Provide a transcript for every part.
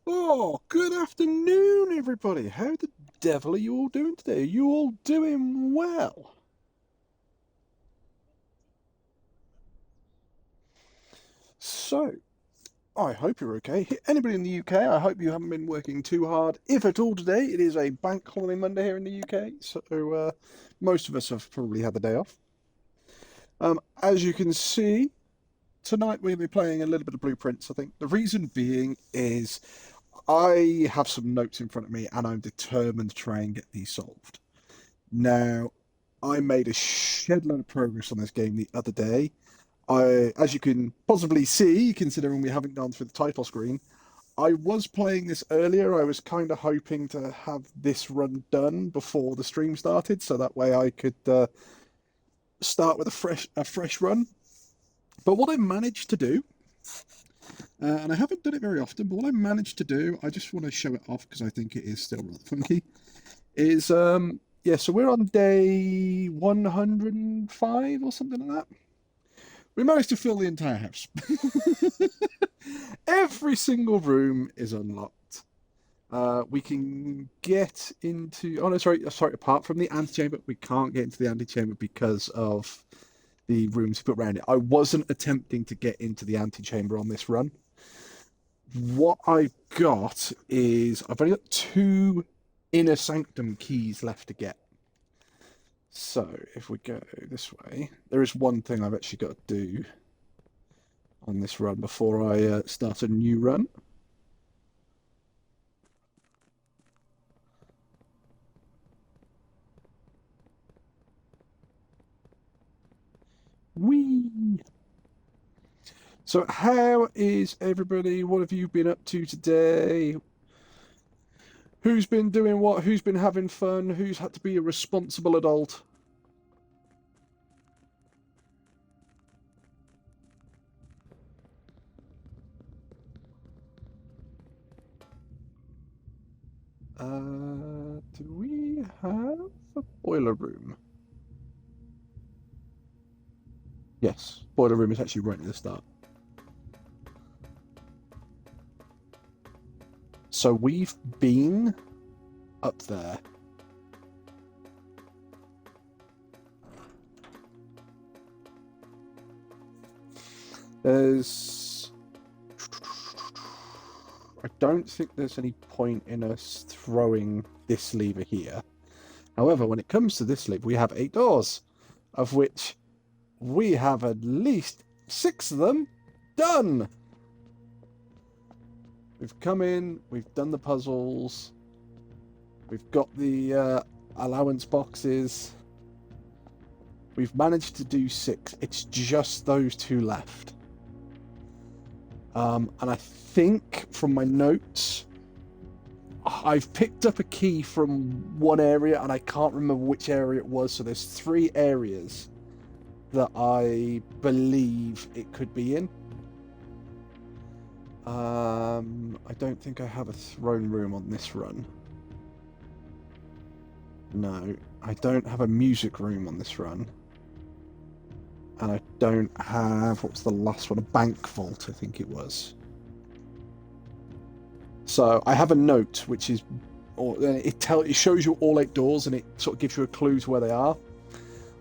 Oh, good afternoon, everybody. How the devil are you all doing today? Are you all doing well? So, I hope you're okay. Anybody in the UK, I hope you haven't been working too hard, if at all, today. It is a bank holiday Monday here in the UK, so most of us have probably had the day off. As you can see, tonight we'll be playing a little bit of Blueprints. I think the reason being is I have some notes in front of me and I'm determined to try and get these solved. Now, I made a shed load of progress on this game the other day. As you can possibly see, considering we haven't gone through the title screen, I was playing this earlier. I was kind of hoping to have this run done before the stream started, so that way I could start with a fresh run. But what I managed to do, and I haven't done it very often, but what I managed to do, I just want to show it off because I think it is still rather funky, is yeah, so we're on day 105 or something like that. We managed to fill the entire house. Every single room is unlocked. We can get into. Oh no, sorry. Apart from the antechamber, we can't get into the antechamber because of the rooms we put around it. I wasn't attempting to get into the antechamber on this run. What I've got is I've only got two inner sanctum keys left to get. So if we go this way, there is one thing I've actually got to do on this run before I start a new run. Whee! So how is everybody? What have you been up to today? Who's been doing what? Who's been having fun? Who's had to be a responsible adult? Do we have a boiler room? Yes, boiler room is actually right at the start. So we've been up there. There's. I don't think there's any point in us throwing this lever here. However, when it comes to this lever, we have 8 doors, of which we have at least 6 of them done. We've come in, we've done the puzzles, we've got the allowance boxes. We've managed to do 6. It's just those 2 left. And I think from my notes, I've picked up a key from one area and I can't remember which area it was. So there's 3 areas that I believe it could be in. I don't think I have a throne room on this run. No, I don't have a music room on this run. And I don't have, what's the last one? A bank vault, I think it was. So I have a note which is, or it shows you all 8 doors and it sort of gives you a clue to where they are.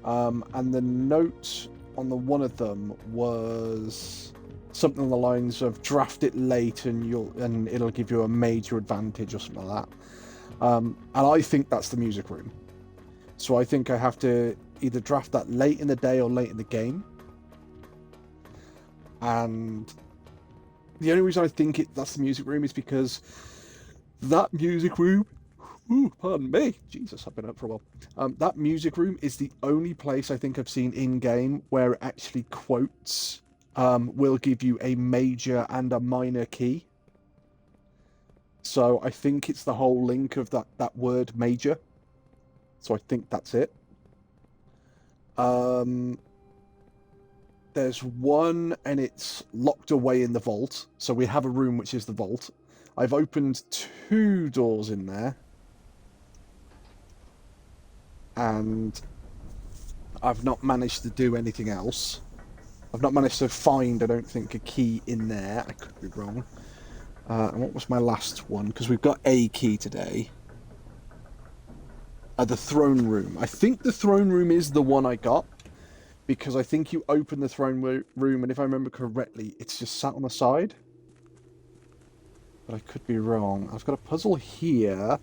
And the note on the one of them was something along the lines of draft it late and it'll give you a major advantage or something like that. And I think that's the music room. So I think I have to either draft that late in the day or late in the game. And the only reason I think that's the music room is because that music room. Ooh, pardon me. Jesus, I've been up for a while. That music room is the only place I think I've seen in game where it actually quotes will give you a major and a minor key. So I think it's the whole link of that word major. So I think that's it. There's one and it's locked away in the vault. So we have a room which is the vault. I've opened 2 doors in there. And I've not managed to do anything else. I've not managed to find, I don't think, a key in there. I could be wrong. And what was my last one? Because we've got a key today. The throne room. I think the throne room is the one I got. Because I think you open the throne room, and if I remember correctly, it's just sat on the side. But I could be wrong. I've got a puzzle here.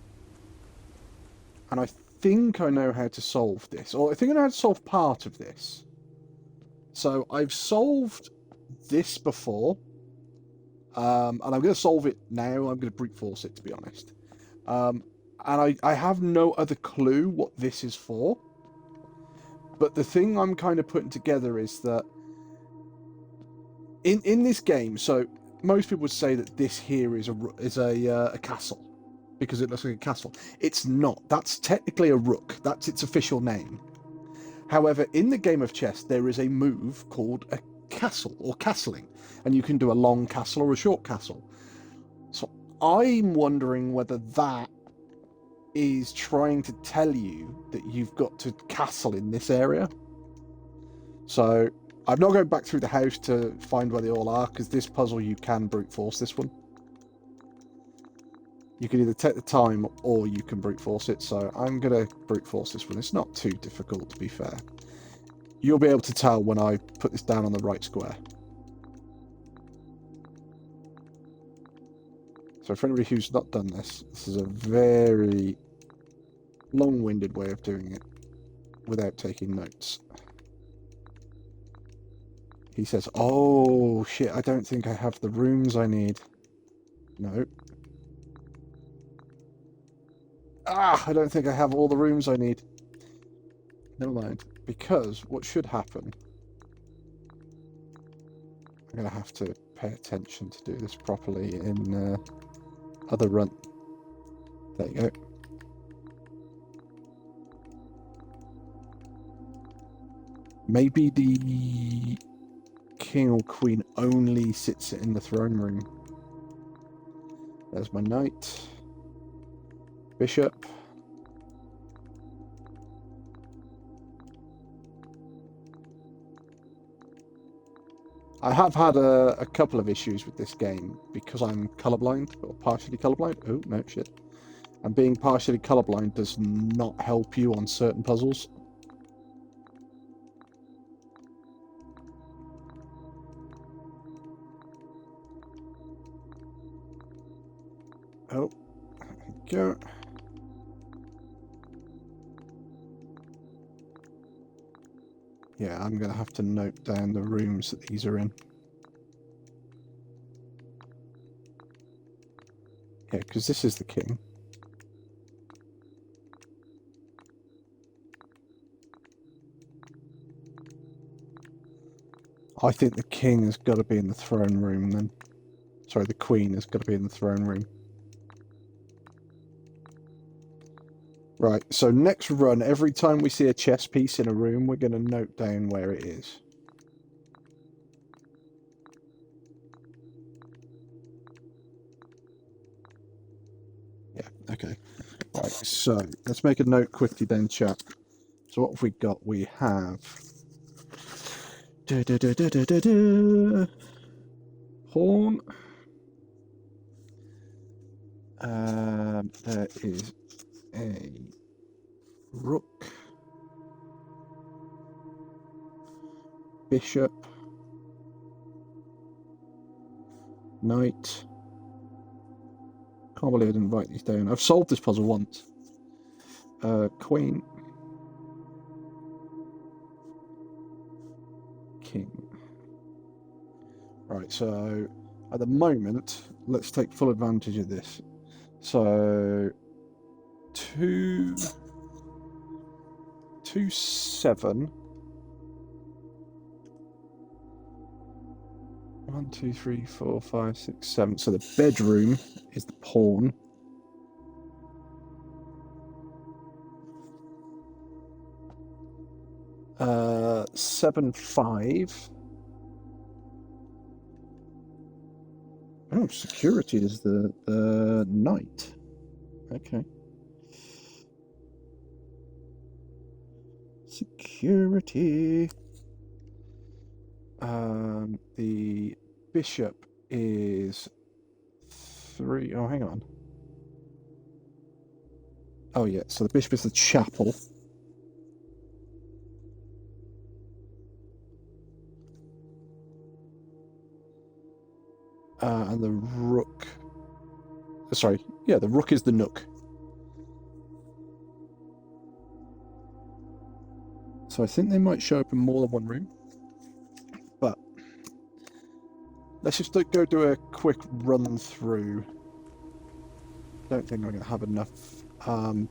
And I think I know how to solve this. Or I think I know how to solve part of this. So I've solved this before. And I'm going to solve it now. I'm going to brute force it, to be honest. And I have no other clue what this is for. But the thing I'm kind of putting together is that in this game, so most people would say that this here is a castle because it looks like a castle. It's not. That's technically a rook. That's its official name. However, in the game of chess, there is a move called a castle or castling, and you can do a long castle or a short castle. So I'm wondering whether that is trying to tell you that you've got to castle in this area. So I'm not going back through the house to find where they all are, because this puzzle you can brute force this one. You can either take the time or you can brute force it, so I'm going to brute force this one. It's not too difficult, to be fair. You'll be able to tell when I put this down on the right square. So for anybody who's not done this, this is a very long-winded way of doing it without taking notes. He says, oh shit, I don't think I have the rooms I need. No. I don't think I have all the rooms I need. Never mind. Because what should happen, I'm going to have to pay attention to do this properly in other run. There you go. Maybe the king or queen only sits in the throne room. There's my knight. Bishop. I have had a couple of issues with this game because I'm colorblind, or partially colorblind. Oh, no, shit. And being partially colorblind does not help you on certain puzzles. Oh, there we go. Yeah, I'm going to have to note down the rooms that these are in. Yeah, because this is the king. I think the king has got to be in the throne room then. Sorry, the queen has got to be in the throne room. Right, so next run, every time we see a chess piece in a room, we're going to note down where it is. Yeah, okay. Right, so let's make a note quickly then, chat. So what have we got? We have... pawn. There is a rook, bishop, knight. Can't believe I didn't write these down. I've solved this puzzle once. Queen, king. Right, so at the moment, let's take full advantage of this. So 2, 7. 1, 2, 3, 4, 5, 6, 7. So the bedroom is the pawn. Uh, 7, 5. Oh, security is the knight. Okay. Security. The bishop is 3. Oh, hang on. Oh, yeah. So the bishop is the chapel. And the rook. Sorry. Yeah, the rook is the nook. So I think they might show up in more than one room. But let's just go do a quick run through. Don't think I'm going to have enough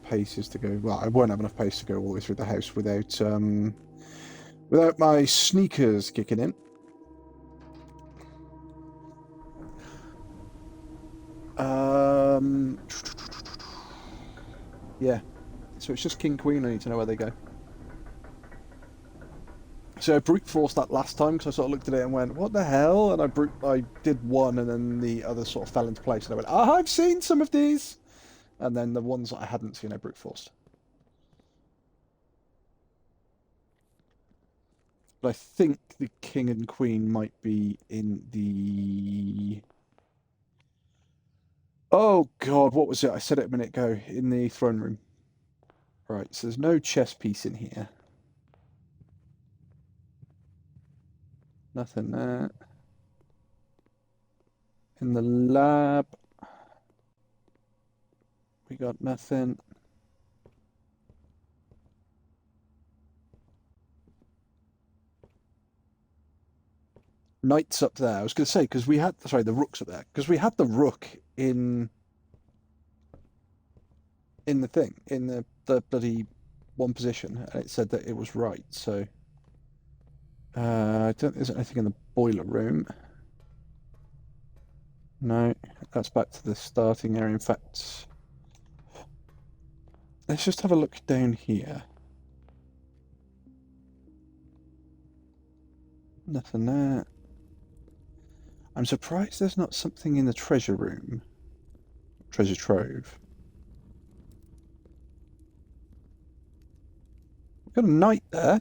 paces to go. Well, I won't have enough pace to go all the way through the house without my sneakers kicking in. Yeah. So it's just king queen. I need to know where they go. So I brute forced that last time because I sort of looked at it and went, "What the hell?" And I did one, and then the other sort of fell into place, and I went, "Ah, I've seen some of these," and then the ones that I hadn't seen, I brute forced. But I think the king and queen might be in the. Oh God, what was it? I said it a minute ago. In the throne room. Right. So there's no chess piece in here. Nothing there. In the lab, we got nothing. Knight's up there. I was going to say, because we had, sorry, the rook's up there. Because we had the rook in the thing, in the bloody one position, and it said that it was right, so. I don't think there's anything in the boiler room. No, that's back to the starting area. In fact, let's just have a look down here. Nothing there. I'm surprised there's not something in the treasure room. Treasure trove. We've got a knight there.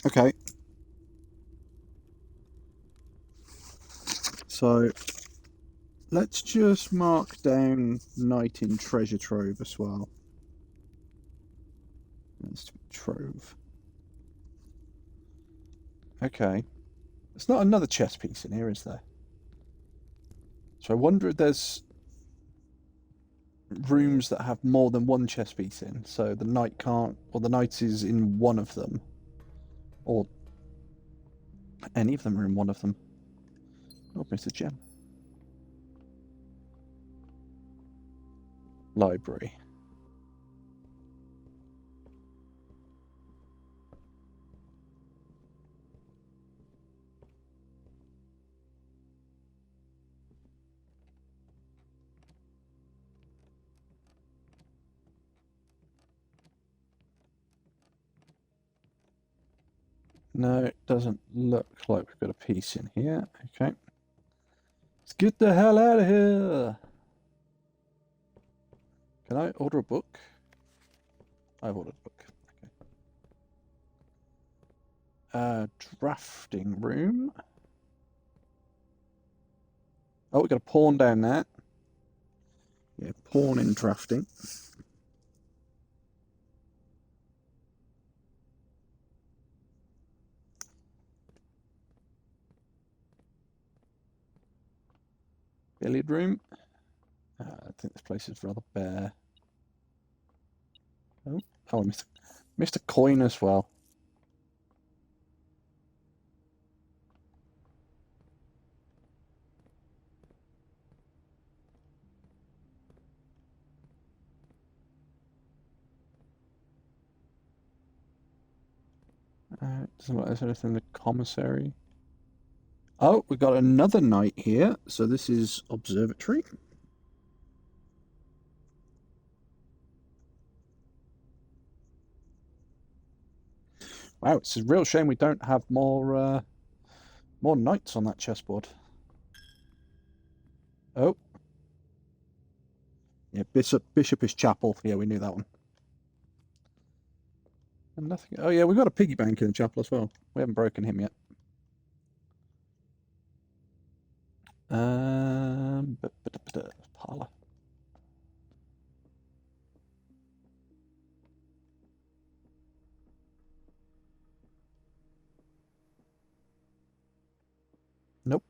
Okay. So let's just mark down knight in treasure trove as well. That's trove. Okay. There's not another chess piece in here, is there? So I wonder if there's rooms that have more than one chess piece in, so the knight can't, or the knight is in one of them, or any of them are in one of them. Oh, Mr. Gem. Library. No, it doesn't look like we've got a piece in here. Okay. Let's get the hell out of here. Can I order a book? I've ordered a book. Okay. Drafting room. Oh, we got a pawn down there. Yeah, pawn in drafting. Billiard room. I think this place is rather bare. Oh, I missed a coin as well. Doesn't look like there's anything in the commissary. Oh, we got another knight here. So this is observatory. Wow, it's a real shame we don't have more knights on that chessboard. Oh. Yeah, bishop is chapel. Yeah, we knew that one. And nothing. Oh yeah, we've got a piggy bank in the chapel as well. We haven't broken him yet. Parlour. Nope.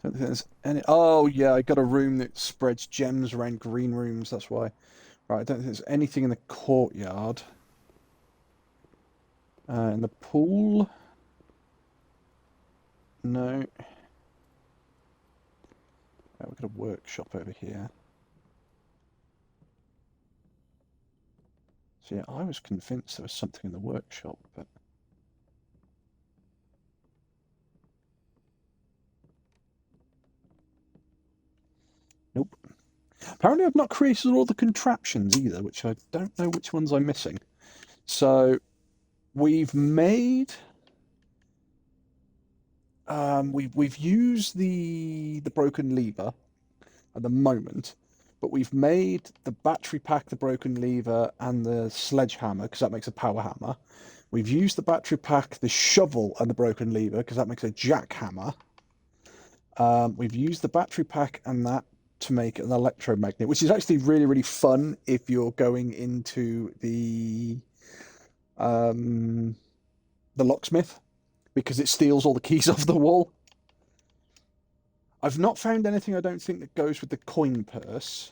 Don't think there's any. Oh yeah, I got a room that spreads gems around green rooms. That's why. Right, I don't think there's anything in the courtyard. In the pool. No. Right, we've got a workshop over here. So yeah, I was convinced there was something in the workshop, but nope. Apparently I've not created all the contraptions either, which I don't know which ones I'm missing. So we've made we've used the broken lever at the moment, but we've made the battery pack, the broken lever, and the sledgehammer because that makes a power hammer. We've used the battery pack, the shovel, and the broken lever because that makes a jackhammer. We've used the battery pack and that to make an electromagnet, which is actually really, really fun if you're going into the locksmith because it steals all the keys off the wall. I've not found anything, I don't think, that goes with the coin purse.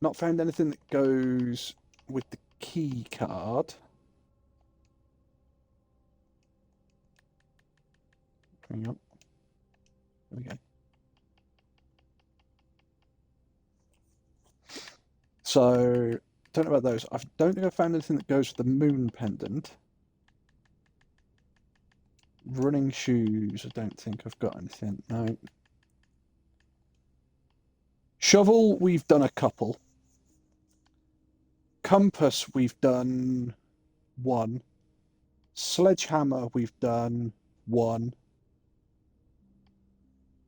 Not found anything that goes with the key card. Hang on. There we go. So, don't know about those. I don't think I found anything that goes with the moon pendant. Running shoes, I don't think I've got anything. No. Shovel, we've done a couple. Compass, we've done one. Sledgehammer, we've done one.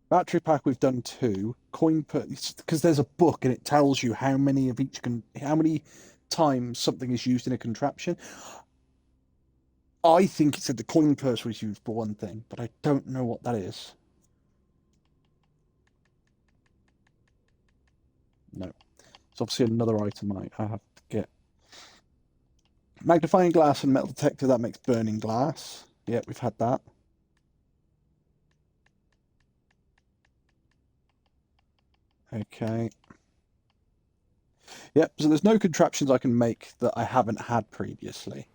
Battery pack, we've done two. Coin purse, because there's a book and it tells you how many of each how many times something is used in a contraption. I think it said the coin purse was used for one thing, but I don't know what that is. No. It's obviously another item I have to get. Magnifying glass and metal detector, that makes burning glass. Yeah, we've had that. Okay. Yep, so there's no contraptions I can make that I haven't had previously.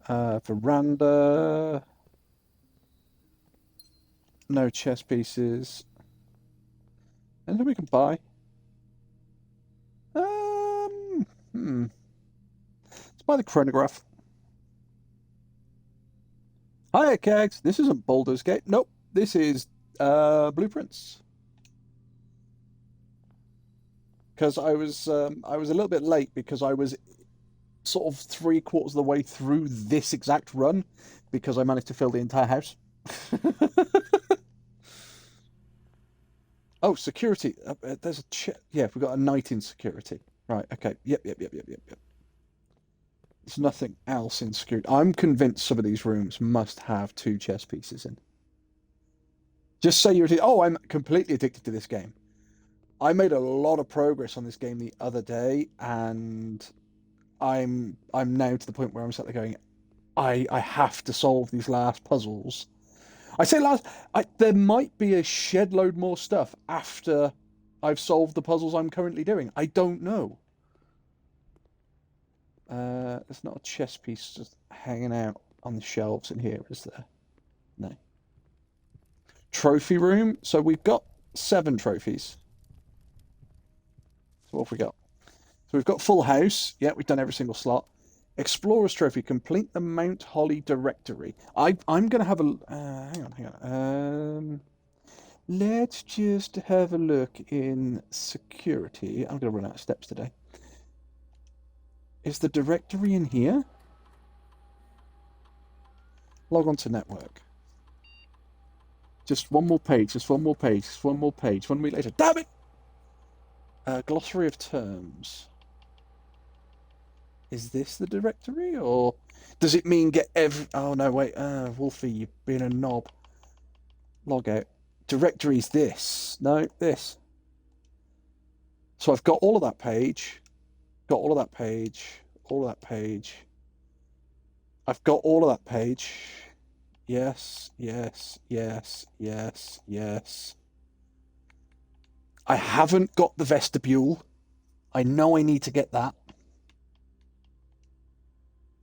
Veranda. No chess pieces. Anything we can buy? Let's buy the chronograph. Hiya, Kegs. This isn't Baldur's Gate. Nope. This is Blueprints. Because I was a little bit late because I was sort of 3/4 of the way through this exact run because I managed to fill the entire house. Oh, security. There's a yeah, we've got a knight in security. Right, okay. Yep. There's nothing else in security. I'm convinced some of these rooms must have 2 chess pieces in. Just say you're oh, I'm completely addicted to this game. I made a lot of progress on this game the other day, and I'm now to the point where I'm sat there going, I have to solve these last puzzles. I say last, there might be a shed load more stuff after I've solved the puzzles I'm currently doing. I don't know. There's not a chess piece just hanging out on the shelves in here, is there? No. Trophy room. So we've got 7 trophies. So what have we got? So we've got full house. Yeah, we've done every single slot. Explorer's trophy. Complete the Mount Holly directory. I'm going to have a hang on. Let's just have a look in security. I'm going to run out of steps today. Is the directory in here? Log on to network. Just one more page. Just one more page. Just one more page. 1 week later. Damn it! Glossary of terms. Is this the directory, or does it mean get every... Oh, no, wait. Wolfie, you've been a knob. Log out. Directory's this. No, this. So I've got all of that page. Got all of that page. All of that page. I've got all of that page. Yes, yes, yes, yes, yes. I haven't got the vestibule. I know I need to get that.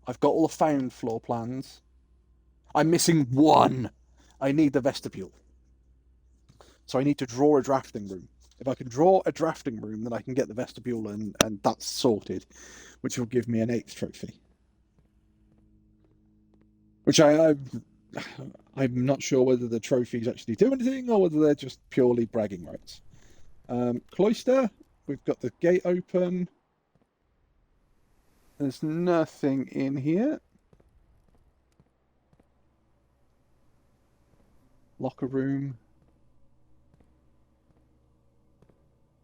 I've got all the found floor plans. I'm missing one. I need the vestibule. So I need to draw a drafting room. If I can draw a drafting room, then I can get the vestibule and that's sorted, which will give me an 8th trophy. Which I'm not sure whether the trophies actually do anything or whether they're just purely bragging rights. Cloister, we've got the gate open. There's nothing in here. Locker room.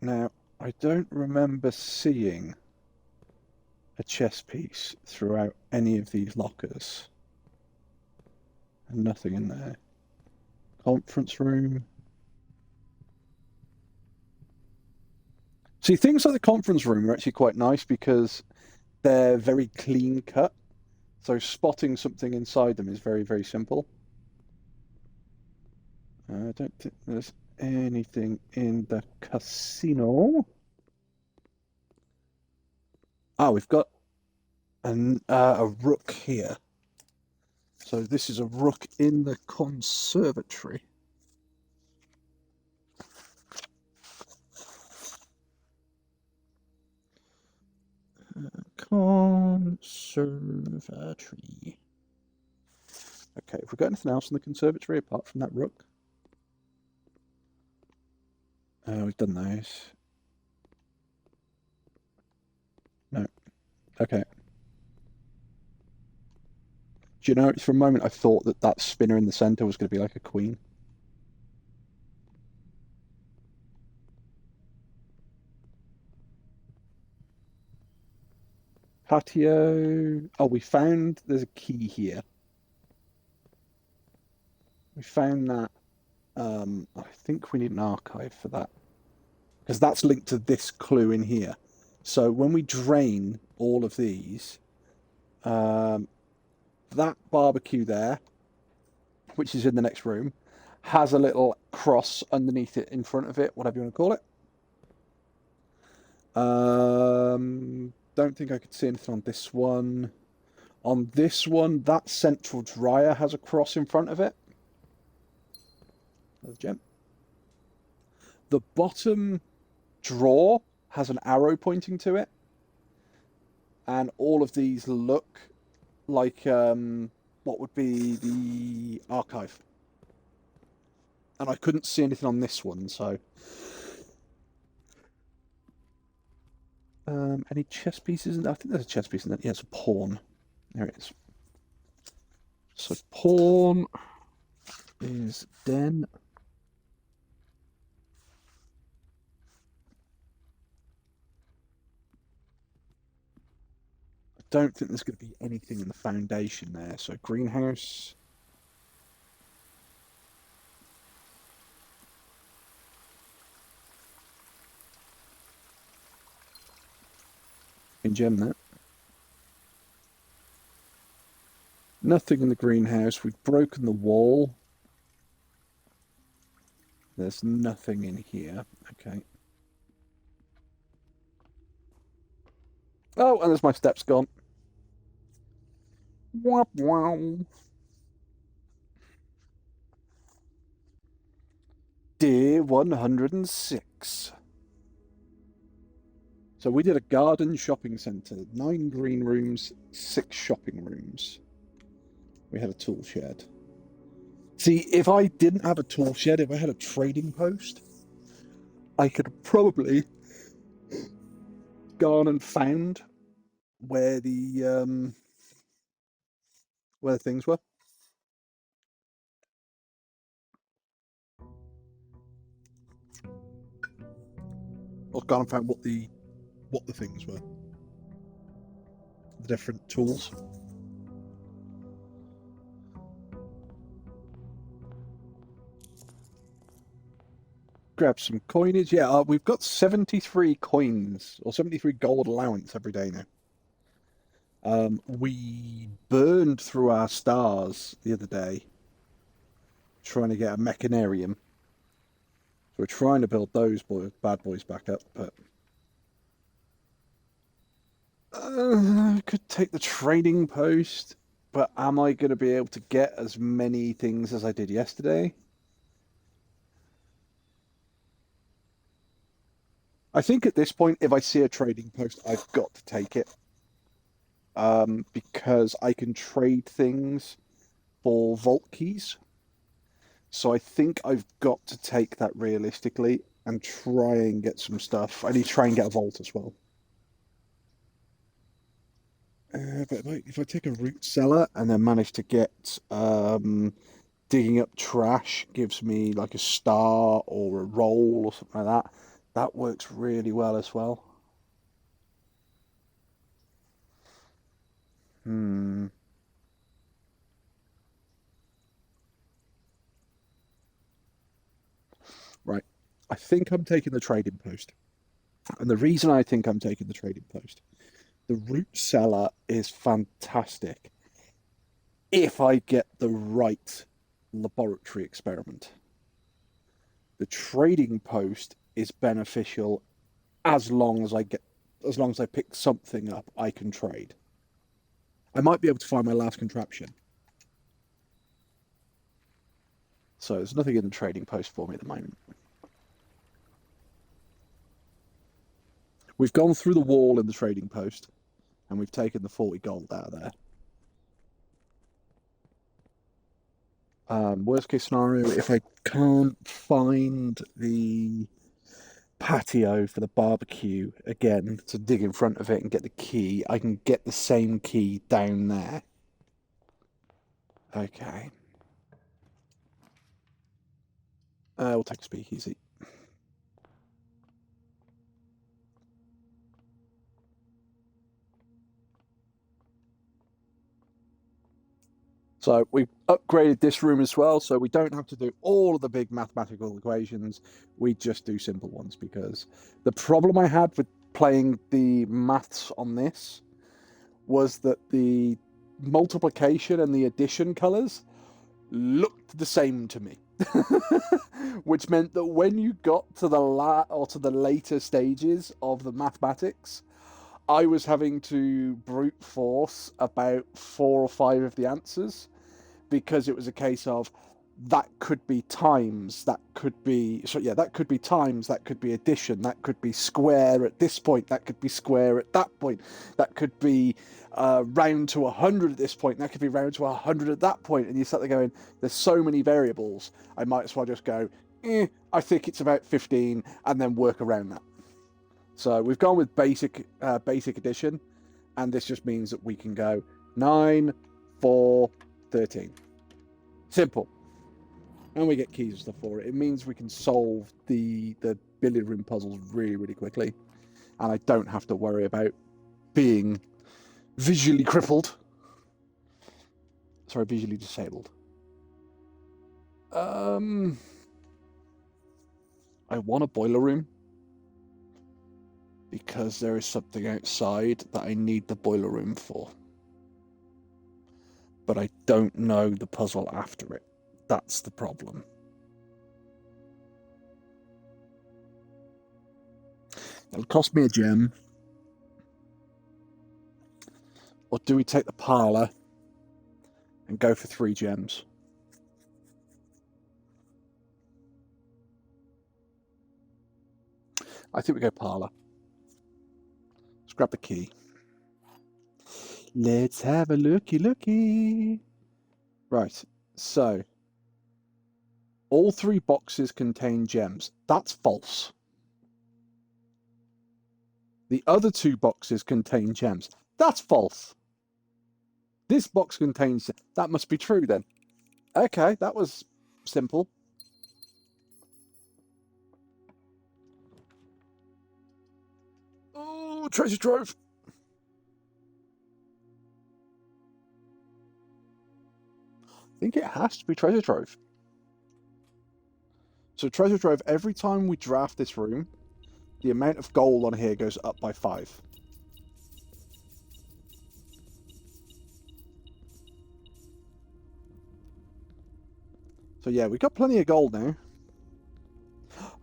Now, I don't remember seeing a chess piece throughout any of these lockers. And nothing in there. Conference room. See, things like the conference room are actually quite nice because they're very clean cut. So spotting something inside them is very, very simple. I don't think there's anything in the casino. Oh, we've got a rook here. So this is a rook in the conservatory. Conservatory. Okay, have we got anything else in the conservatory apart from that rook? We've done those. No. Okay. Do you know, for a moment I thought that that spinner in the center was going to be like a queen. Patio. Oh, we found there's a key here. We found that. I think we need an archive for that because that's linked to this clue in here. So when we drain all of these, that barbecue there, which is in the next room, has a little cross underneath it, in front of it, whatever you want to call it. Don't think I could see anything on this one. On this one, that central dryer has a cross in front of it. There's a gem. The bottom drawer has an arrow pointing to it. And all of these look like what would be the archive. And I couldn't see anything on this one, so... any chess pieces? I think there's a chess piece in that. Yeah, it's a pawn. There it is. So pawn is den. I don't think there's going to be anything in the foundation there. So greenhouse. In gem that. Nothing in the greenhouse. We've broken the wall. There's nothing in here. Okay. Oh, and there's my steps gone. Wop, wow. Day 106. So we did a garden shopping centre, 9 green rooms, 6 shopping rooms. We had a tool shed. See, if I didn't have a tool shed, if I had a trading post, I could probably gone and found where the things were. Or gone and found what the things were. the different tools. Grab some coinage. Yeah, we've got 73 coins or 73 gold allowance every day now. We burned through our stars the other day trying to get a mechanarium. So we're trying to build those bad boys back up, but I could take the trading post, but am I going to be able to get as many things as I did yesterday? I think at this point, if I see a trading post, I've got to take it. Because I can trade things for vault keys. So I think I've got to take that realistically and try and get some stuff. I need to try and get a vault as well. But if I take a root cellar and then manage to get digging up trash gives me like a star or a roll or something like that, that works really well as well. Hmm. Right. I think I'm taking the trading post. And the reason I think I'm taking the trading post, the root cellar is fantastic if I get the right laboratory experiment. The trading post is beneficial as long as as long as I pick something up I can trade. I might be able to find my last contraption. So there's nothing in the trading post for me at the moment. We've gone through the wall in the trading post and we've taken the 40 gold out of there. Worst case scenario, if I can't find the patio for the barbecue again to dig in front of it and get the key, I can get the same key down there. Okay. We'll take a speakeasy. So we've upgraded this room as well, so we don't have to do all of the big mathematical equations. We just do simple ones because the problem I had with playing the maths on this was that the multiplication and the addition colors looked the same to me. Which meant that when you got to the later stages of the mathematics, I was having to brute force about 4 or 5 of the answers because it was a case of that could be times, that could be that could be times, that could be addition, that could be square at this point, that could be square at that point, that could be round to 100 at this point, that could be round to 100 at that point, and you start there going, there's so many variables, I might as well just go, I think it's about 15, and then work around that. So we've gone with basic addition, and this just means that we can go 9, 4, 13. Simple. And we get keys and stuff for it. It means we can solve the billiard room puzzles really, really quickly. And I don't have to worry about being visually crippled. Sorry, visually disabled. I want a boiler room because there is something outside that I need the boiler room for. But I don't know the puzzle after it. That's the problem. It'll cost me a gem. Or do we take the parlour and go for 3 gems? I think we go parlour. Let's grab the key. Let's have a looky. Right, so all 3 boxes contain gems. That's false. The other 2 boxes contain gems. That's false. This box contains... That must be true then. Okay, that was simple. Oh, treasure trove. has to be Treasure Trove. So Treasure Trove, every time we draft this room, the amount of gold on here goes up by 5. So yeah, we've got plenty of gold now.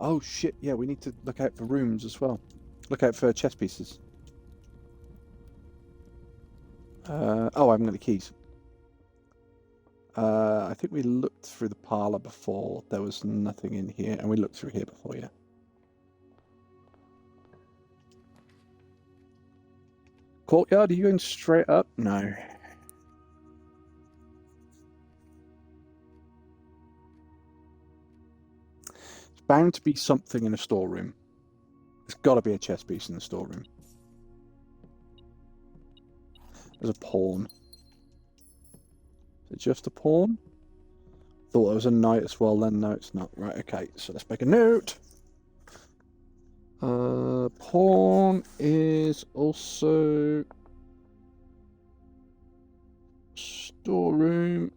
Oh shit, yeah, we need to look out for rooms as well. Look out for chess pieces. Oh, I haven't got the keys. I think we looked through the parlour before. There was nothing in here, and we looked through here before, yeah. Courtyard, are you going straight up? No. It's bound to be something in a storeroom. There's got to be a chess piece in the storeroom. There's a pawn. Is it just a pawn? Thought it was a knight as well, then no, it's not. Right, okay, so let's make a note. Pawn is also storeroom.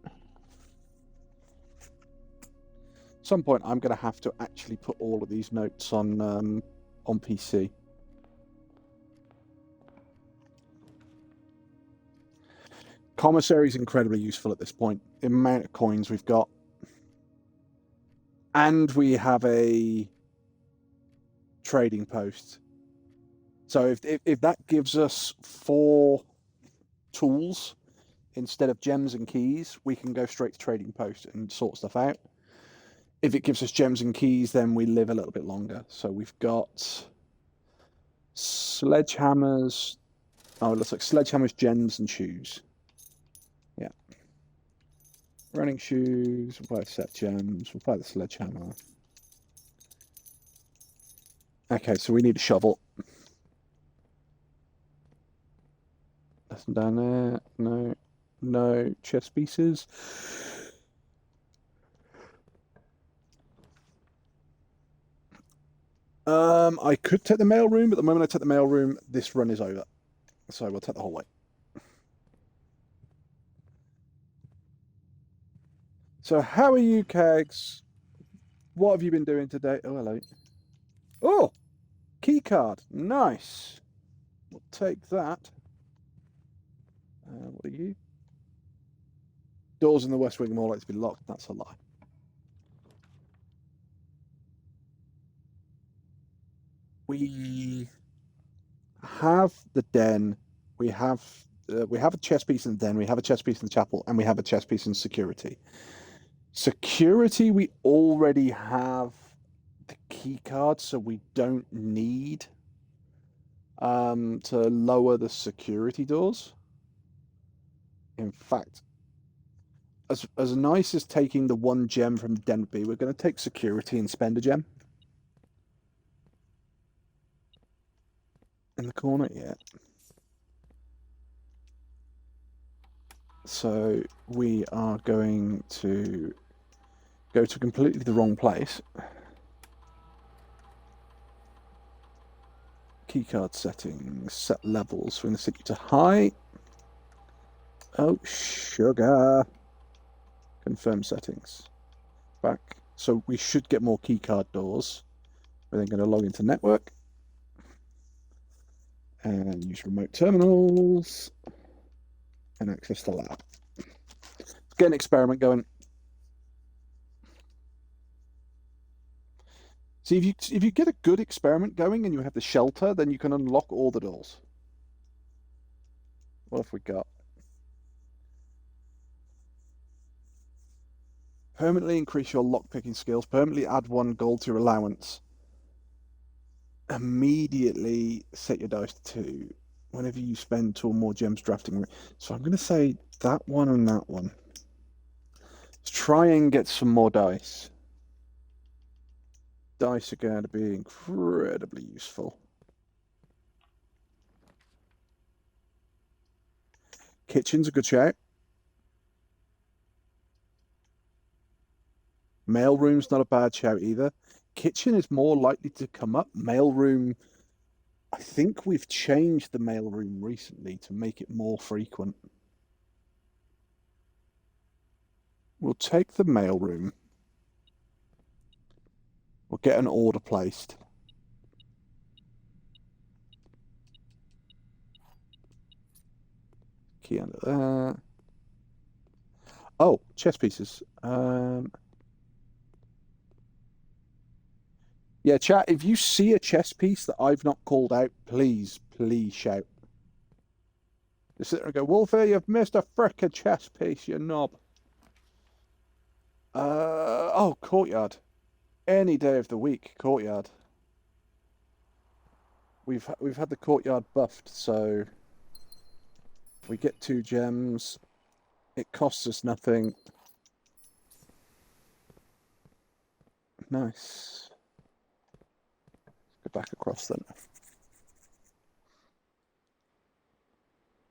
At some point, I'm going to have to actually put all of these notes on PC. Commissary is incredibly useful at this point. The amount of coins we've got. And we have a trading post. So if that gives us 4 tools instead of gems and keys, we can go straight to trading post and sort stuff out. If it gives us gems and keys, then we live a little bit longer. So we've got sledgehammers. Oh, it looks like sledgehammers, gems, and shoes. Yeah. Running shoes. We'll buy set gems. We'll buy the sledgehammer. Okay, so we need a shovel. Nothing down there. No. No chest pieces. I could take the mail room, but the moment I take the mail room, this run is over. So we'll take the whole way. So how are you, Kegs? What have you been doing today? Oh, hello. Oh, key card. Nice. We'll take that. What are you? Doors in the West Wing more likely to be locked. That's a lie. We have the den. We have a chess piece in the den. We have a chess piece in the chapel, and we have a chess piece in security. Security, we already have the key card, so we don't need to lower the security doors. In fact, as nice as taking the 1 gem from the den would be, we're going to take security and spend a gem. In the corner, yeah. So we are going to go to completely the wrong place. Keycard settings, set levels. We're going to set you to high. Oh, sugar. Confirm settings. Back. So we should get more keycard doors. We're then going to log into network. And use remote terminals. And access the lab. Let's get an experiment going. See, if you get a good experiment going and you have the shelter, then you can unlock all the doors. What have we got? Permanently increase your lockpicking skills. Permanently add 1 gold to your allowance. Immediately set your dice to 2. Whenever you spend 2 or more gems drafting. So I'm going to say that one and that one. Let's try and get some more dice. Dice are going to be incredibly useful. Kitchen's a good shout. Mailroom's not a bad shout either. Kitchen is more likely to come up. Mailroom, I think we've changed the mailroom recently to make it more frequent. We'll take the mail room. We'll get an order placed. Key under there. Oh, chess pieces. Yeah, chat, if you see a chess piece that I've not called out, please shout. Just sit there and go, Wolfie, you've missed a frickin' chess piece, you knob. Oh, courtyard. Any day of the week, courtyard. We've had the courtyard buffed, so we get 2 gems. It costs us nothing. Nice. Go back across then.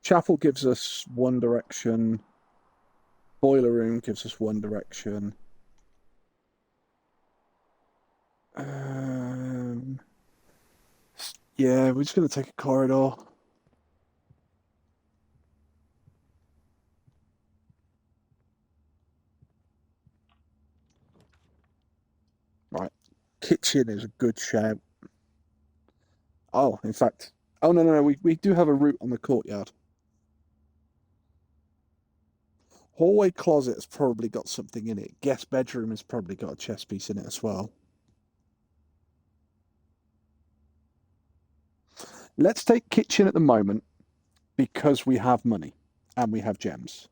Chapel gives us one direction. Boiler room gives us one direction. Yeah, we're just going to take a corridor. Right. Kitchen is a good shout. Oh, in fact... Oh, no. We do have a route on the courtyard. Hallway closet has probably got something in it. Guest bedroom has probably got a chess piece in it as well. Let's take kitchen at the moment because we have money and we have gems.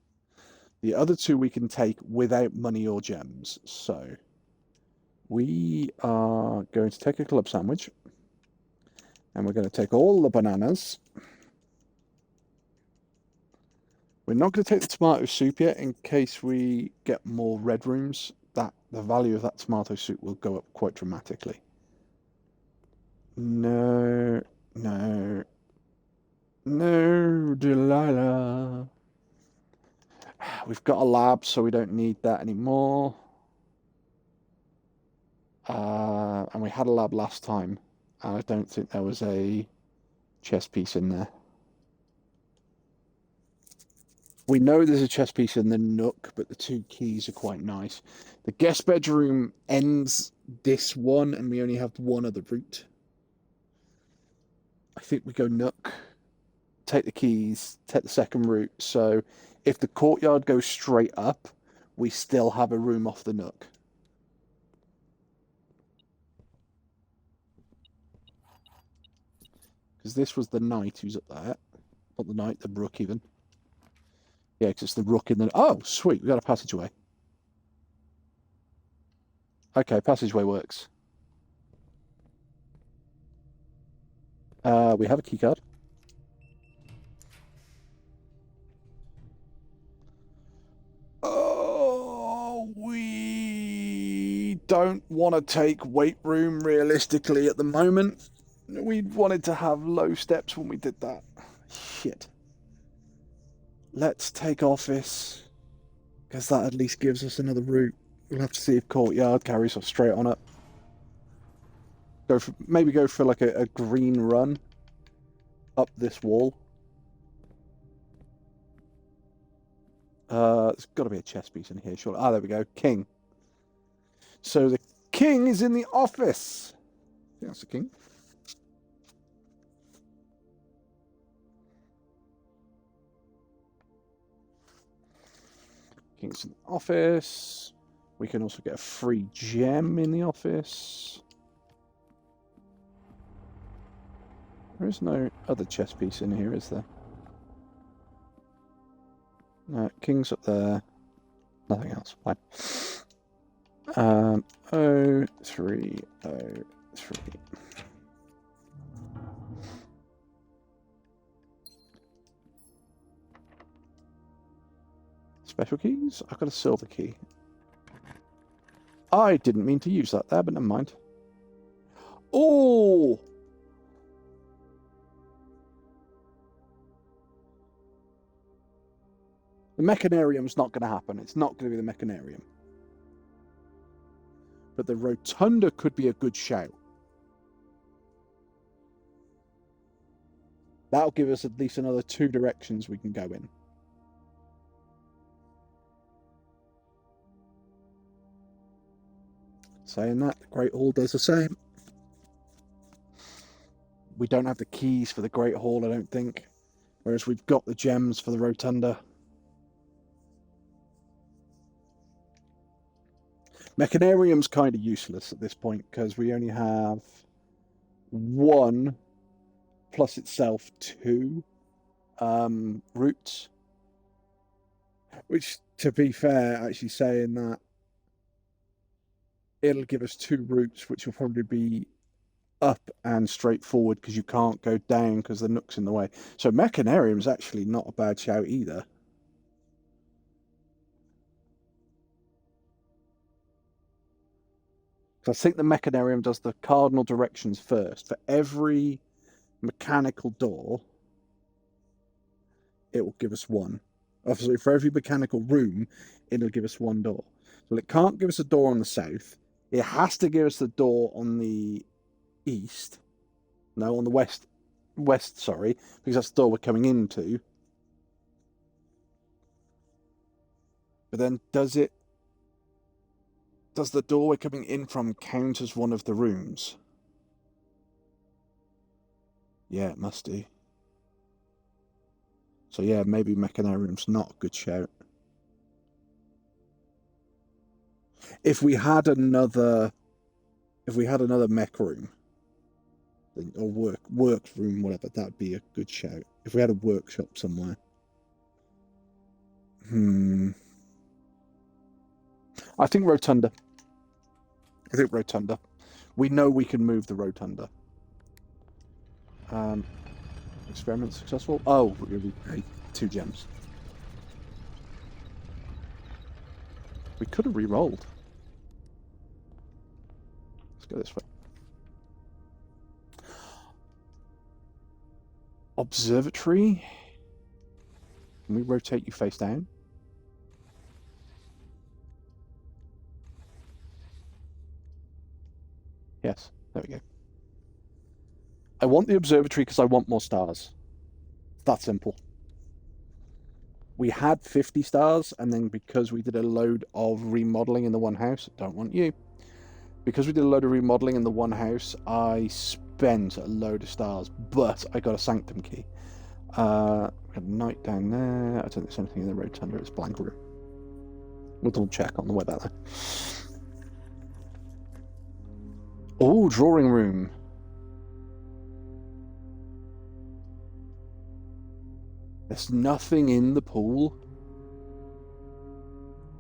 The other 2 we can take without money or gems. So we are going to take a club sandwich and we're going to take all the bananas. We're not going to take the tomato soup yet in case we get more red rooms. That the value of that tomato soup will go up quite dramatically. No, Delilah. We've got a lab, so we don't need that anymore. And we had a lab last time, and I don't think there was a chess piece in there. We know there's a chess piece in the nook, but the 2 keys are quite nice. The guest bedroom ends this one, and we only have one other route. I think we go nook, take the keys, take the second route. So if the courtyard goes straight up, we still have a room off the nook. Because this was the knight who's up there. Not the knight, the rook even. Yeah, because it's the rook in the... Oh, sweet, we got a passageway. Okay, passageway works. We have a key card. Oh, we don't want to take weight room realistically at the moment. We wanted to have low steps when we did that. Shit. Let's take office, because that at least gives us another route. We'll have to see if courtyard carries us straight on up. Maybe go for like a green run up this wall. There's got to be a chess piece in here, surely. Ah, there we go. King. So the king is in the office. I think that's the king. King's in the office. We can also get a free gem in the office. There is no other chess piece in here, is there? No, king's up there. Nothing else. Fine. 0303. Special keys? I've got a silver key. I didn't mean to use that there, but never mind. Oh! The Mechanarium's not going to happen. It's not going to be the Mechanarium. But the Rotunda could be a good shout. That'll give us at least another 2 directions we can go in. Saying that, the Great Hall does the same. We don't have the keys for the Great Hall, I don't think. Whereas we've got the gems for the Rotunda. Mechanarium's kind of useless at this point because we only have 1 plus itself 2 routes. Which, to be fair, actually saying that, it'll give us 2 routes, which will probably be up and straight forward because you can't go down because the nook's in the way. So Mechanarium's actually not a bad shout either. I think the Mechanarium does the cardinal directions first. For every mechanical door, it will give us 1. Obviously, for every mechanical room, it'll give us 1 door. Well, it can't give us a door on the south. It has to give us the door on the east. No, on the west. West, sorry, because that's the door we're coming into. But then does the door we're coming in from count as one of the rooms? Yeah, it must do. So yeah, maybe Mechanarium's not a good shout. If we had another mech room, or work room, whatever, that'd be a good shout. If we had a workshop somewhere. I think Rotunda. We know we can move the Rotunda. Experiment successful. Oh, hey, 2 gems. We could have re-rolled. Let's go this way. Observatory. Can we rotate you face down? Yes, there we go. I want the observatory because I want more stars. It's that simple. We had 50 stars, and then because we did a load of remodeling in the one house, don't want you. Because we did a load of remodeling in the one house, I spent a load of stars, but I got a sanctum key. We had a knight down there. I don't think there's anything in the Rotunda. It's blank room. We'll double check on the way back there. Oh, drawing room. There's nothing in the pool.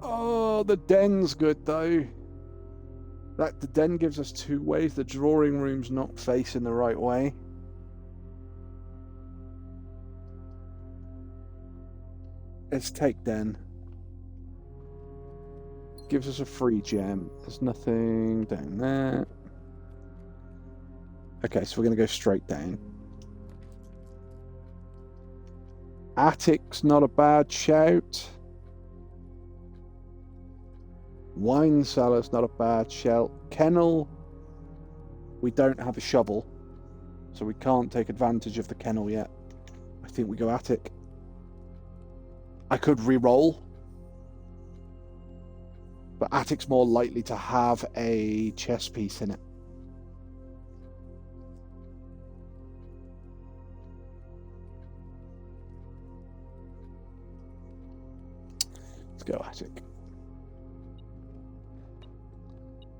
Oh, the den's good though. The den gives us 2 ways. The drawing room's not facing the right way. Let's take den. Gives us a free gem. There's nothing down there. Okay, so we're going to go straight down. Attic's not a bad shout. Wine cellar's not a bad shout. Kennel, we don't have a shovel, so we can't take advantage of the kennel yet. I think we go attic. I could re-roll, but attic's more likely to have a chess piece in it. Let's go attic.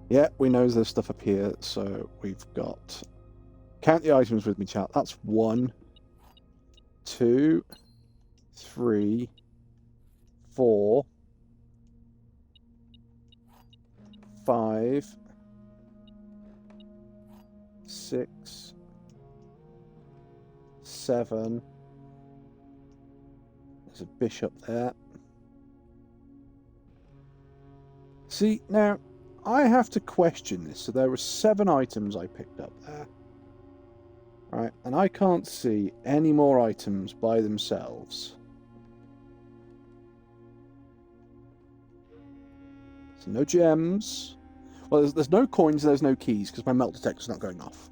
Yeah, we know there's stuff up here, so we've got... Count the items with me, chat. That's 1, 2, 3, 4, 5, 6, 7. There's a bishop there. See, now... I have to question this. So there were 7 items I picked up there. Right, and I can't see any more items by themselves. So no gems. Well, there's no coins, there's no keys, because my melt detector's not going off.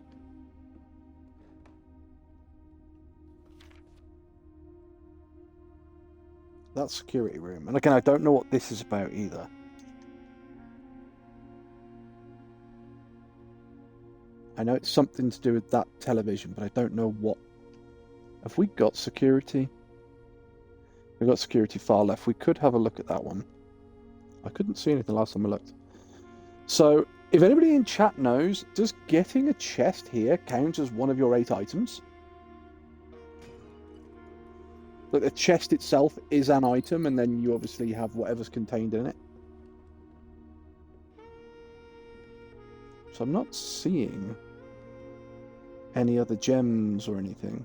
That's security room. And again, I don't know what this is about either. I know it's something to do with that television, but I don't know what. Have we got security? We've got security far left. We could have a look at that one. I couldn't see anything last time I looked. So, if anybody in chat knows, does getting a chest here count as one of your 8 items? Like the chest itself is an item, and then you obviously have whatever's contained in it. So I'm not seeing any other gems or anything.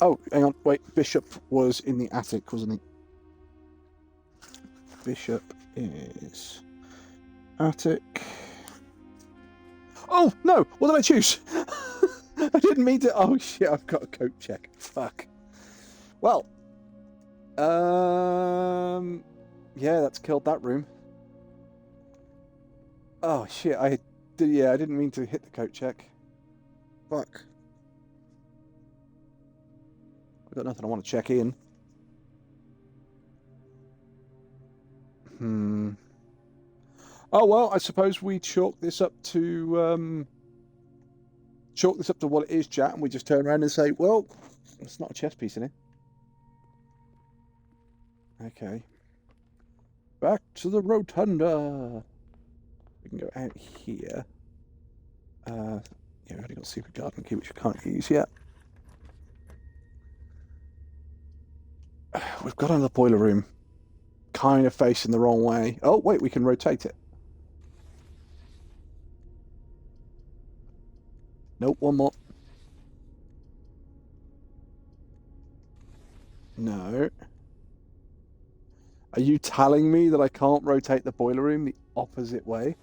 Oh, hang on, wait. Bishop was in the attic, wasn't he? Bishop is attic. Oh, no! What did I choose? I didn't mean to. Oh, shit, I've got a coat check. Fuck. Well. Yeah, that's killed that room. Oh, shit, I didn't mean to hit the coat check. Fuck. I've got nothing I want to check in. Oh, well, I suppose we chalk this up to what it is, chat, and we just turn around and say, well, it's not a chess piece in it. Okay. Back to the rotunda. We can go out here. Yeah, we've already got secret garden key, which we can't use yet. We've got another boiler room. Kind of facing the wrong way. Oh, wait, we can rotate it. Nope, one more. No. Are you telling me that I can't rotate the boiler room the opposite way?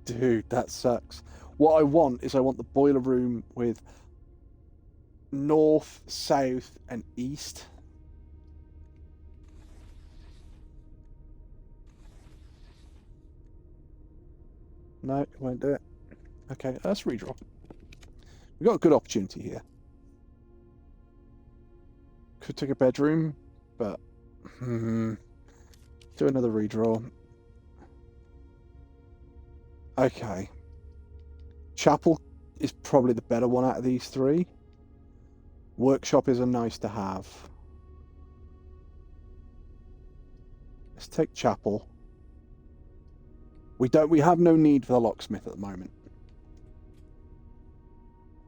Dude, that sucks. What I want is I want the boiler room with north, south, and east. No, it won't do it. Okay, let's redraw. We've got a good opportunity here. Could take a bedroom, but do another redraw. Okay. Chapel is probably the better one out of these 3. Workshop is a nice to have. Let's take chapel. We have no need for the locksmith at the moment.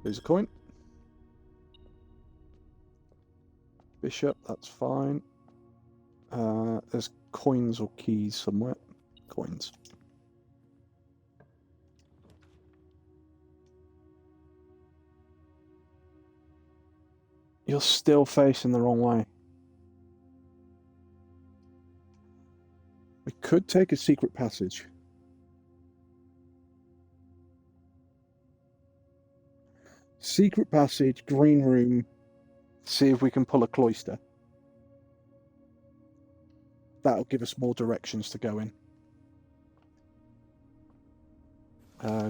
Lose a coin. Bishop, that's fine. There's coins or keys somewhere. Coins. You're still facing the wrong way. We could take a secret passage. Secret passage, green room. See if we can pull a cloister. That'll give us more directions to go in.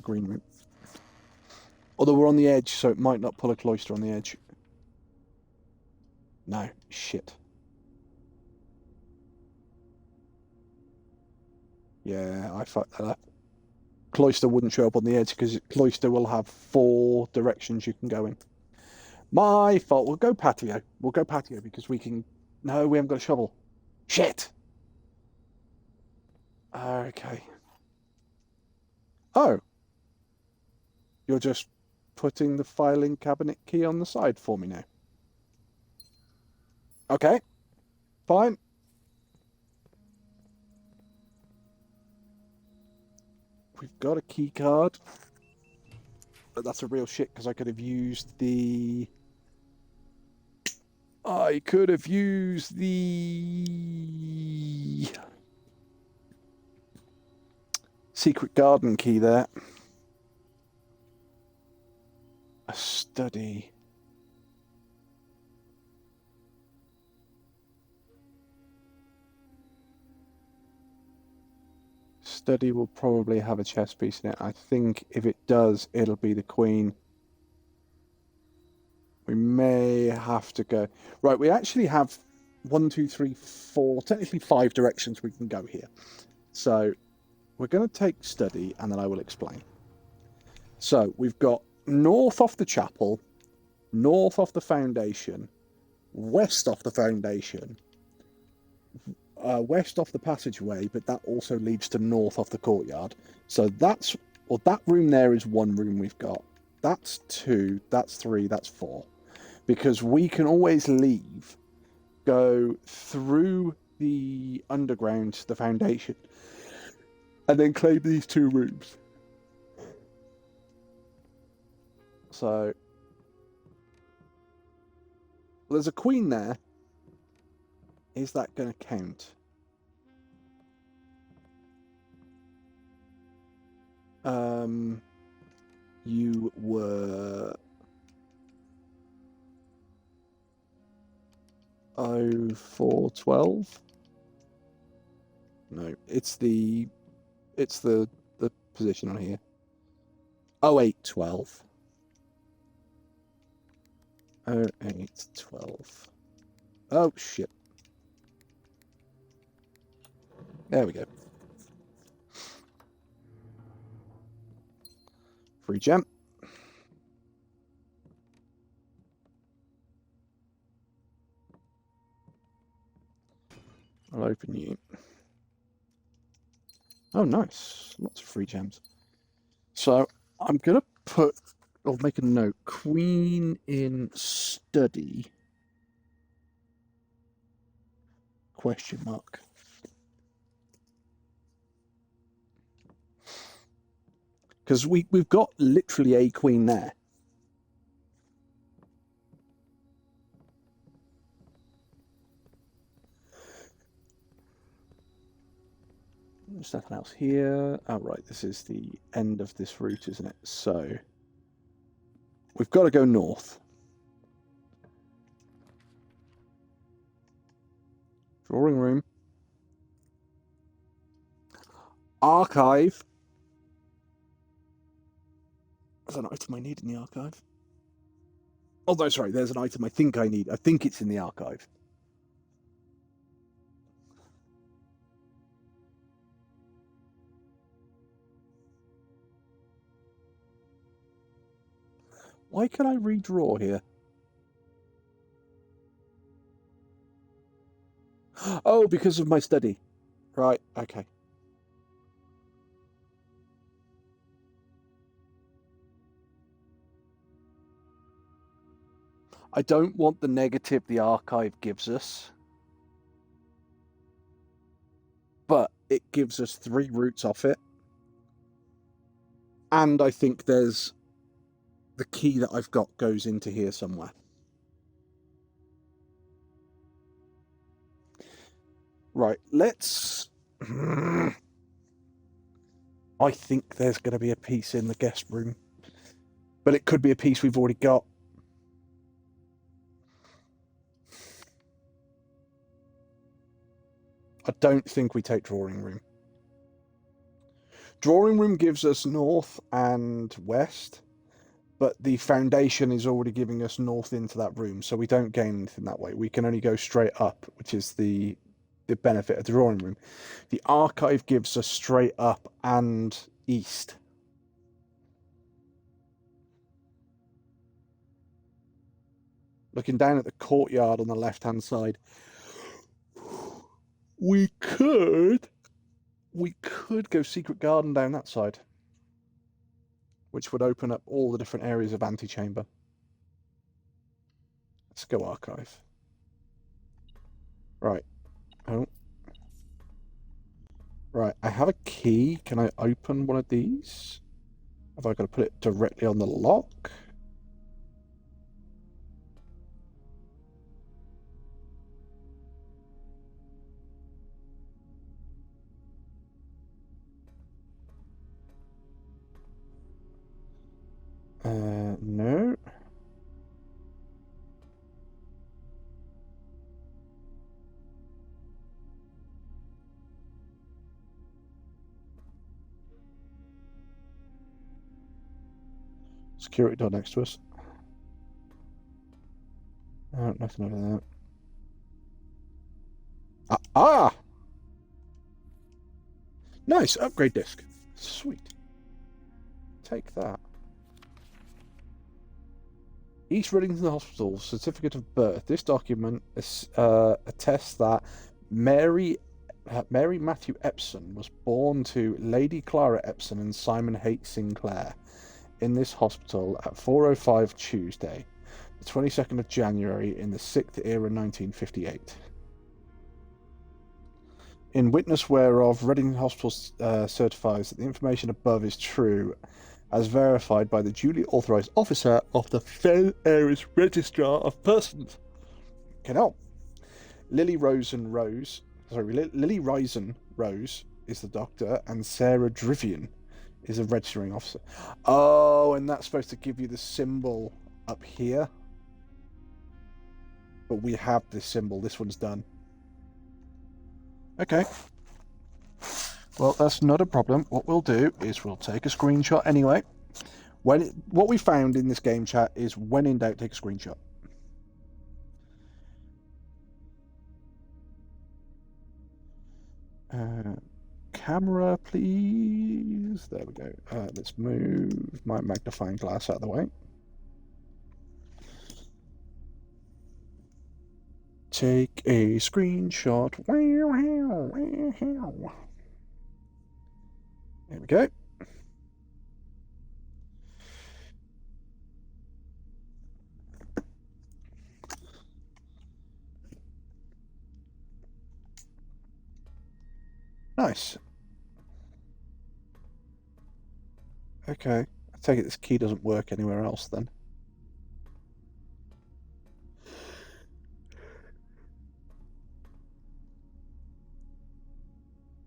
Green room. Although we're on the edge, so it might not pull a cloister on the edge. No, shit. Yeah, I fucked that up. Cloister wouldn't show up on the edge because cloister will have 4 directions you can go in. My fault. We'll go patio. We'll go patio because we can... No, we haven't got a shovel. Shit! Okay. Oh. You're just putting the filing cabinet key on the side for me now. Okay. Fine. We've got a key card. But that's a real shit because I could have used the... secret garden key there. A study. Study will probably have a chess piece in it. I think if it does, it'll be the queen. We may have to go... Right, we actually have one, two, three, four, technically 5 directions we can go here. So we're going to take study and then I will explain. So we've got north off the chapel, north off the foundation, west off the foundation, west off the passageway, but that also leads to north off the courtyard. So that room there is one room we've got. That's 2, that's 3, that's 4. Because we can always leave, go through the underground, the foundation, and then claim these 2 rooms. So there's a queen there. Is that going to count? You were 0412. No, it's the position on here. 0812. 0812. Oh shit. There we go. Free gem. I'll open you. Oh, nice. Lots of free gems. So I'm going to I'll make a note. Queen in study. Question mark. Because we've got literally a queen there. There's nothing else here. Oh, right, this is the end of this route, isn't it? So we've got to go north. Drawing room. Archive. There's an item I need in the archive. Oh, no, sorry, there's an item I think I need. I think it's in the archive. Why can I redraw here? Oh, because of my study. Right, okay. I don't want the negative the archive gives us. But it gives us 3 routes off it. And I think there's the key that I've got goes into here somewhere. Right, let's... I think there's going to be a piece in the guest room. But it could be a piece we've already got. I don't think we take drawing room. Drawing room gives us north and west, but the foundation is already giving us north into that room, so we don't gain anything that way. We can only go straight up, which is the benefit of the drawing room. The archive gives us straight up and east. Looking down at the courtyard on the left-hand side, we could go secret garden down that side, which would open up all the different areas of antechamber. Let's go archive. Right. Oh. Right, I have a key. Can I open one of these? Have I got to put it directly on the lock? No. Security door next to us. Nothing over there. Ah! Nice, upgrade disc. Sweet. Take that. East Reddington Hospital certificate of birth. This document attests that Mary Mary Matthew Epson was born to Lady Clara Epson and Simon H. Sinclair in this hospital at 4:05 Tuesday, the 22nd of January in the 6th era 1958. In witness whereof, Reading Hospital certifies that the information above is true, as verified by the duly authorised officer of the Fell Areas Registrar of Persons. Canal. Lily Risen Rose is the doctor, and Sarah Drivian is a registering officer. Oh, and that's supposed to give you the symbol up here. But we have this symbol. This one's done. Okay. Well, that's not a problem. What we'll do is we'll take a screenshot anyway. What we found in this game chat is when in doubt, take a screenshot. Camera, please. There we go. Let's move my magnifying glass out of the way. Take a screenshot. There we go. Nice. Okay. I take it this key doesn't work anywhere else then.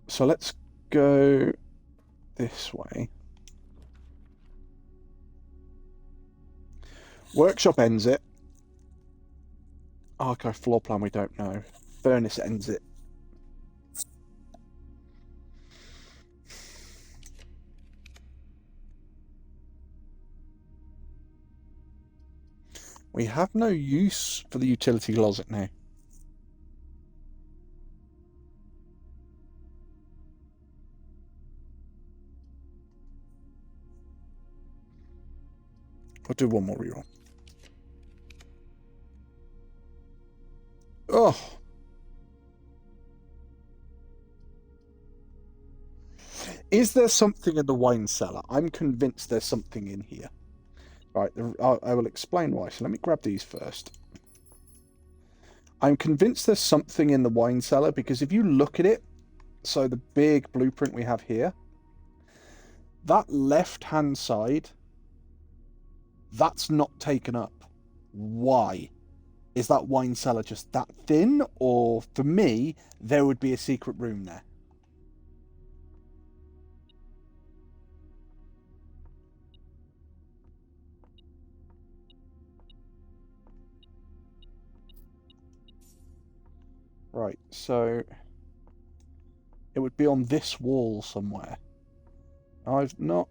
So let's go this way. Workshop ends it. Archive floor plan, we don't know. Furnace ends it. We have no use for the utility closet now. I'll do one more reroll. Oh. Is there something in the wine cellar? I'm convinced there's something in here. Right, I will explain why. So let me grab these first. I'm convinced there's something in the wine cellar because if you look at it, so the big blueprint we have here, that left-hand side, that's not taken up. Why? Is that wine cellar just that thin? Or, for me, there would be a secret room there. Right, so it would be on this wall somewhere. I've not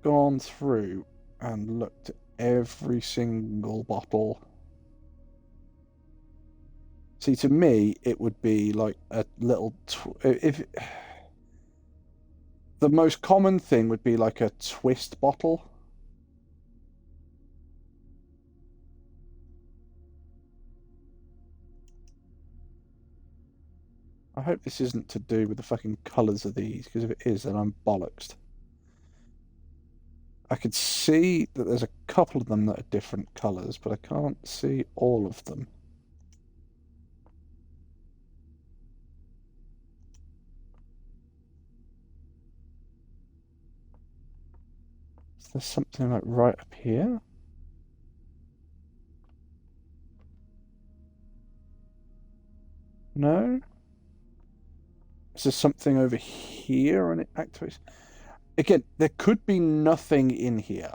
gone through and looked at every single bottle. See, to me, it would be like a little... if the most common thing would be like a twist bottle. I hope this isn't to do with the fucking colours of these, because if it is, then I'm bollocksed. I could see that there's a couple of them that are different colours, but I can't see all of them. Is there something like right up here? No? Is there something over here and it activates? Again, there could be nothing in here.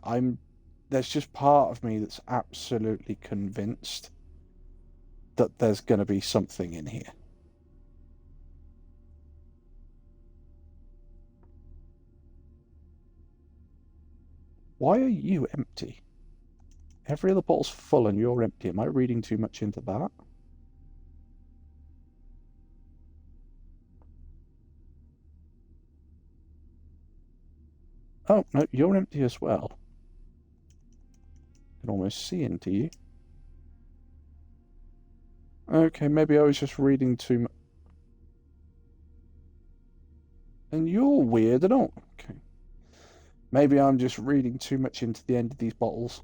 There's just part of me that's absolutely convinced that there's going to be something in here. Why are you empty? Every other bottle's full and you're empty. Am I reading too much into that? Oh, no, you're empty as well. I can almost see into you. Okay, maybe I was just reading too much. And you're weird and all. Okay. Maybe I'm just reading too much into the end of these bottles.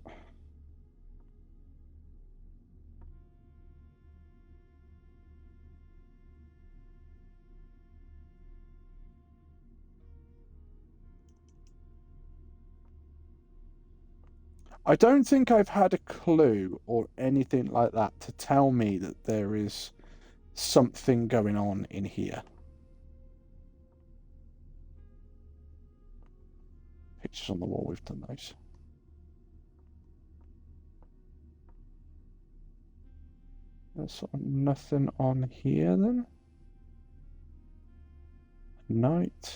I don't think I've had a clue or anything like that to tell me that there is something going on in here. Pictures on the wall, we've done those. There's sort of nothing on here then. Night.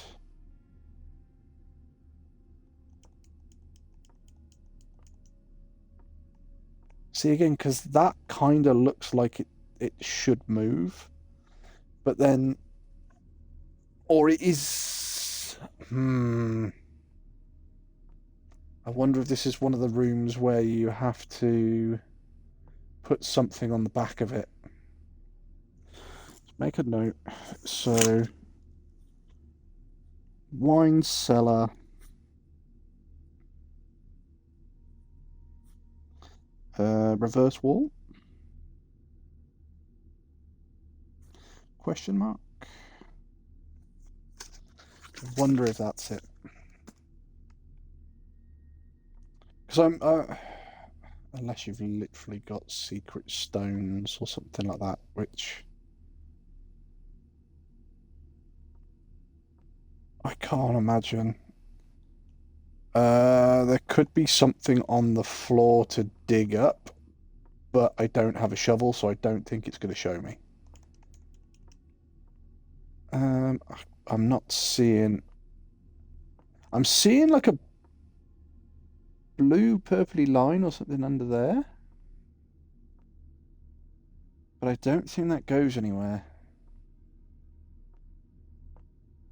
See again, because that kind of looks like it should move, but then, or it is. I wonder if this is one of the rooms where you have to put something on the back of it. Let's make a note. So, wine cellar. Reverse wall? Question mark. I wonder if that's it. Because unless you've literally got secret stones or something like that, which I can't imagine. There could be something on the floor to dig up, but I don't have a shovel, so I don't think it's going to show me. I'm not seeing. I'm seeing like a blue purpley line or something under there, but I don't think that goes anywhere.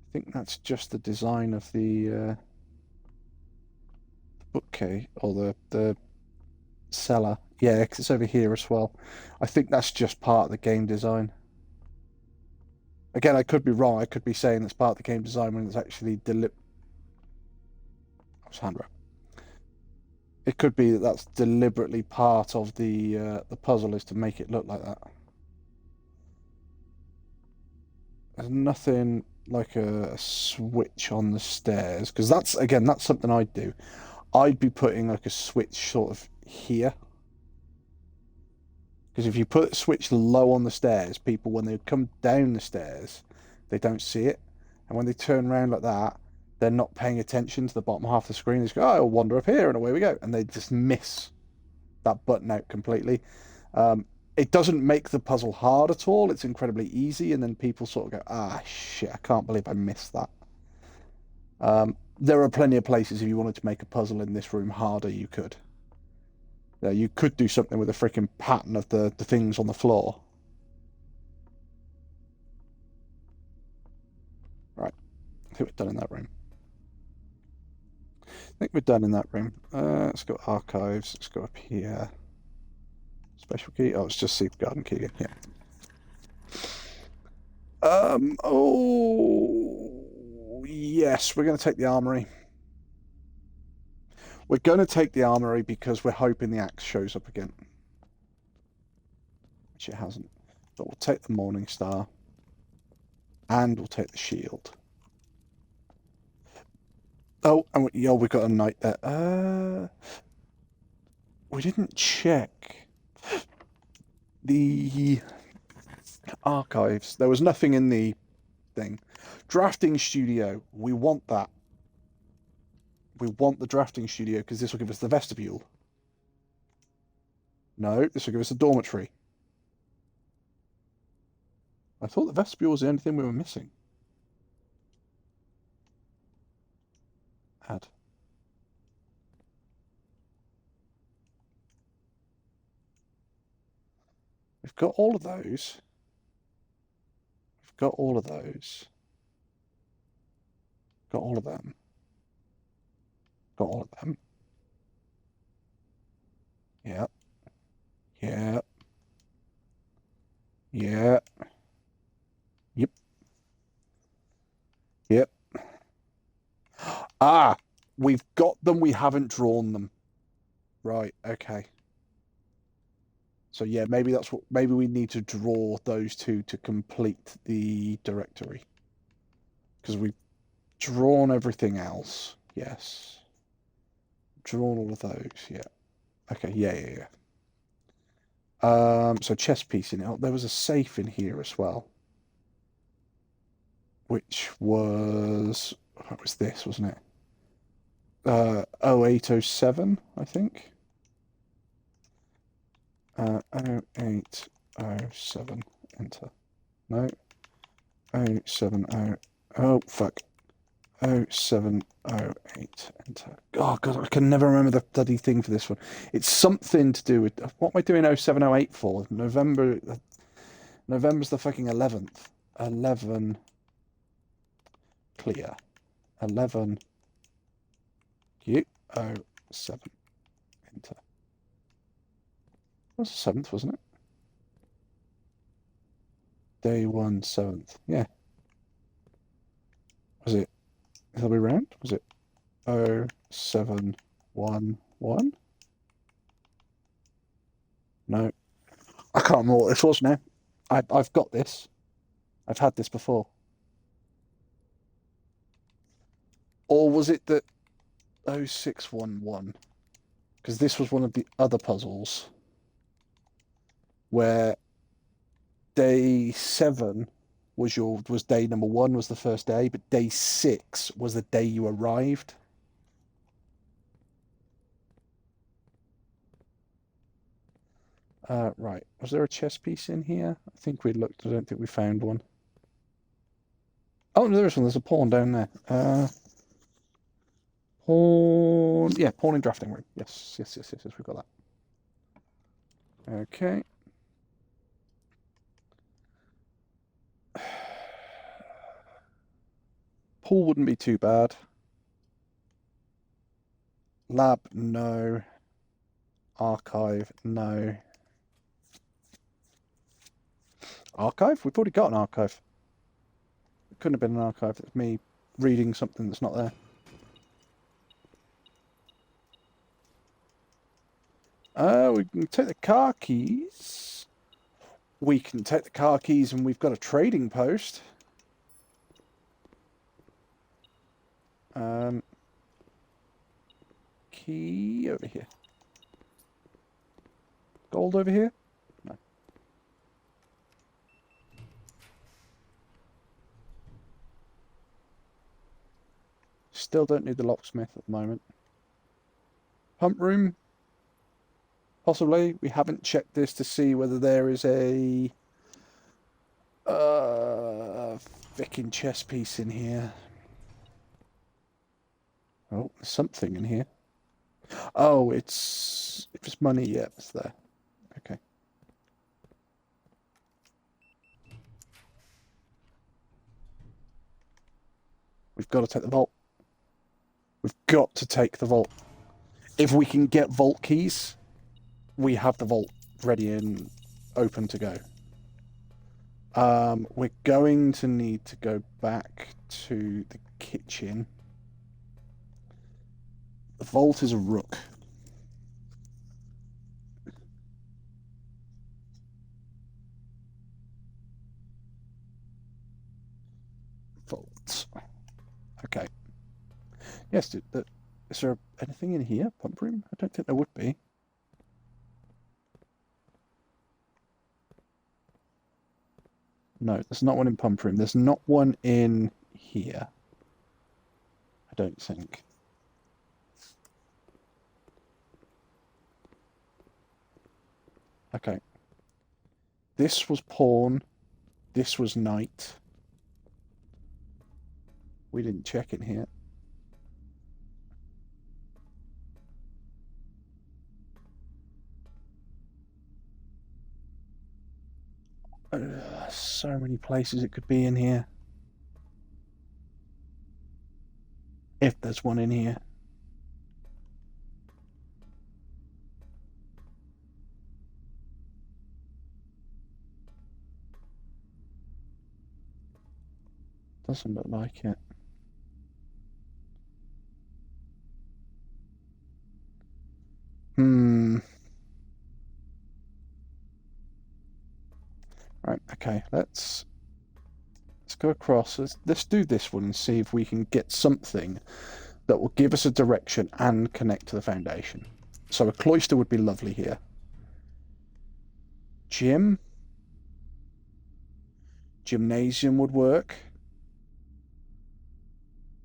I think that's just the design of the bookcase or the cellar. Yeah, because it's over here as well. I think that's just part of the game design. Again, I could be wrong. I could be saying that's part of the game design when it's actually Sandra. It could be that that's deliberately part of the puzzle is to make it look like that. There's nothing like a switch on the stairs because that's something I'd do. I'd be putting like a switch sort of here because if you put a switch low on the stairs, people when they come down the stairs, they don't see it, and when they turn around like that, they're not paying attention to the bottom half of the screen. They just go, "Oh, I'll wander up here," and away we go, and they just miss that button out completely. It doesn't make the puzzle hard at all. It's incredibly easy, and then people sort of go, "Ah, shit! I can't believe I missed that." There are plenty of places if you wanted to make a puzzle in this room harder, you could. You could do something with a freaking pattern of the things on the floor. Right, I think we're done in that room. I think we're done in that room. Let's go archives. Let's go up here. Special key. Oh, it's just Secret Garden key again. Yeah. Oh, yes, we're going to take the armory. We're going to take the armory because we're hoping the axe shows up again. Which it hasn't. But we'll take the Morning Star. And we'll take the shield. Oh, and we've got a knight there. We didn't check the archives. There was nothing in the thing. Drafting studio. We want that. We want the drafting studio because this will give us the vestibule. No, this will give us a dormitory. I thought the vestibule was the only thing we were missing. Add. We've got all of those. We've got all of those. Got all of them. Got all of them. Yeah. Yeah. Yeah. Yep. Yep. Ah, we've got them. We haven't drawn them. Right. Okay. So yeah, maybe that's what. Maybe we need to draw those two to complete the directory because we've drawn everything else. Yes. Drawn all of those. Yeah. Okay. Yeah. Yeah. Yeah. So chess piece in it. Oh, there was a safe in here as well, which was what was this, wasn't it? 0807, I think. 0807. Enter. No. 070. Oh fuck. 0708. Enter. Oh god, I can never remember the bloody thing for this one. It's something to do with what am I doing 0708 for? November's the fucking 11th. 11 clear. 11 Q07 enter. It was the 7th, wasn't it? Day 1 7th. Yeah. Was it the other way around? Was it 0711? No. I can't remember what this was now. I've got this. I've had this before. Or was it that 0611? Because this was one of the other puzzles where day 7 was day number 1 was the first day, but day 6 was the day you arrived. Right. Was there a chess piece in here? I think we looked. I don't think we found one. Oh, no, there is one. There's a pawn down there. Pawn. Yeah, pawn in drafting room. Yes, yes, yes, yes, yes. We've got that. Okay. Pool wouldn't be too bad. Lab, no. Archive, no. Archive? We've already got an archive. It couldn't have been an archive. It's me reading something that's not there. We can take the car keys. We can take the car keys and we've got a trading post. Key over here. Gold over here? No. Still don't need the locksmith at the moment. Pump room? Possibly. We haven't checked this to see whether there is a fucking chess piece in here. Oh, there's something in here. Oh, if it's money, yeah, it's there. Okay. We've got to take the vault. We've got to take the vault. If we can get vault keys, we have the vault ready and open to go. We're going to need to go back to the kitchen. The vault is a rook. Vault. Okay. Yes, is there anything in here? Pump room? I don't think there would be. No, there's not one in pump room. There's not one in here. I don't think. Okay. This was pawn. This was knight. We didn't check in here. So many places it could be in here. If there's one in here. Doesn't look like it. Hmm. Right, okay, let's go across. Let's do this one and see if we can get something that will give us a direction and connect to the foundation. So a cloister would be lovely here. Gymnasium would work.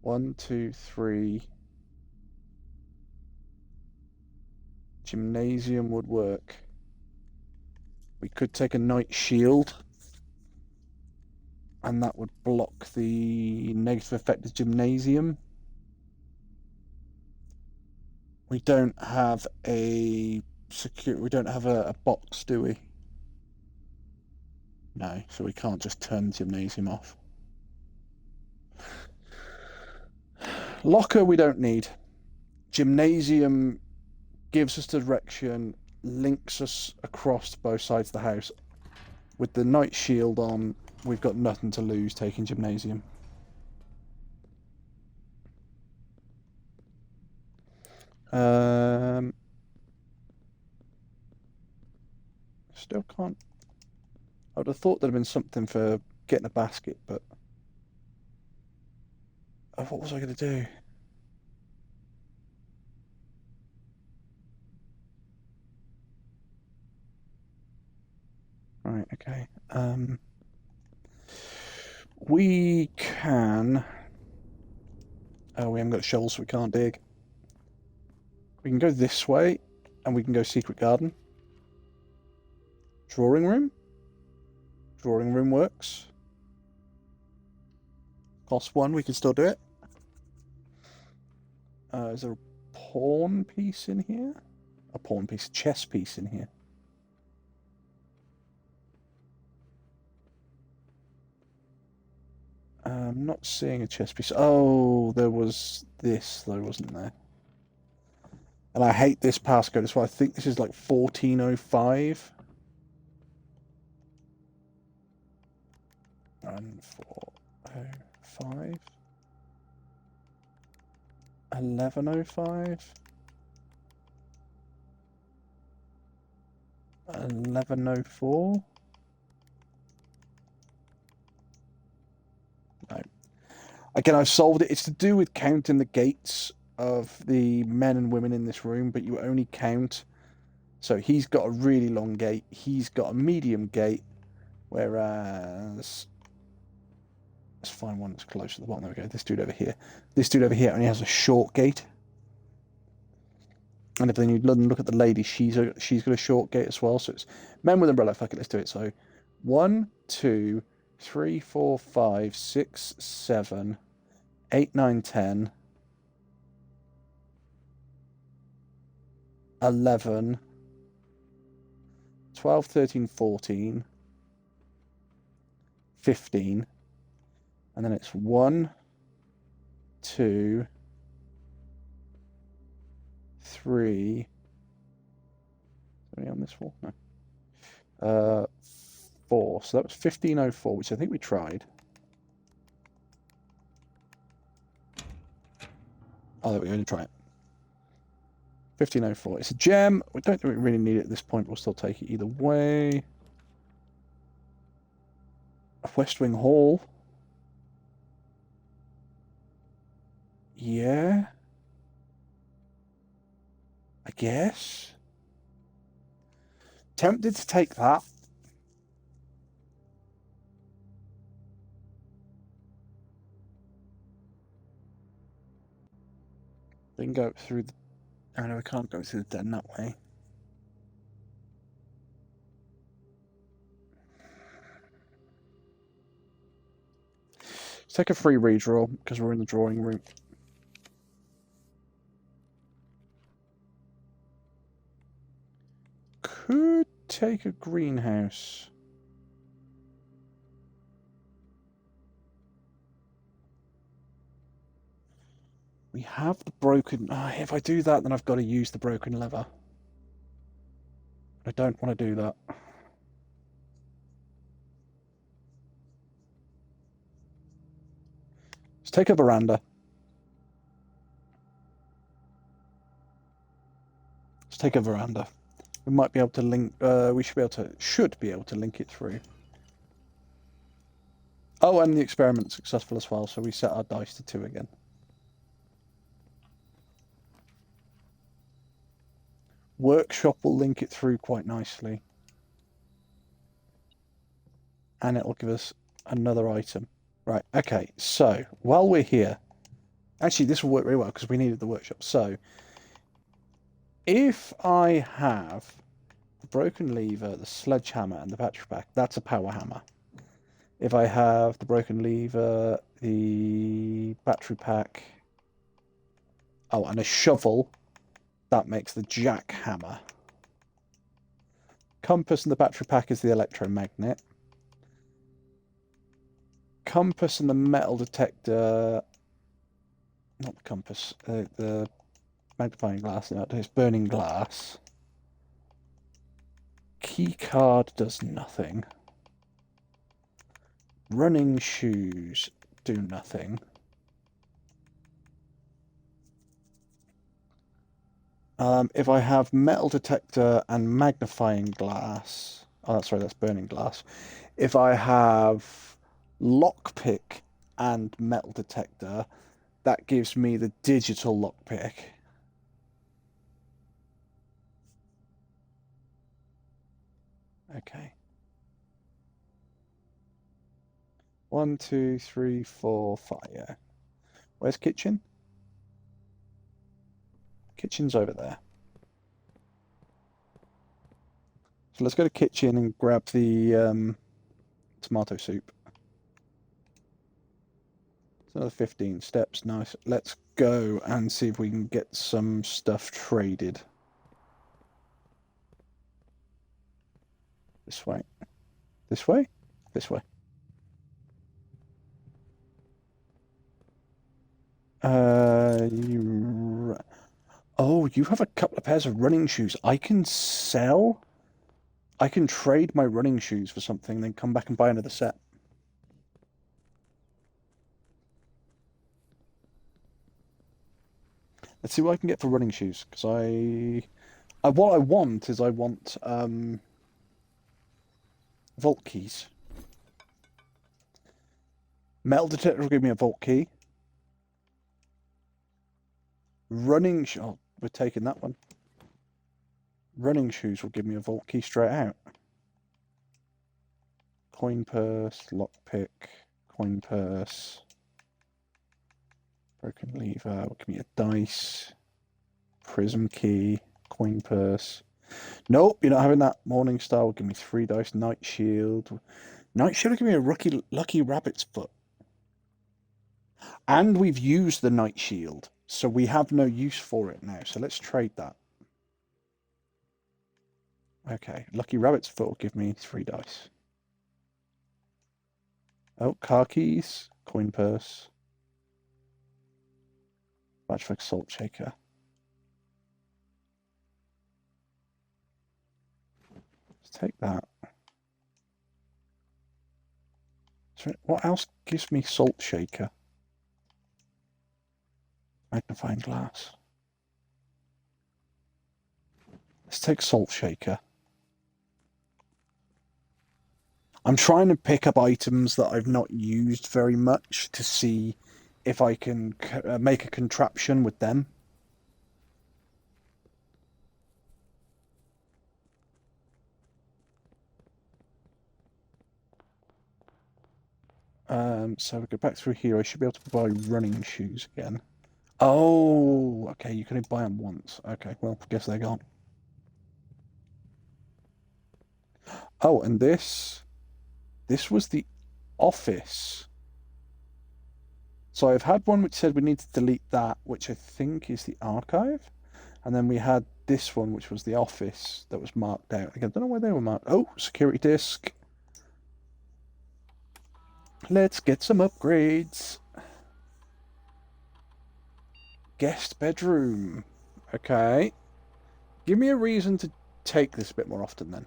1, 2, 3. Gymnasium would work. We could take a knight shield, and that would block the negative effect of gymnasium. We don't have a secure. We don't have a box, do we? No, so we can't just turn the gymnasium off. Locker we don't need. Gymnasium gives us direction, links us across both sides of the house. With the knight shield on, we've got nothing to lose taking gymnasium. Still can't. I would have thought there'd have been something for getting a basket, but what was I going to do? Right, okay. We can. Oh, we haven't got shovels, so we can't dig. We can go this way, and we can go secret garden. Drawing room? Drawing room works. Cost 1, we can still do it. Is there a pawn piece in here? A pawn piece, a chess piece in here. I'm not seeing a chess piece. Oh, there was this, though, wasn't there? And I hate this passcode. That's why I think this is like 1405. 1405. 1105. 1104. No. Again, I've solved it. It's to do with counting the gates of the men and women in this room, but you only count. So he's got a really long gate. He's got a medium gate, whereas let's find one that's close to the bottom. There we go. This dude over here. This dude over here only has a short gate. And if then you look at the lady, she's got a short gate as well. So it's men with umbrella. Fuck it, let's do it. So 1, 2, 3, 4, 5, 6, 7, 8, 9, 10, 11, 12, 13, 14, 15. And then it's 1, 2, 3. Are we on this wall? No. 4. So that was 1504, which I think we tried. Oh, there we go. We're going to try it. 1504. It's a gem. We don't really need it at this point. We'll still take it either way. A West Wing Hall. Yeah. I guess. Tempted to take that. We can go through the... Oh, no, we can't go through the den that way. Let's take a free redraw, because we're in the drawing room. Could take a greenhouse. We have the broken... if I do that, then I've got to use the broken lever. I don't want to do that. Let's take a veranda. Let's take a veranda. We might be able to link. We should be able to link it through. Oh, and the experiment's successful as well, so we set our dice to 2 again. Workshop will link it through quite nicely. And it'll give us another item. Right, okay, so while we're here, actually this will work very well because we needed the workshop. So if I have the broken lever, the sledgehammer, and the battery pack, that's a power hammer. If I have the broken lever, the battery pack, oh, and a shovel, that makes the jackhammer. Compass and the battery pack is the electromagnet. Compass and the metal detector, not the compass, the magnifying glass, no, it's burning glass. Key card does nothing. Running shoes do nothing. If I have metal detector and magnifying glass, oh, sorry, that's burning glass. If I have lockpick and metal detector, that gives me the digital lockpick. Okay. 1, 2, 3, 4, 5. Yeah. Where's kitchen? Kitchen's over there. So let's go to kitchen and grab the tomato soup. It's another 15 steps. Nice. Let's go and see if we can get some stuff traded. This way. This way? This way. Oh, you have a couple of pairs of running shoes. I can sell. I can trade my running shoes for something, then come back and buy another set. Let's see what I can get for running shoes, because what I want is vault keys. Metal detector will give me a vault key. Oh, we're taking that one. Running shoes will give me a vault key straight out. Coin purse, lockpick, coin purse. Broken lever will give me a dice. Prism key, coin purse. Nope, you're not having that. Morning Star will give me 3 dice. Night shield. Night shield will give me a lucky rabbit's foot. And we've used the night shield, so we have no use for it now. So let's trade that. Okay, lucky rabbit's foot will give me 3 dice. Oh, car keys, coin purse. Matchbox salt shaker. Let's take that. So what else gives me salt shaker? Magnifying glass. Let's take salt shaker. I'm trying to pick up items that I've not used very much to see if I can make a contraption with them. So we go back through here. I should be able to buy running shoes again. Oh, okay. You can only buy them once. Okay, well, I guess they're gone. Oh, and this was the office. So I've had one which said we need to delete that, which I think is the archive. And then we had this one, which was the office that was marked out. Again, I don't know why they were marked. Oh, security disc. Let's get some upgrades. Guest bedroom. Okay. Give me a reason to take this a bit more often then.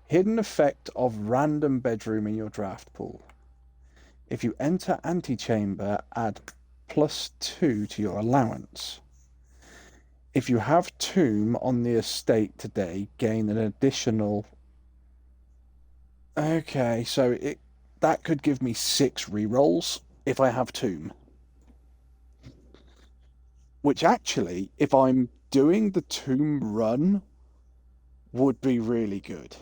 Hidden effect of random bedroom in your draft pool. If you enter antechamber, add +2 to your allowance. If you have tomb on the estate today, gain an additional. Okay, so that could give me 6 rerolls if I have tomb. Which actually, if I'm doing the tomb run, would be really good.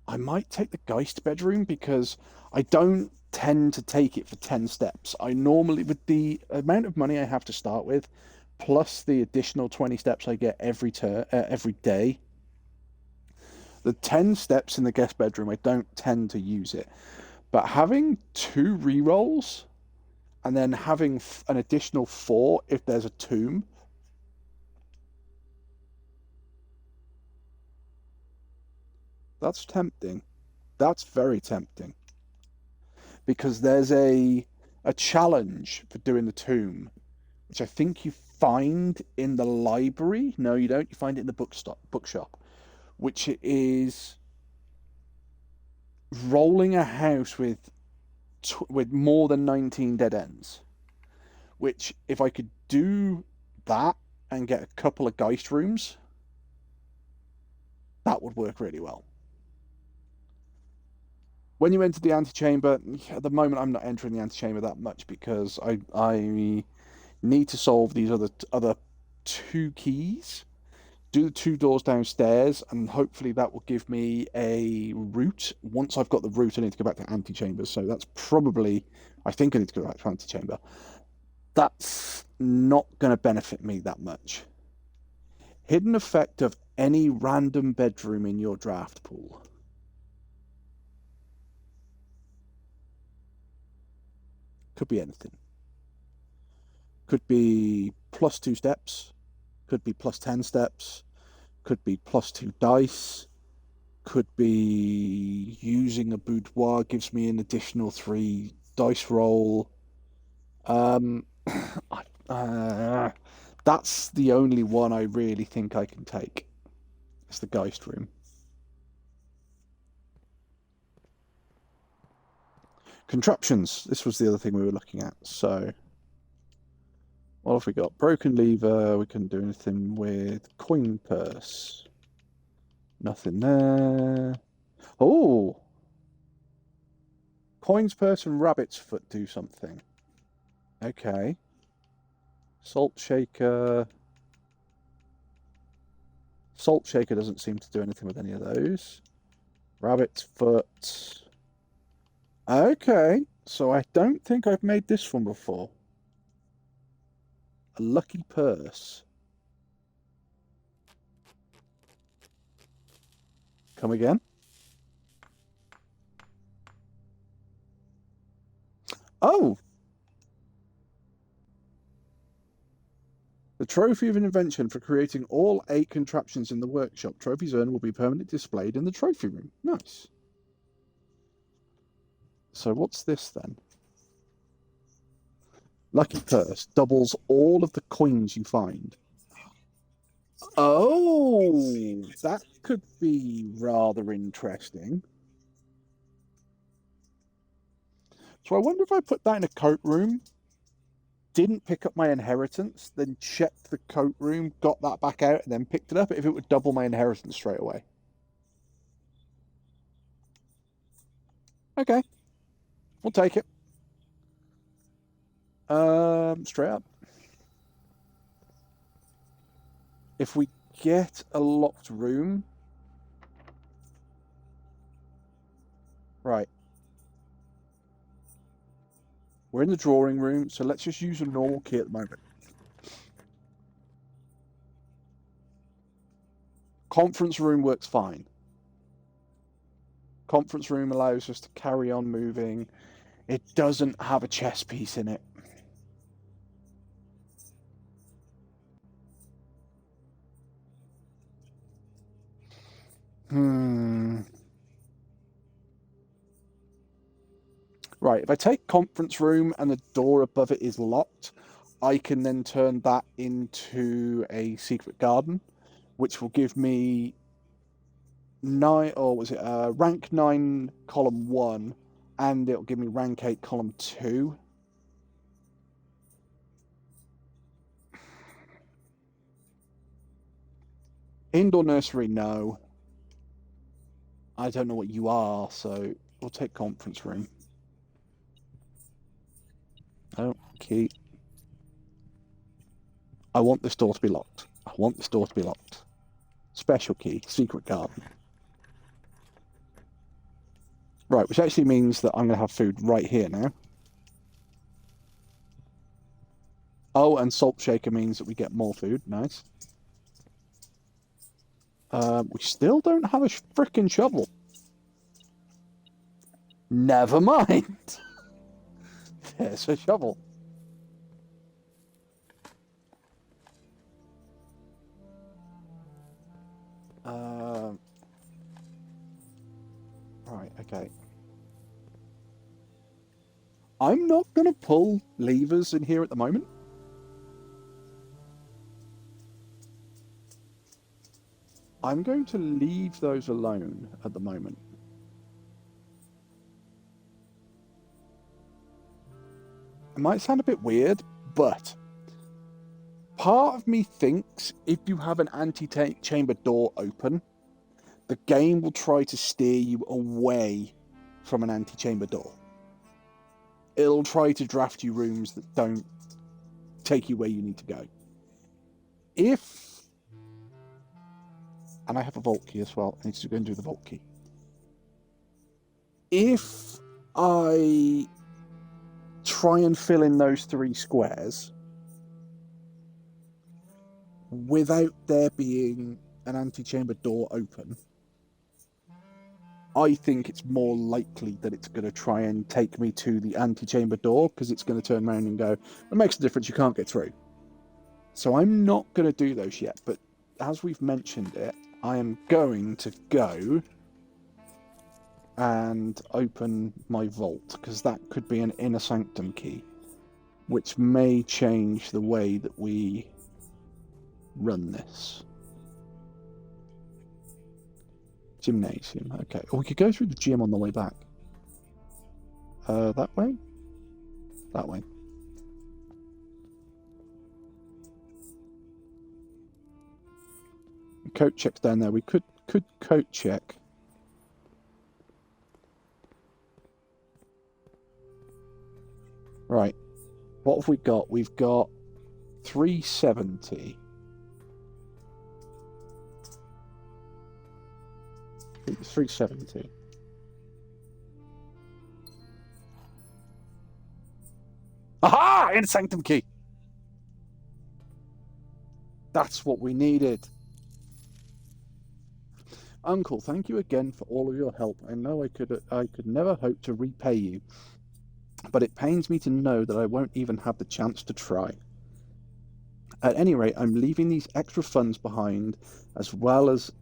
I might take the Geist bedroom because I don't tend to take it for 10 steps. I normally, with the amount of money I have to start with, plus the additional 20 steps I get every day, the 10 steps in the guest bedroom, I don't tend to use it. But having 2 rerolls and then having an additional 4 if there's a tomb. That's tempting. That's very tempting. Because there's a challenge for doing the tomb, which I think you find in the library. No, you don't. You find it in the bookshop, which is rolling a house with more than 19 dead ends. Which, if I could do that and get a couple of Geist rooms, that would work really well. When you enter the antechamber, at the moment I'm not entering the antechamber that much because I need to solve these other 2 keys, do the 2 doors downstairs, and hopefully that will give me a route. Once I've got the route, I need to go back to antechamber. So that's probably, I think I need to go back to antechamber. That's not going to benefit me that much. Hidden effect of any random bedroom in your draft pool. Could be anything. Could be +2 steps. Could be +10 steps. Could be +2 dice. Could be using a boudoir gives me an additional 3 dice roll. That's the only one I really think I can take. It's the Geist room. Contraptions. This was the other thing we were looking at. So, what have we got? Broken lever. We couldn't do anything with coin purse. Nothing there. Oh! Coins purse and rabbit's foot do something. Okay. Salt shaker. Salt shaker doesn't seem to do anything with any of those. Rabbit's foot. Okay, so I don't think I've made this one before. A lucky purse. Come again? Oh! The trophy of an invention for creating all 8 contraptions in the workshop. Trophies earned will be permanently displayed in the trophy room. Nice. So what's this then? Lucky purse doubles all of the coins you find. Oh, that could be rather interesting. So I wonder if I put that in a coat room, didn't pick up my inheritance, then checked the coat room, got that back out, and then picked it up, if it would double my inheritance straight away. Okay. We'll take it. Straight up. If we get a locked room... Right. We're in the drawing room, so let's just use a normal key at the moment. Conference room works fine. Conference room allows us to carry on moving. It doesn't have a chess piece in it. Right, if I take conference room and the door above it is locked, I can then turn that into a secret garden, which will give me 9, or was it rank 9, column 1 and it'll give me rank 8, column 2. Indoor nursery, no. I don't know what you are, so we'll take conference room. Oh, key. I want this door to be locked. I want this door to be locked. Special key, secret garden. Right, which actually means that I'm going to have food right here now. Oh, and salt shaker means that we get more food. Nice. We still don't have a frickin' shovel. Never mind. There's a shovel. Right, okay. I'm not going to pull levers in here at the moment. I'm going to leave those alone at the moment. It might sound a bit weird, but part of me thinks if you have an anti-chamber door open, the game will try to steer you away from an anti-chamber door. It'll try to draft you rooms that don't take you where you need to go. And I have a vault key as well. I need to go and do the vault key. If I try and fill in those 3 squares without there being an anti-chamber door open, I think it's more likely that it's going to try and take me to the anti-chamber door, because it's going to turn around and go, it makes a difference, you can't get through. So I'm not going to do those yet, but as we've mentioned it, I am going to go and open my vault, because that could be an inner sanctum key, which may change the way that we run this. Gymnasium, okay. Or we could go through the gym on the way back. That way? That way. Coat check's down there. We could coat check. Right. What have we got? We've got 370. It's 370. Aha! In sanctum key. That's what we needed. Uncle, thank you again for all of your help. I know I could never hope to repay you, but it pains me to know that I won't even have the chance to try. At any rate, I'm leaving these extra funds behind, as well as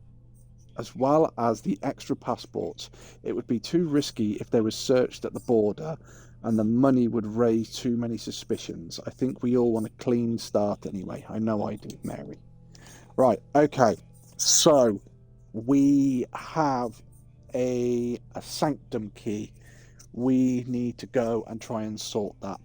the extra passports. It would be too risky if they were searched at the border, and the money would raise too many suspicions. I think we all want a clean start anyway. I know I do, Mary. Right, okay. So, we have a sanctum key. We need to go and try and sort that.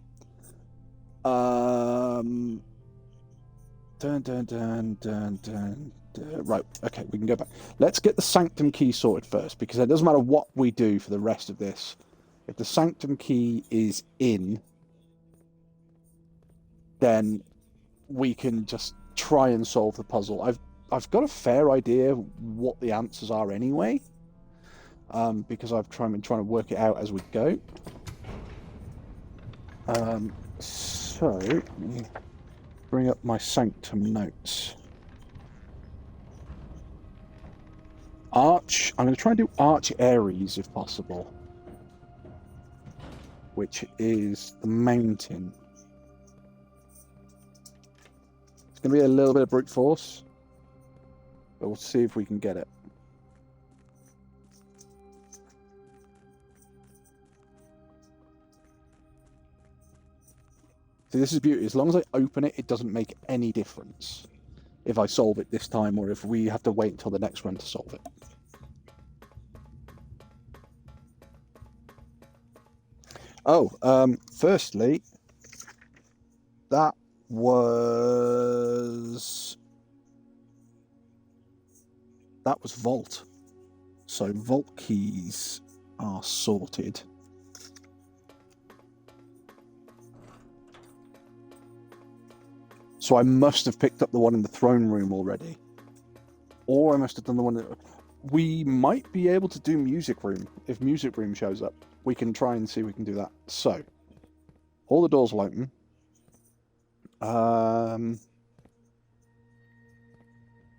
Right, okay, we can go back. Let's get the sanctum key sorted first, because it doesn't matter what we do for the rest of this. If the sanctum key is in, then we can just try and solve the puzzle. I've got a fair idea what the answers are anyway, because I've been trying to work it out as we go. So let me bring up my sanctum notes. Arch. I'm going to try and do Arch Ares if possible, which is the mountain. It's going to be a little bit of brute force, but we'll see if we can get it. See, this is beauty. As long as I open it, it doesn't make any difference if I solve it this time, or if we have to wait until the next run to solve it. Firstly, that was Vault. So Vault keys are sorted. So I must have picked up the one in the throne room already. Or I must have done the one that... We might be able to do music room. If music room shows up, we can try and see if we can do that. So, all the doors will open.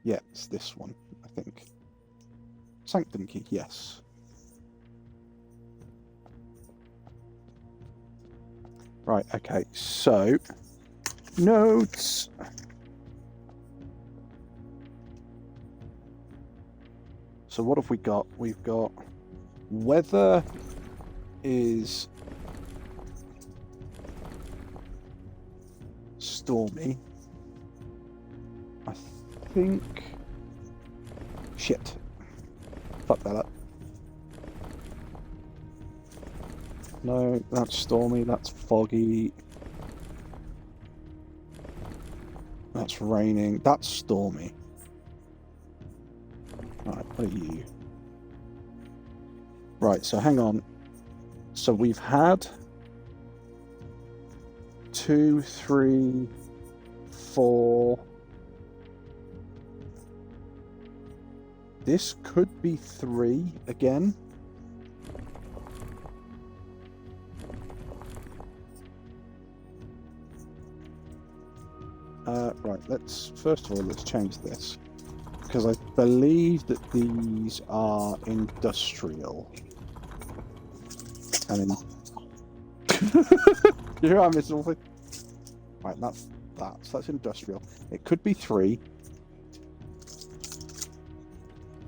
Yeah, it's this one, I think. Sanctum key, yes. Right, okay, so... Notes! So what have we got? We've got... Weather is... stormy. I think... Shit. Fuck that up. No, that's stormy, that's foggy. That's raining, that's stormy. Right, what are you? Right, so hang on. So we've had 2, 3, 4. This could be 3 again. Right, first of all, let's change this. Because I believe that these are industrial. And you hear I'm missing all thing? Right, that's industrial. It could be 3.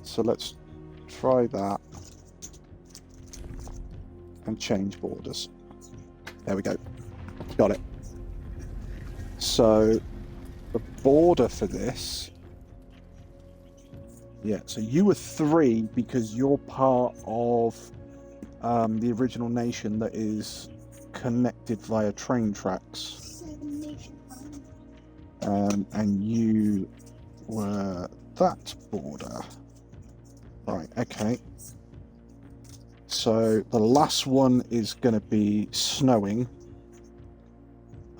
So let's try that. And change borders. There we go. Got it. So the border for this... Yeah, so you were 3 because you're part of the original nation that is connected via train tracks. And you were that border. Right, okay. So the last one is going to be snowing.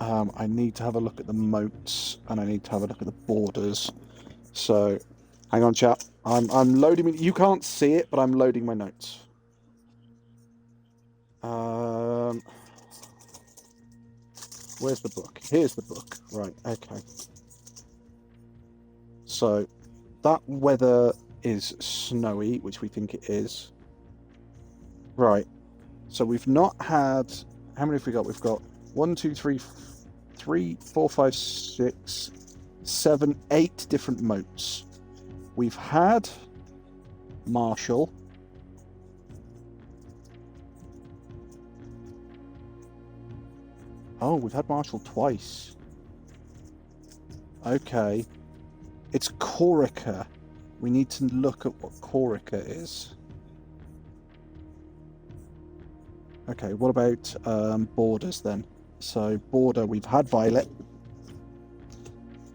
I need to have a look at the moats and I need to have a look at the borders. So, hang on, chat. I'm loading. You can't see it, but I'm loading my notes. Where's the book? Here's the book. Right. Okay. So, that weather is snowy, which we think it is. Right. So we've not had. How many have we got? We've got 1, 2, 3, 4, 5, 6, 7, 8 different moats. We've had Marshall. Oh, we've had Marshall twice. Okay. It's Corica. We need to look at what Corica is. Okay, what about borders then? So, border, we've had Violet.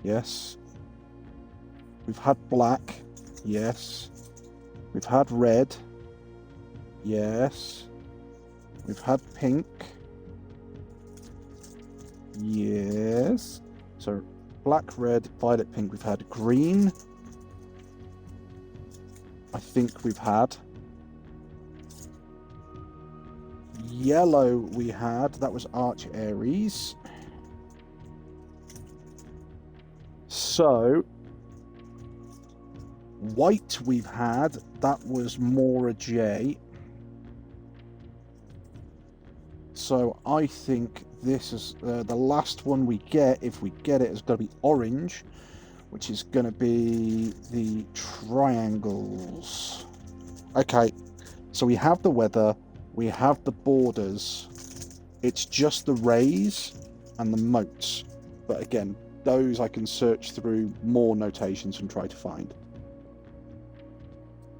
Yes. We've had black. Yes. We've had red. Yes. We've had pink. Yes. So, black, red, violet, pink. We've had green. I think we've had. Yellow we had. That was Arch Aries. So, white we've had. That was Mora J. So, I think this is the last one we get. If we get it, is going to be orange, which is going to be the triangles. Okay, so we have the weather. We have the borders. It's just the rays and the moats. But again, those I can search through more notations and try to find.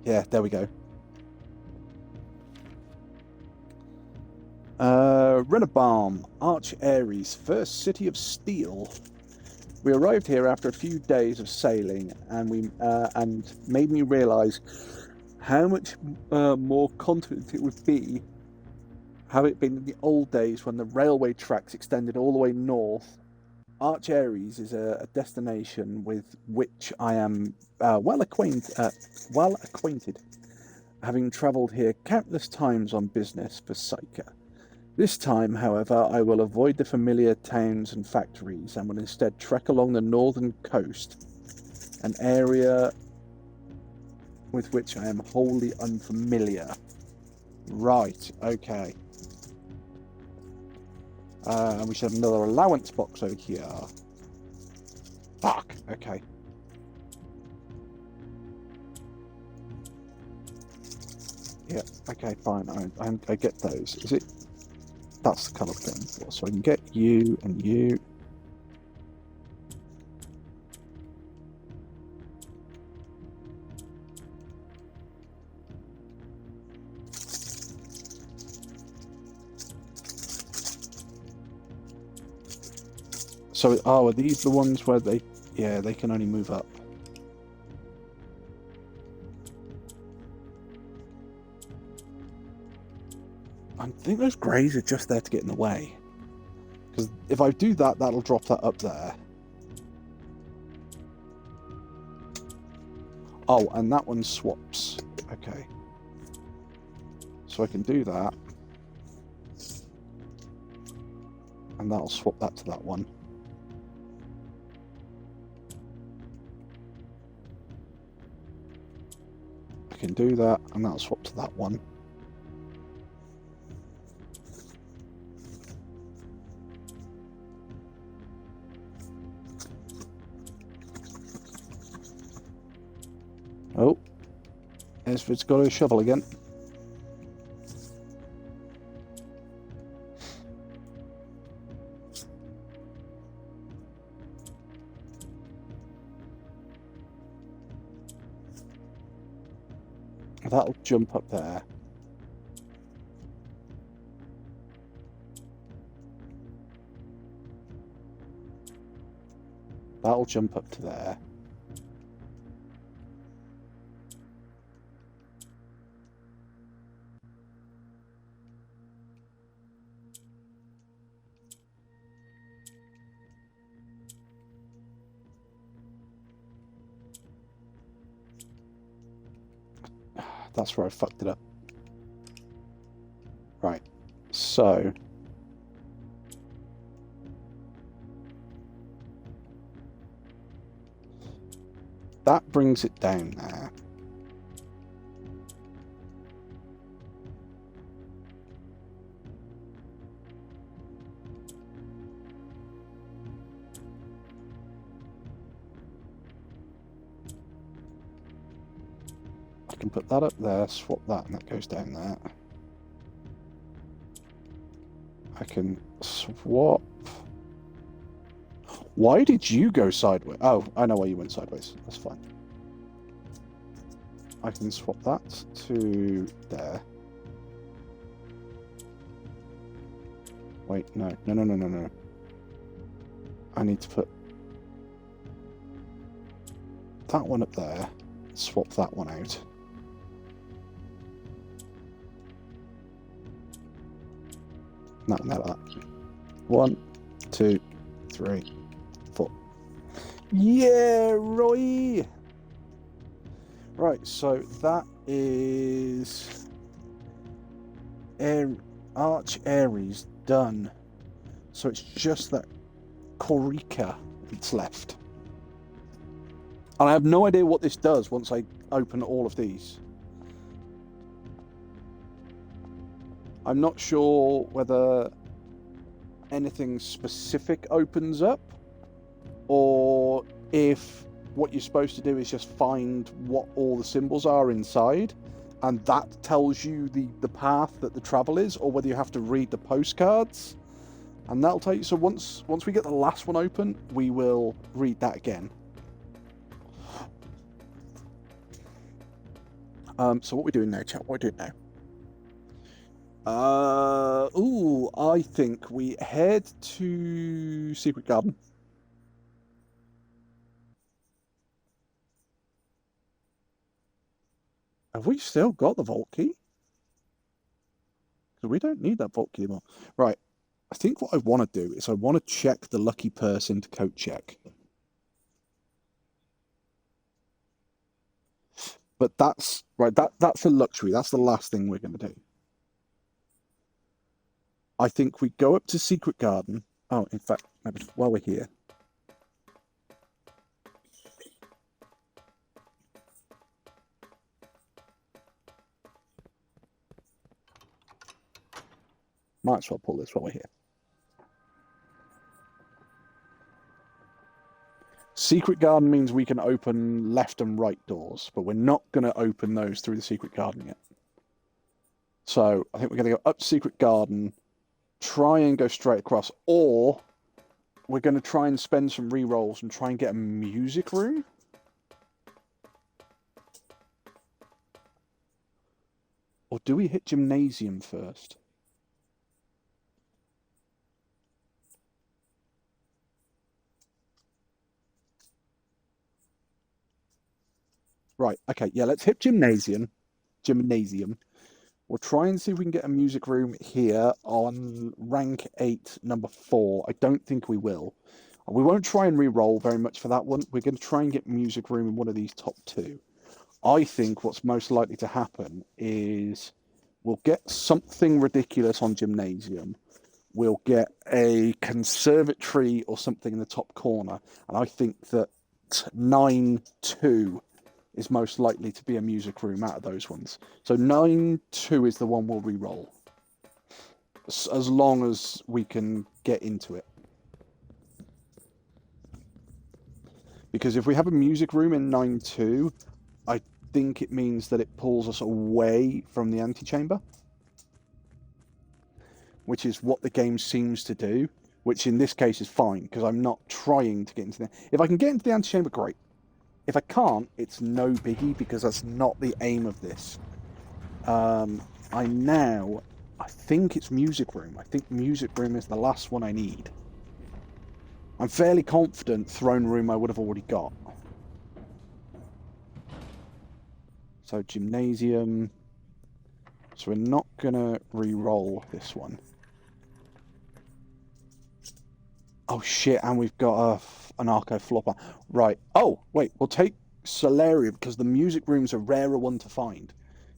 Yeah, there we go. Renabalm, Arch Ares, first city of steel. We arrived here after a few days of sailing, and made me realise how much more continent it would be had it been in the old days when the railway tracks extended all the way north. Arch Ares is a destination with which I am well acquainted, having travelled here countless times on business for Psyche. This time, however, I will avoid the familiar towns and factories and will instead trek along the northern coast, an area with which I am wholly unfamiliar. Right, okay. And we should have another allowance box over here. Fuck, okay. Yeah, okay, fine. I get those. Is it? That's the colour we're going for. So I can get you and you. So, are these the ones where they can only move up? I think those greys are just there to get in the way. Because if I do that, that'll drop that up there. Oh, and that one swaps. Okay. So I can do that. And that'll swap that to that one. I can do that, and that'll swap to that one. Oh, it's got a shovel again. That'll jump up there. That'll jump up to there. That's where I fucked it up. Right, so that brings it down there. I can put that up there, swap that, and that goes down there. I can swap. Why did you go sideways? Oh, I know why you went sideways. That's fine. I can swap that to there. Wait, no. I need to put that one up there. Swap that one out. No, that. 1, 2, 3, 4. Yeah, Roy! Right, so that is Arch Ares done. So it's just that Corica that's left. And I have no idea what this does once I open all of these. I'm not sure whether anything specific opens up, or if what you're supposed to do is just find what all the symbols are inside, and that tells you the path that the travel is, or whether you have to read the postcards, and that'll tell you. So once we get the last one open, we will read that again. So what are we doing now, chat? What are we doing now? I think we head to Secret Garden. Have we still got the vault key? So we don't need that vault key anymore. Right. I think what I want to do is I want to check the lucky person to coat check. But that's right, that's a luxury. That's the last thing we're gonna do. I think we go up to Secret Garden. Oh, in fact, maybe while we're here. Might as well pull this while we're here. Secret Garden means we can open left and right doors, but we're not going to open those through the Secret Garden yet. So I think we're going to go up to Secret Garden, try and go straight across, or we're going to try and spend some re-rolls and try and get a music room. Or do we hit Gymnasium first? Right, okay, yeah, let's hit Gymnasium. We'll try and see if we can get a music room here on rank 8, number 4. I don't think we will. We won't try and re-roll very much for that one. We're going to try and get music room in one of these top 2. I think what's most likely to happen is we'll get something ridiculous on Gymnasium. We'll get a conservatory or something in the top corner. And I think that 9-2 is most likely to be a music room out of those ones. So 9-2 is the one we'll re-roll. As long as we can get into it. Because if we have a music room in 9-2, I think it means that it pulls us away from the antechamber. Which is what the game seems to do. Which in this case is fine, because I'm not trying to get into the... If I can get into the antechamber, great. If I can't, it's no biggie, because that's not the aim of this. I think it's music room. I think music room is the last one I need. I'm fairly confident throne room I would have already got. So Gymnasium. So we're not going to re-roll this one. Oh shit, and we've got an Arco Flopper. Right. Oh, wait, we'll take Solarium, because the music room's a rarer one to find.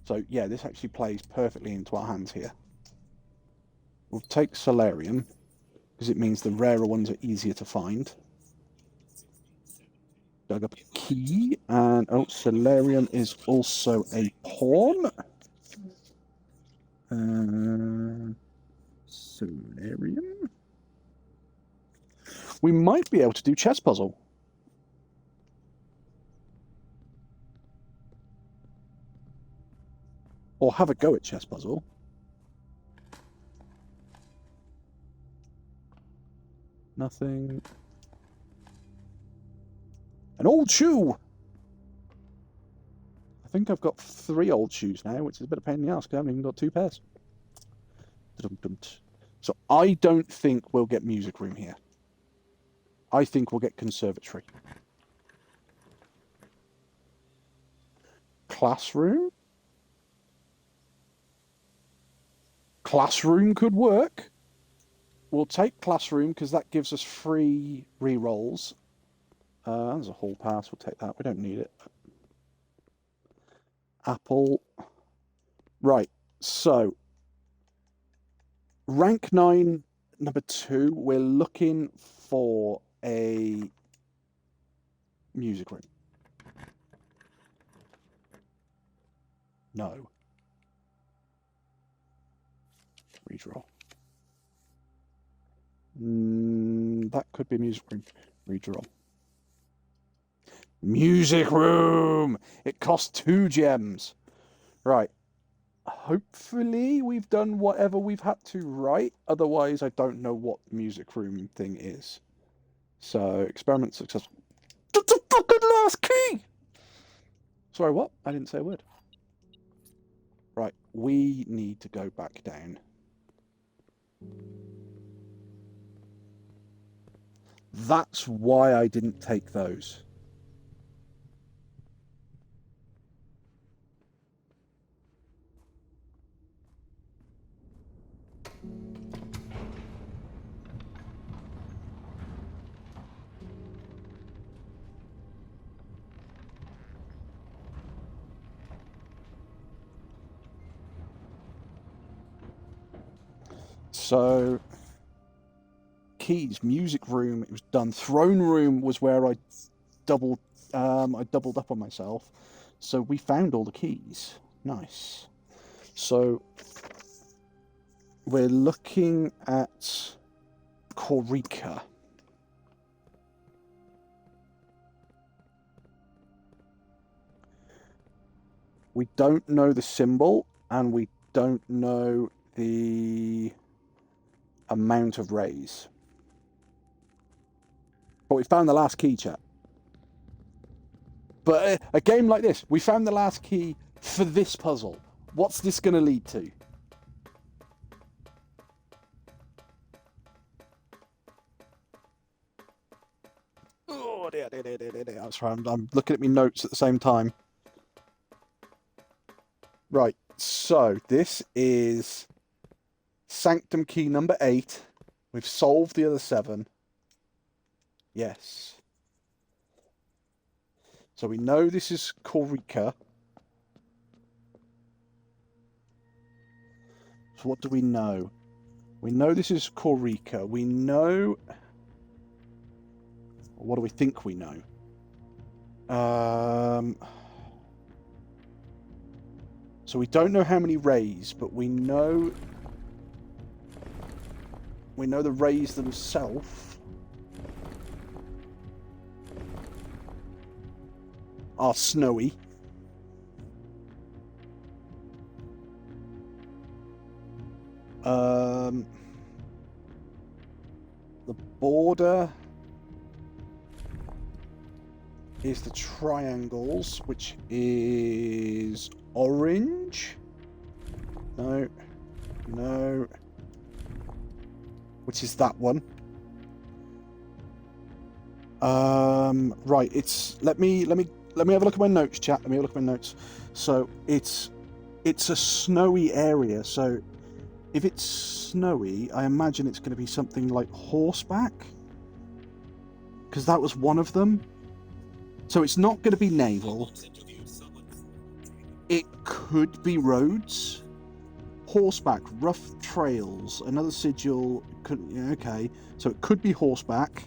So yeah, this actually plays perfectly into our hands here. We'll take Solarium, because it means the rarer ones are easier to find. Dug up a key, and oh, Solarium is also a pawn. Solarium? We might be able to do chess puzzle. Or have a go at chess puzzle. Nothing. An old shoe! I think I've got 3 old shoes now, which is a bit of a pain in the ass because I haven't even got 2 pairs. So I don't think we'll get music room here. I think we'll get conservatory. Classroom? Classroom could work. We'll take classroom because that gives us free re-rolls. There's a hall pass. We'll take that. We don't need it. Apple. Right. So rank 9, number 2. We're looking for a music room. No. Redraw. That could be a music room. Redraw. Music room! It costs 2 gems. Right. Hopefully we've done whatever we've had to right. Otherwise, I don't know what the music room thing is. So, experiment successful. That's a fucking last key! Sorry, what? I didn't say a word. Right, we need to go back down. That's why I didn't take those. So, keys, music room, it was done. Throne room was where doubled, I doubled up on myself. So we found all the keys. Nice. So we're looking at Corica. We don't know the symbol, and we don't know the amount of rays. But we found the last key, chat. But a game like this, we found the last key for this puzzle. What's this going to lead to? Oh, dear. I'm sorry, I'm looking at my notes at the same time. Right, so this is Sanctum key number 8. We've solved the other 7. Yes. So we know this is Corica. So what do we know? We know this is Corica. We know... What do we think we know? So we don't know how many rays, but we know the rays themselves are snowy. The border is the triangles, which is orange. No. Which is that one. Right. It's let me have a look at my notes, chat. Let me have a look at my notes. So it's a snowy area. So if it's snowy, I imagine it's going to be something like horseback, because that was one of them. So it's not going to be naval. It could be roads, horseback, rough trails, another sigil. Okay, so it could be horseback.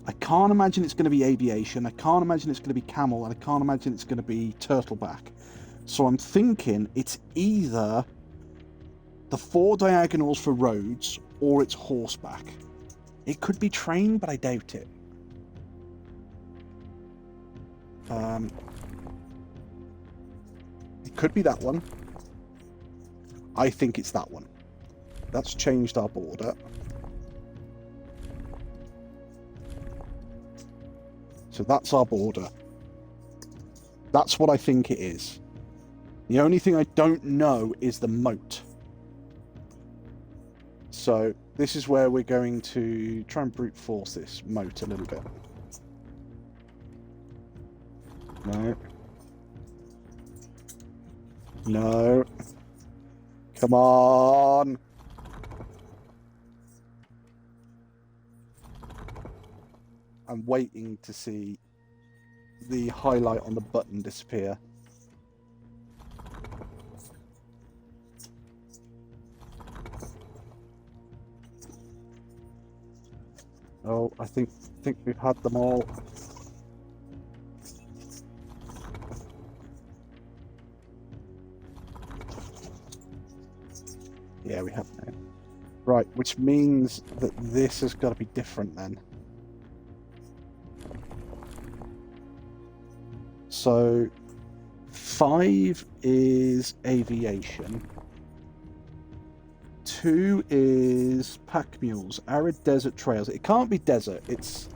I can't imagine it's going to be aviation. I can't imagine it's going to be camel, and I can't imagine it's going to be turtleback. So I'm thinking it's either the 4 diagonals for roads, or it's horseback. It could be train, but I doubt it. It could be that one. I think it's that one. That's changed our border. So that's our border. That's what I think it is. The only thing I don't know is the moat. So this is where we're going to try and brute force this moat a little bit. No. No. Come on. I'm waiting to see the highlight on the button disappear. Oh, I think we've had them all. Yeah, we have now. Right, which means that this has got to be different then. So 5 is aviation. 2 is pack mules, arid desert trails. It can't be desert. It's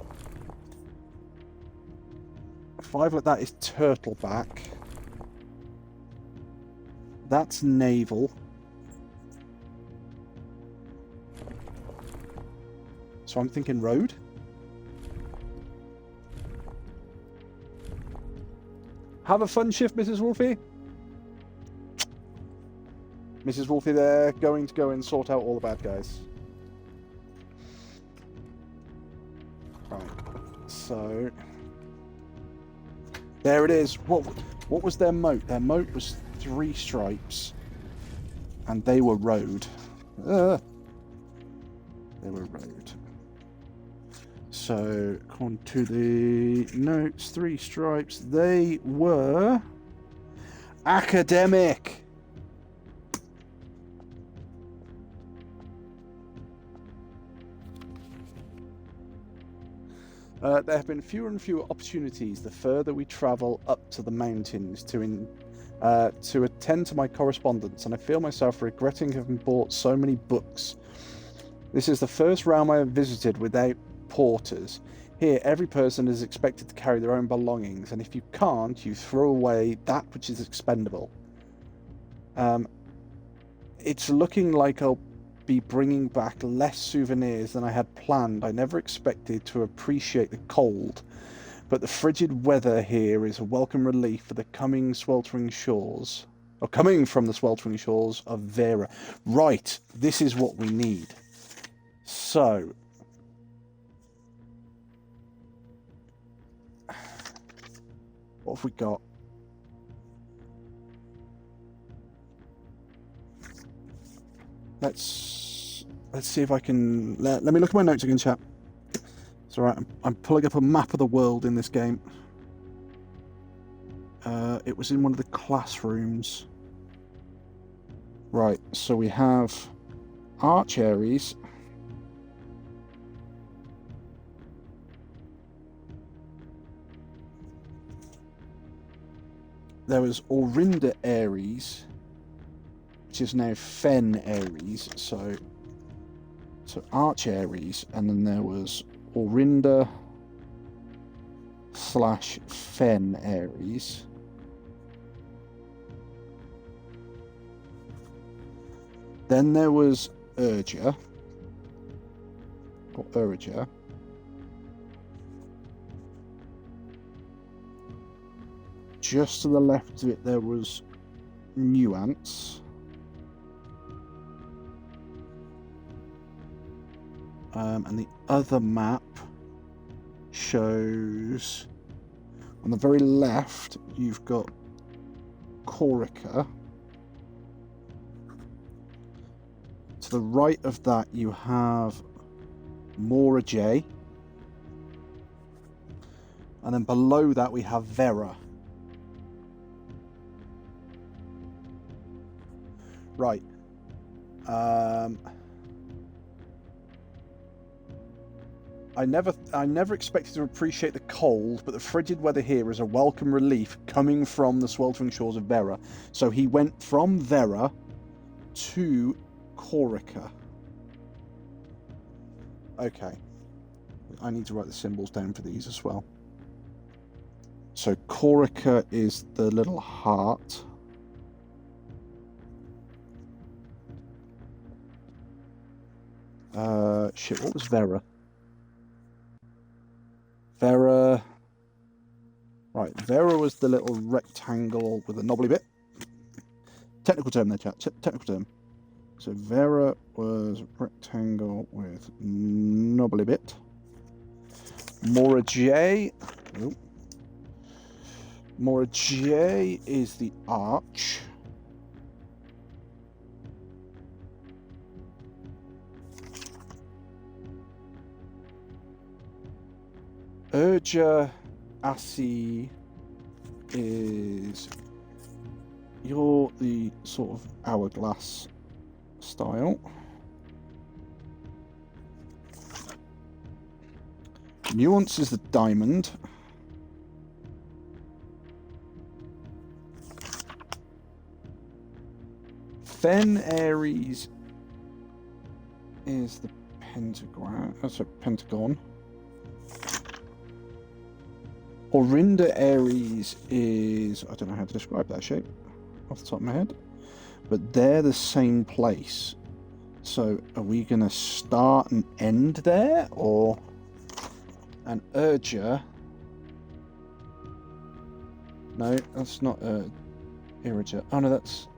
5 like that is turtleback. That's naval. So I'm thinking road. Have a fun shift, Mrs. Wolfie. Mrs. Wolfie there, going to go and sort out all the bad guys. Right. So there it is. What was their moat? Their moat was 3 stripes, and they were road. They were road. So, according to the notes, 3 stripes, they were academic. There have been fewer and fewer opportunities the further we travel up to the mountains to attend to my correspondence, and I feel myself regretting having bought so many books. This is the first realm I have visited without porters. Here, every person is expected to carry their own belongings, and if you can't, you throw away that which is expendable. It's looking like I'll be bringing back less souvenirs than I had planned. I never expected to appreciate the cold, but the frigid weather here is a welcome relief for the coming sweltering shores, or coming from the sweltering shores of Vera. Right, this is what we need. So, what have we got? Let's see if I can... Let me look at my notes again, chat. It's alright, I'm pulling up a map of the world in this game. It was in one of the classrooms. Right, so we have Arch Ares. There was Orinda Ares, which is now Fen Ares. So Arch Ares, and then there was Orinda / Fen Ares. Then there was Urja, or Urja. Just to the left of it, there was Nuance. And the other map shows, on the very left, you've got Corica. To the right of that, you have Mora J. And then below that, we have Vera. Right. I never expected to appreciate the cold, but the frigid weather here is a welcome relief coming from the sweltering shores of Vera. So he went from Vera to Corica. Okay. I need to write the symbols down for these as well. So Corica is the little heart. Shit, what was Vera? Vera... Right, Vera was the little rectangle with a knobbly bit. Technical term there, chat. Technical term. So Vera was rectangle with knobbly bit. Mora J... Oh. Mora J is the arch. Urja Asi is... You're the sort of hourglass style. Nuance is the diamond. Fen Ares is the pentagram. That's a pentagon. Orinda Ares is... I don't know how to describe that shape off the top of my head. But they're the same place. So are we going to start and end there, or an urger? No, that's not Irriger. Oh no, that's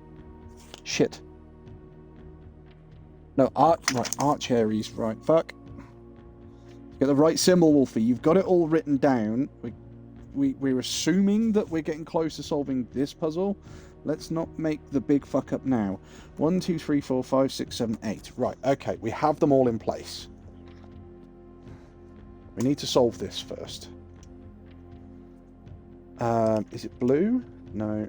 shit. No, Arch Ares, right, fuck. Get the right symbol, Wolfie. You've got it all written down. We're assuming that we're getting close to solving this puzzle. Let's not make the big fuck up now. 1, 2, 3, 4, 5, 6, 7, 8. Right, okay, we have them all in place. We need to solve this first. Is it blue? No.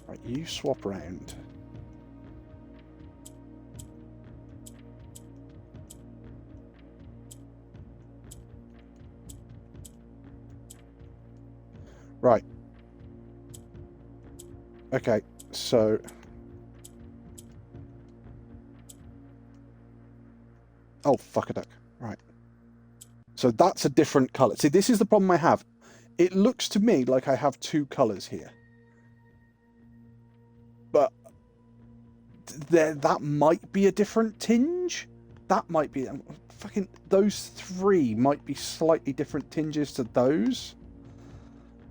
Right, you swap around. Right. Okay, so... Oh, fuck a duck. Right. So that's a different colour. See, this is the problem I have. It looks to me like I have two colours here. But that might be a different tinge. That might be... Fucking... Those three might be slightly different tinges to those.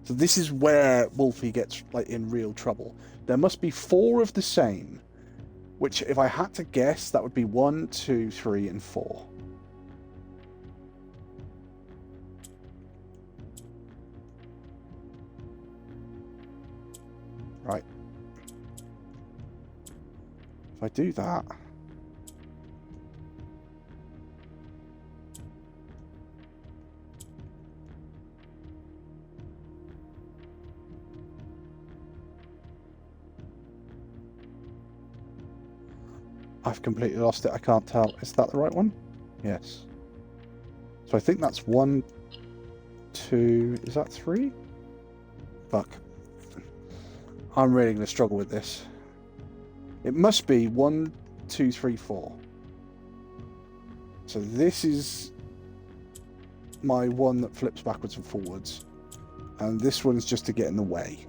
So this is where Wolfie gets like in real trouble. There must be 4 of the same, which if I had to guess, that would be 1, 2, 3, and 4. Right. If I do that... I've completely lost it. I can't tell. Is that the right one? Yes. So I think that's 1, 2... Is that 3? Fuck. I'm really going to struggle with this. It must be 1, 2, 3, 4. So this is my one that flips backwards and forwards. And this one's just to get in the way.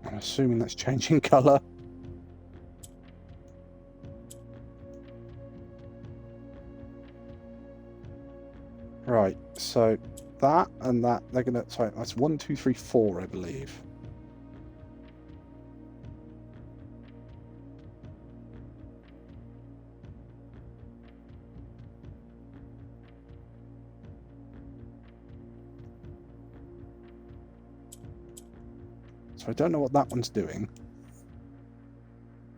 I'm assuming that's changing colour. Right, so that and that, they're gonna... Sorry, that's 1, 2, 3, 4, I believe. So I don't know what that one's doing.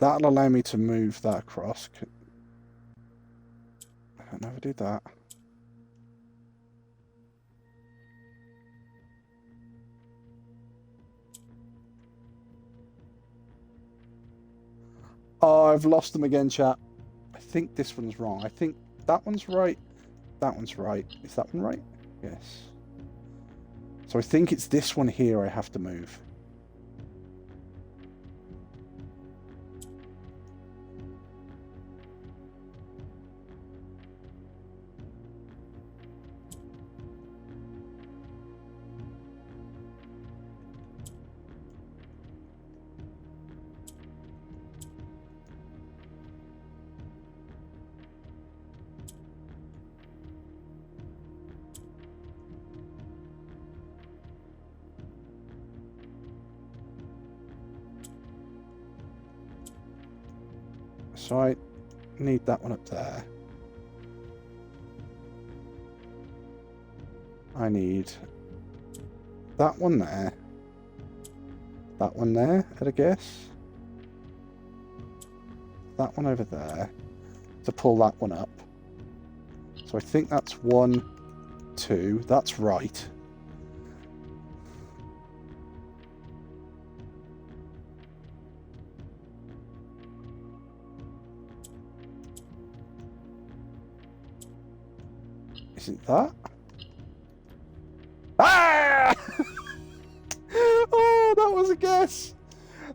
That'll allow me to move that across. I don't know if I do that. Oh, I've lost them again, chat. I think this one's wrong. I think that one's right. That one's right. Is that one right? Yes. So I think it's this one here I have to move. So I need that one up there. I need that one there. That one there, at a guess. That one over there. To pull that one up. So I think that's 1, 2. That's right. Is it that? Ah! Oh, that was a guess.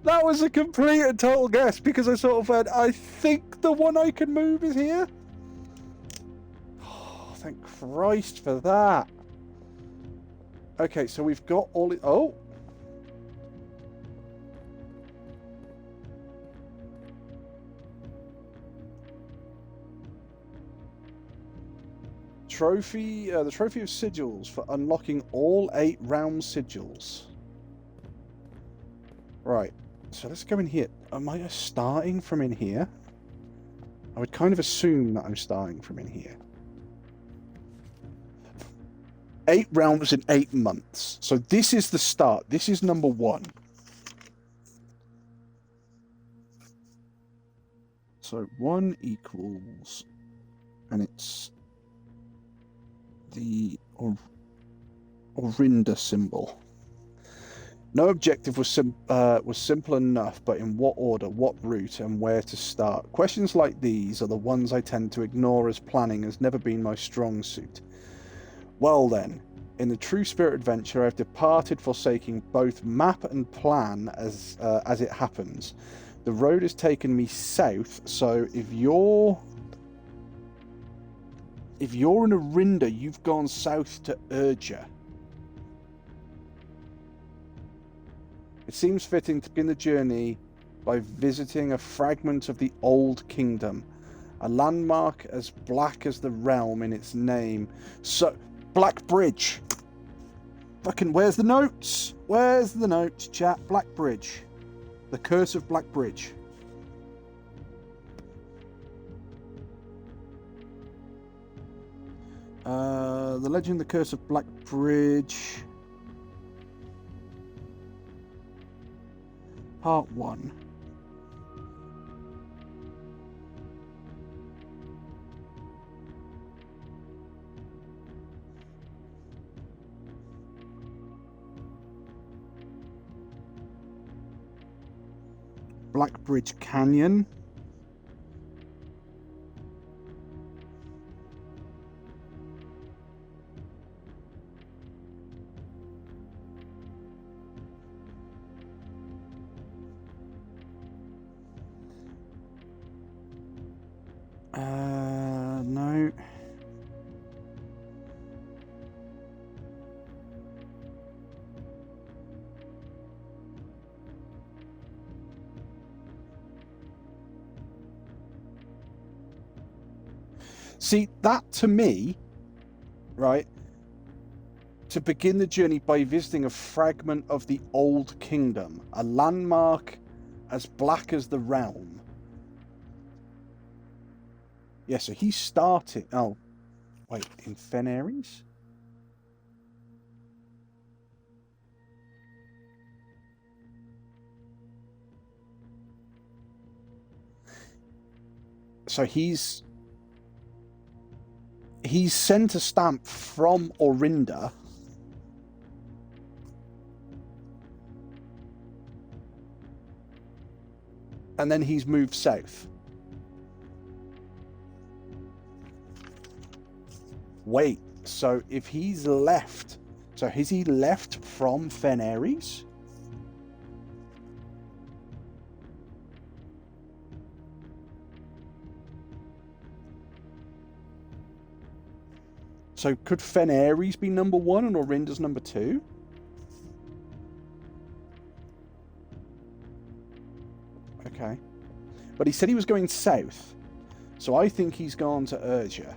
That was a complete and total guess because I sort of went, I think the one I can move is here. Oh, thank Christ for that. Okay, so we've got all it. Oh. Trophy, the Trophy of Sigils for unlocking all 8 realm sigils. Right, so let's go in here. Am I starting from in here? I would kind of assume that I'm starting from in here. 8 realms in 8 months. So this is the start. This is number 1. So 1 equals... And it's... the Orinda symbol. No objective was simple enough, but in what order, what route, and where to start? Questions like these are the ones I tend to ignore, as planning has never been my strong suit. Well then, in the true spirit adventure, I've departed, forsaking both map and plan as it happens. The road has taken me south, so if you're in Orinda, you've gone south to Urja. It seems fitting to begin the journey by visiting a fragment of the Old Kingdom, a landmark as black as the realm in its name. So, Black Bridge. Fucking, where's the notes? Where's the notes, chat? Black Bridge. The Curse of Black Bridge. The Legend, The Curse of Black Bridge. Part 1. Black Bridge Canyon. No. See, that to me, right, to begin the journey by visiting a fragment of the Old Kingdom, a landmark as black as the realm. Yeah, so he started... Oh, wait, in Fen Ares? So he's sent a stamp from Orinda. And then he's moved south. Wait, so if he's left... So has he left from Fen Ares? So could Fen Ares be number 1 and Orinda's number 2? Okay. But he said he was going south. So I think he's gone to Urja.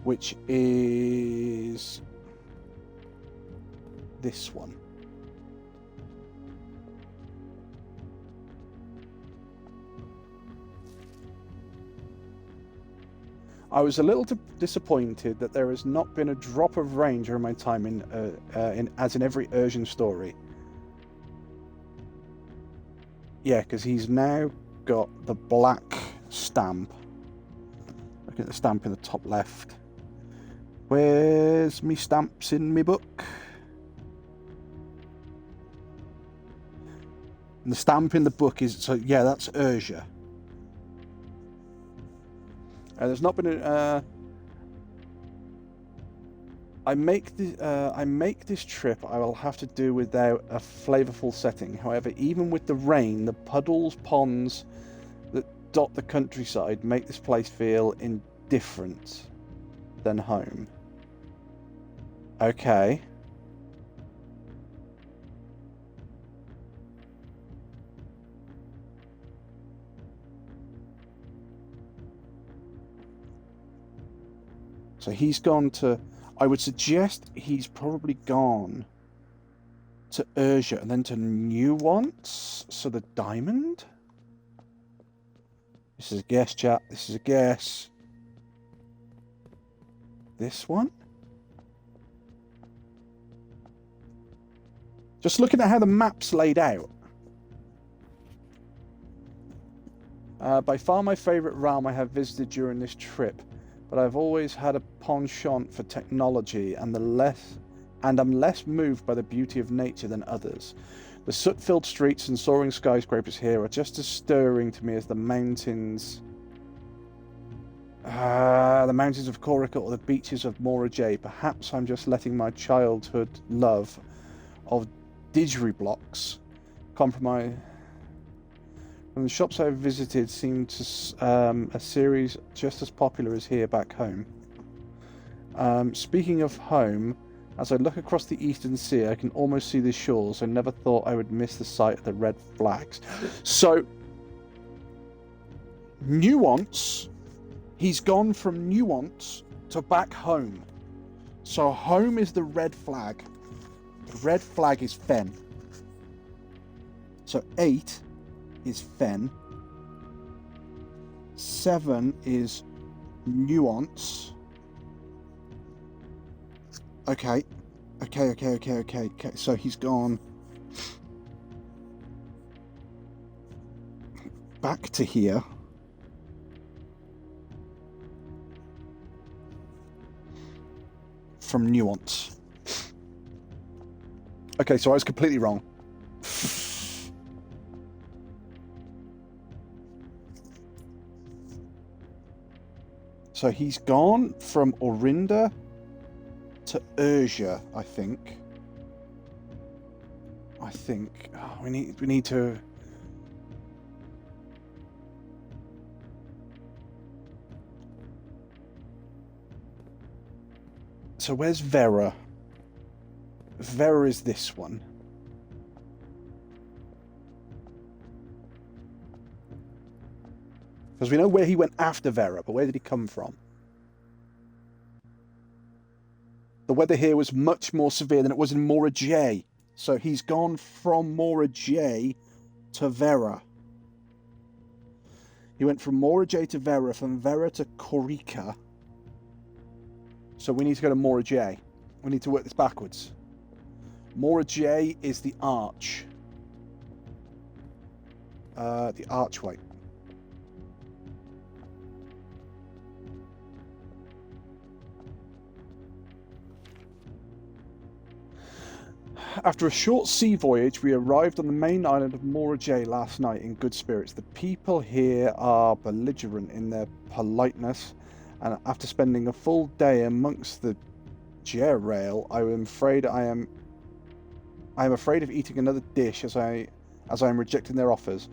Which is... this one. I was a little disappointed that there has not been a drop of rain during my time as in every Urjan story. Yeah, because he's now got the black stamp. Look at the stamp in the top left. Where's me stamps in me book? And the stamp in the book is... So, yeah, that's Urja. There's not been a... I make this trip I will have to do without a flavourful setting. However, even with the rain, the puddles, ponds that dot the countryside make this place feel indifferent than home. Okay. So he's gone to... I would suggest he's probably gone to Urja and then to Nuance. So the diamond? This is a guess, chat. This is a guess. This one? Just looking at how the map's laid out. By far my favourite realm I have visited during this trip. But I've always had a penchant for technology and I'm less moved by the beauty of nature than others. The soot-filled streets and soaring skyscrapers here are just as stirring to me as the mountains of Corica or the beaches of Morajay. Perhaps I'm just letting my childhood love of Digiblocks compromise. When the shops I've visited seem to a series just as popular as here back home. Speaking of home, as I look across the eastern sea, I can almost see the shores. I never thought I would miss the sight of the red flags. So, Nuance, he's gone from Nuance to back home. So home is the red flag. The red flag is Fen. So 8 is Fen. 7 is Nuance. Okay. So he's gone back to here. From Nuance. Okay, so I was completely wrong. So he's gone from Orinda to Urja, I think. Oh, we need to. So where's Vera? Vera is this one. Because we know where he went after Vera, but where did he come from? The weather here was much more severe than it was in Morajay. So he's gone from Morajay to Vera. He went from Morajay to Vera, from Vera to Corica. So we need to go to Morajay. We need to work this backwards. Morajay is the arch. The archway. After a short sea voyage, we arrived on the main island of Morajay last night in good spirits. The people here are belligerent in their politeness, and after spending a full day amongst the Jerail, I am afraid of eating another dish as I am rejecting their offers.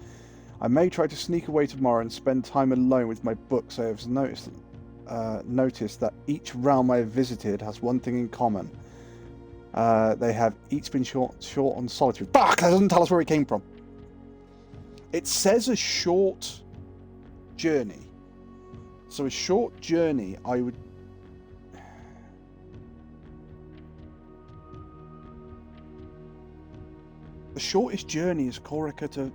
I may try to sneak away tomorrow and spend time alone with my books. I have noticed that each realm I have visited has one thing in common. They have each been short on solitude. Fuck! That doesn't tell us where he came from. It says a short journey. So a short journey, I would... The shortest journey is Corica to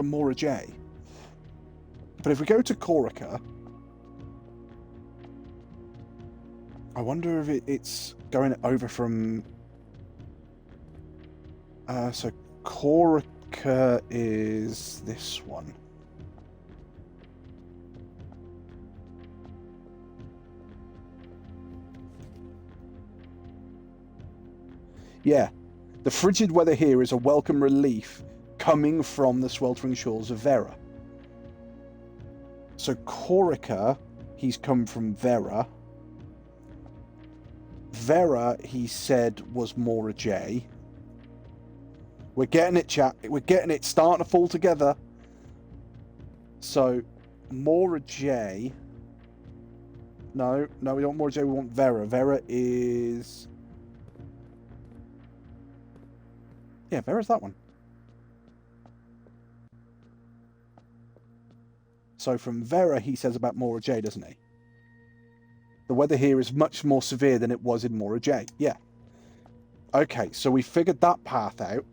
Morajay. But if we go to Corica, I wonder if it's going over from... so Corica is this one. Yeah. The frigid weather here is a welcome relief coming from the sweltering shores of Vera. So Corica he's come from Vera. Vera, he said, was Mora J. We're getting it, chat. We're getting it. Starting to fall together. So, Mora J. No, we don't want Mora J. We want Vera. Vera is... Yeah, Vera's that one. So from Vera, he says about Mora J, doesn't he? The weather here is much more severe than it was in Mora J. Yeah. Okay, so we figured that path out.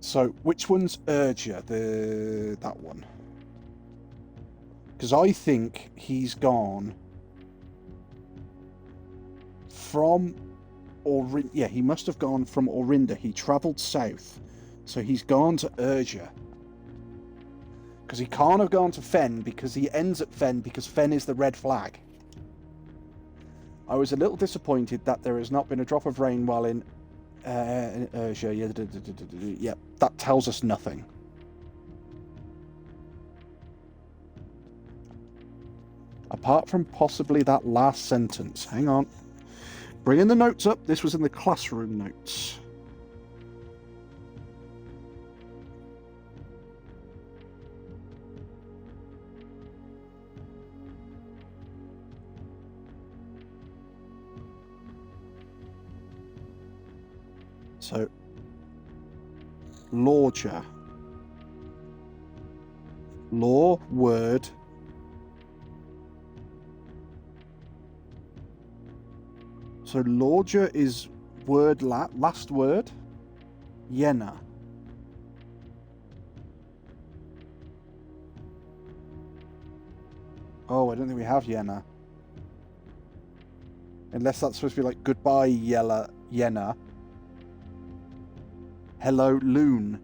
So, which one's Urja? That one. Because I think he's gone from Orinda. Yeah, he must have gone from Orinda. He travelled south. So he's gone to Urja. Because he can't have gone to Fen, because he ends at Fen, because Fen is the red flag. I was a little disappointed that there has not been a drop of rain while in Urja. Yeah, that tells us nothing. Apart from possibly that last sentence. Hang on. Bringing the notes up. This was in the classroom notes. So, Lorja. Law, word. So, Lorja is word last word. Yena. Oh, I don't think we have Yena. Unless that's supposed to be like goodbye, Yena. Hello, loon.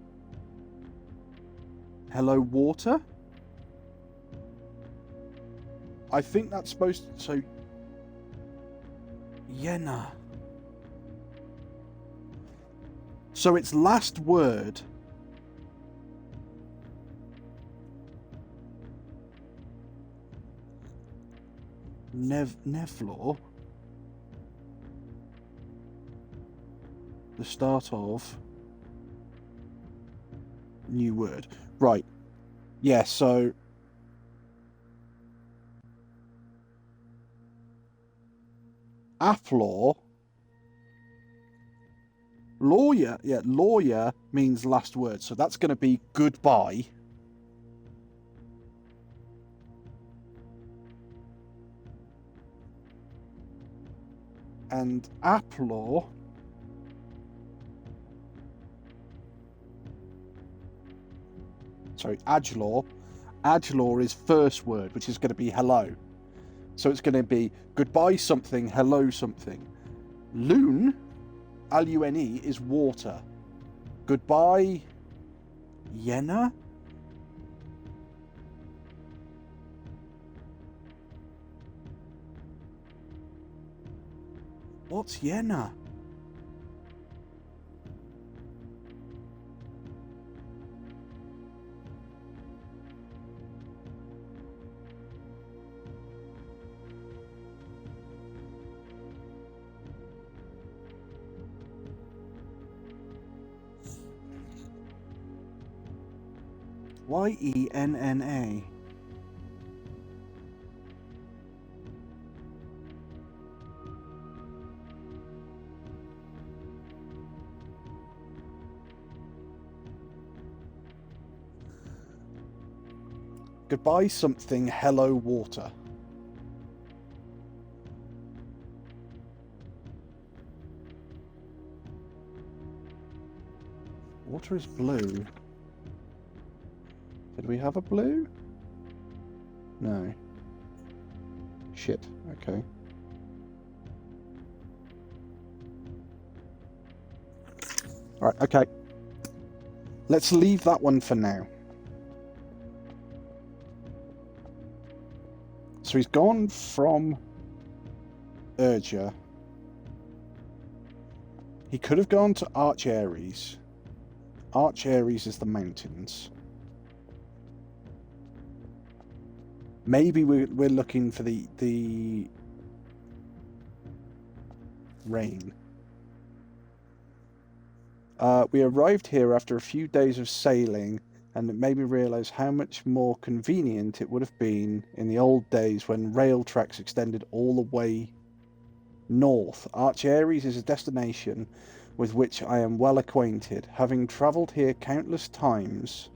Hello, water? I think that's supposed to... So... Yena. So its last word... Nevlor. The start of... New word. Right. Yeah, so... Aflor. Lawyer. Yeah, lawyer means last word. So that's going to be goodbye. And Aplor. Sorry, Adlor. Adlor is first word, which is going to be hello. So it's going to be goodbye something, hello something. Loon, L-U-N-E, is water. Goodbye, Yena? What's Yena? Y-E-N-N-A. Goodbye something, hello water. Water is blue. Did we have a blue? No. Shit. Okay. Alright, okay. Let's leave that one for now. So he's gone from Urja. He could have gone to Arch Ares. Arch Ares is the mountains. Maybe we're looking for the rain. We arrived here after a few days of sailing, and it made me realise how much more convenient it would have been in the old days when rail tracks extended all the way north. Archaeries is a destination with which I am well acquainted, having travelled here countless times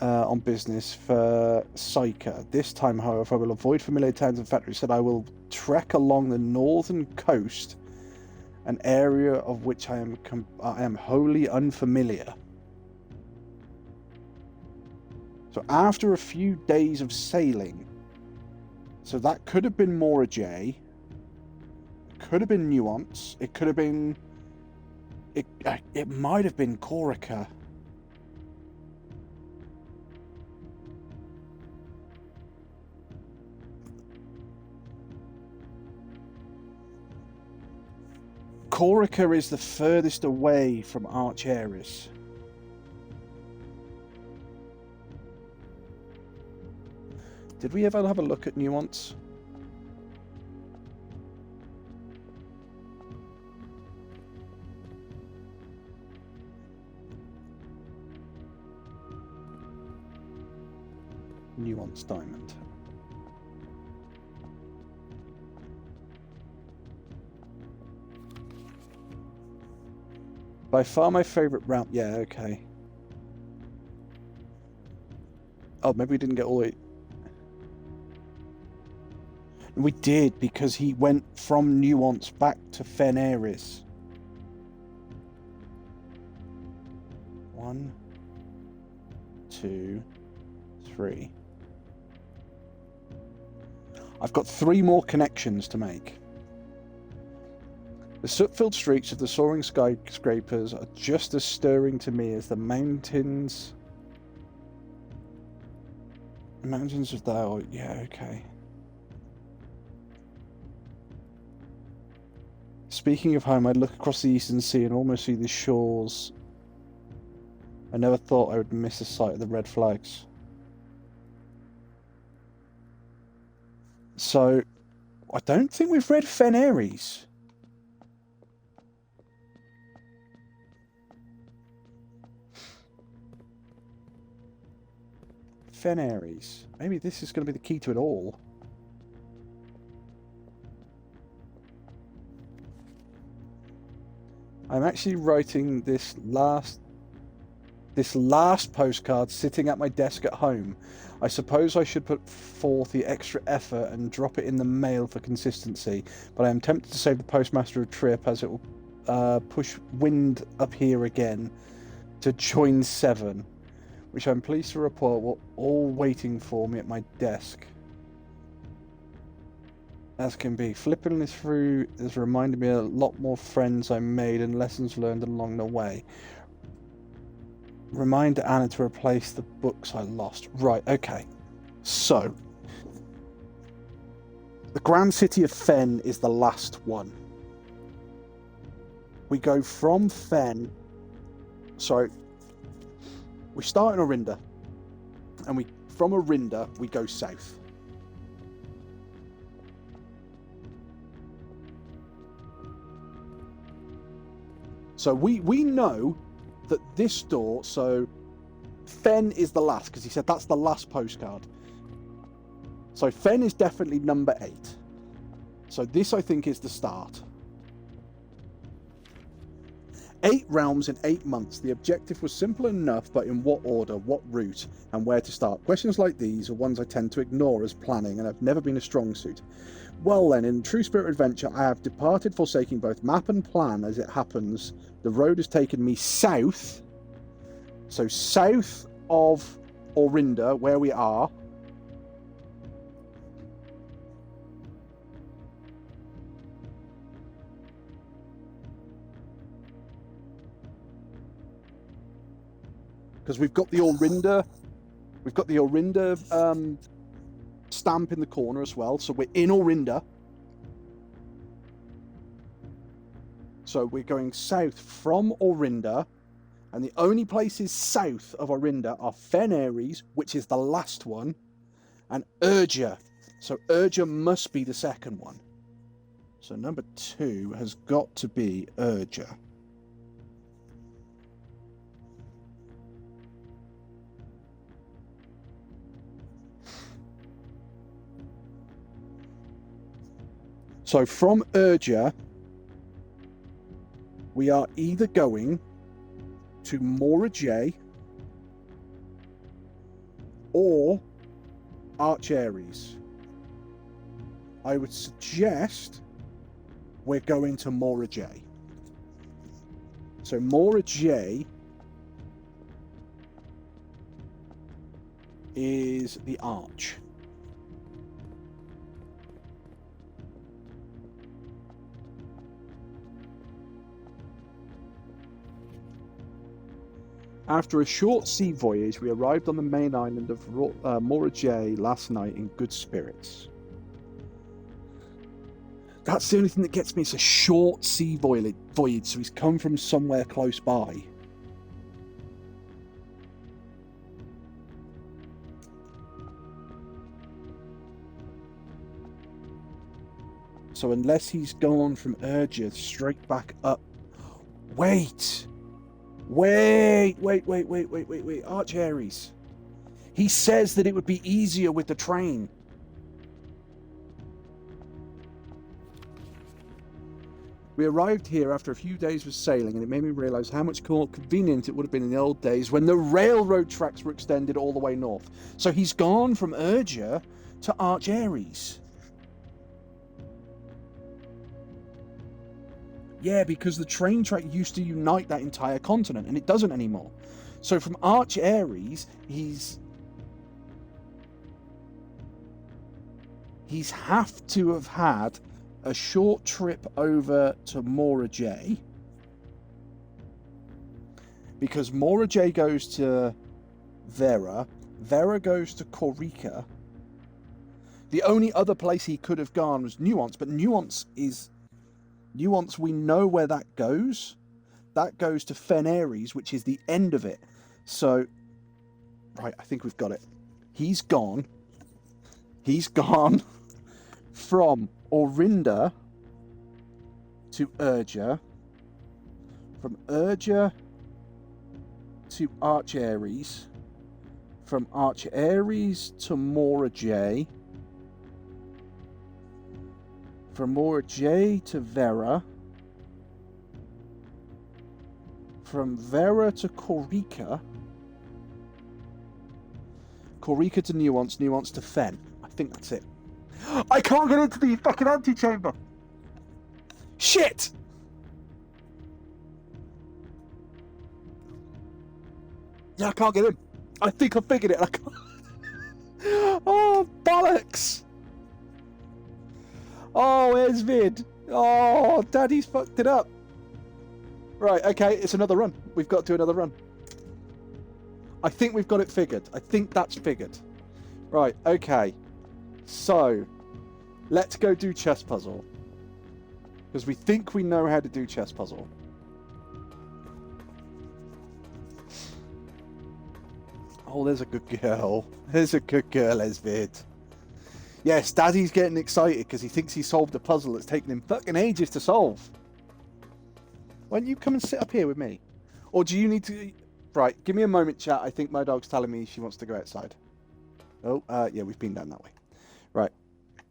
on business for Syka. This time, however, I will avoid familiar towns and factories. Said I will trek along the northern coast, an area of which I am wholly unfamiliar. So after a few days of sailing, so that could have been Mora J, could have been Nuance, it could have been, it might have been Corica. Corica is the furthest away from Archaeris. Did we ever have a look at Nuance? Nuance Diamond. By far my favourite route. Yeah, okay. Oh, maybe we didn't get all the way. We did, because he went from Nuance back to Feneris. 1, 2, 3. I've got 3 more connections to make. The soot-filled streets of the soaring skyscrapers are just as stirring to me as the mountains. Mountains of Thou. Yeah, okay. Speaking of home, I look across the eastern sea and almost see the shores. I never thought I would miss a sight of the red flags. So, I don't think we've read Feneris. Feneris. Maybe this is going to be the key to it all. I'm actually writing this last postcard sitting at my desk at home. I suppose I should put forth the extra effort and drop it in the mail for consistency, but I am tempted to save the postmaster a trip, as it will push wind up here again to join 7, which I'm pleased to report were all waiting for me at my desk. As can be. Flipping this through has reminded me of a lot more friends I made and lessons learned along the way. Remind Anna to replace the books I lost. Right, okay. So, the Grand City of Fen is the last one. We go from Fen. Sorry. We start in Orinda. And from Orinda, we go south. So we know that this door, so Fen is the last, because he said that's the last postcard. So Fen is definitely number 8. So this, I think, is the start. 8 realms in 8 months. The objective was simple enough, but in what order, what route, and where to start? Questions like these are ones I tend to ignore as planning, and have never been a strong suit. Well then, in true spirit of adventure, I have departed, forsaking both map and plan. As it happens, the road has taken me south. So south of Orinda, where we are. Because we've got the Orinda stamp in the corner as well, so we're in Orinda. So we're going south from Orinda, and the only places south of Orinda are Feneris, which is the last one, and Urgia. So Urgia must be the second one. So number 2 has got to be Urgia. So from Urgia, we are either going to Mora J or Arch Ares. I would suggest we're going to Mora J. So Mora J is the Arch. After a short sea voyage, we arrived on the main island of Mora J last night in good spirits. That's the only thing that gets me. It's a short sea voyage, so he's come from somewhere close by. So unless he's gone from Urgia straight back up... Wait! Arch Ares. He says that it would be easier with the train. We arrived here after a few days of sailing, and it made me realise how much more convenient it would have been in the old days when the railroad tracks were extended all the way north. So he's gone from Urgia to Arch Ares. Yeah, because the train track used to unite that entire continent, and it doesn't anymore. So from Arch Ares, he's have to have had a short trip over to Mora J, because Mora J goes to Vera, Vera goes to Corica. The only other place he could have gone was Nuance, but Nuance, we know where that goes. That goes to Fen Ares, which is the end of it. So, right, I think we've got it. He's gone from Orinda to Urgia, from Urgia to Arch Ares, from Arch Ares to Mora J, from Mora J to Vera, from Vera to Corica, Corica to Nuance, Nuance to Fen. I think that's it. I can't get into the fucking antechamber! Shit! Yeah, I can't get in. I think I figured it. I can't... Oh, bollocks! Oh, where's Vid? Oh, Daddy's fucked it up. Right, okay, it's another run. We've got to do another run. I think we've got it figured. I think that's figured. Right, okay. So, let's go do chess puzzle. Because we think we know how to do chess puzzle. Oh, there's a good girl. There's a good girl, Esvid. Yes, Daddy's getting excited because he thinks he solved a puzzle that's taken him fucking ages to solve. Why don't you come and sit up here with me? Or do you need to... Right, give me a moment, chat. I think my dog's telling me she wants to go outside. Oh, yeah, we've been down that way. Right.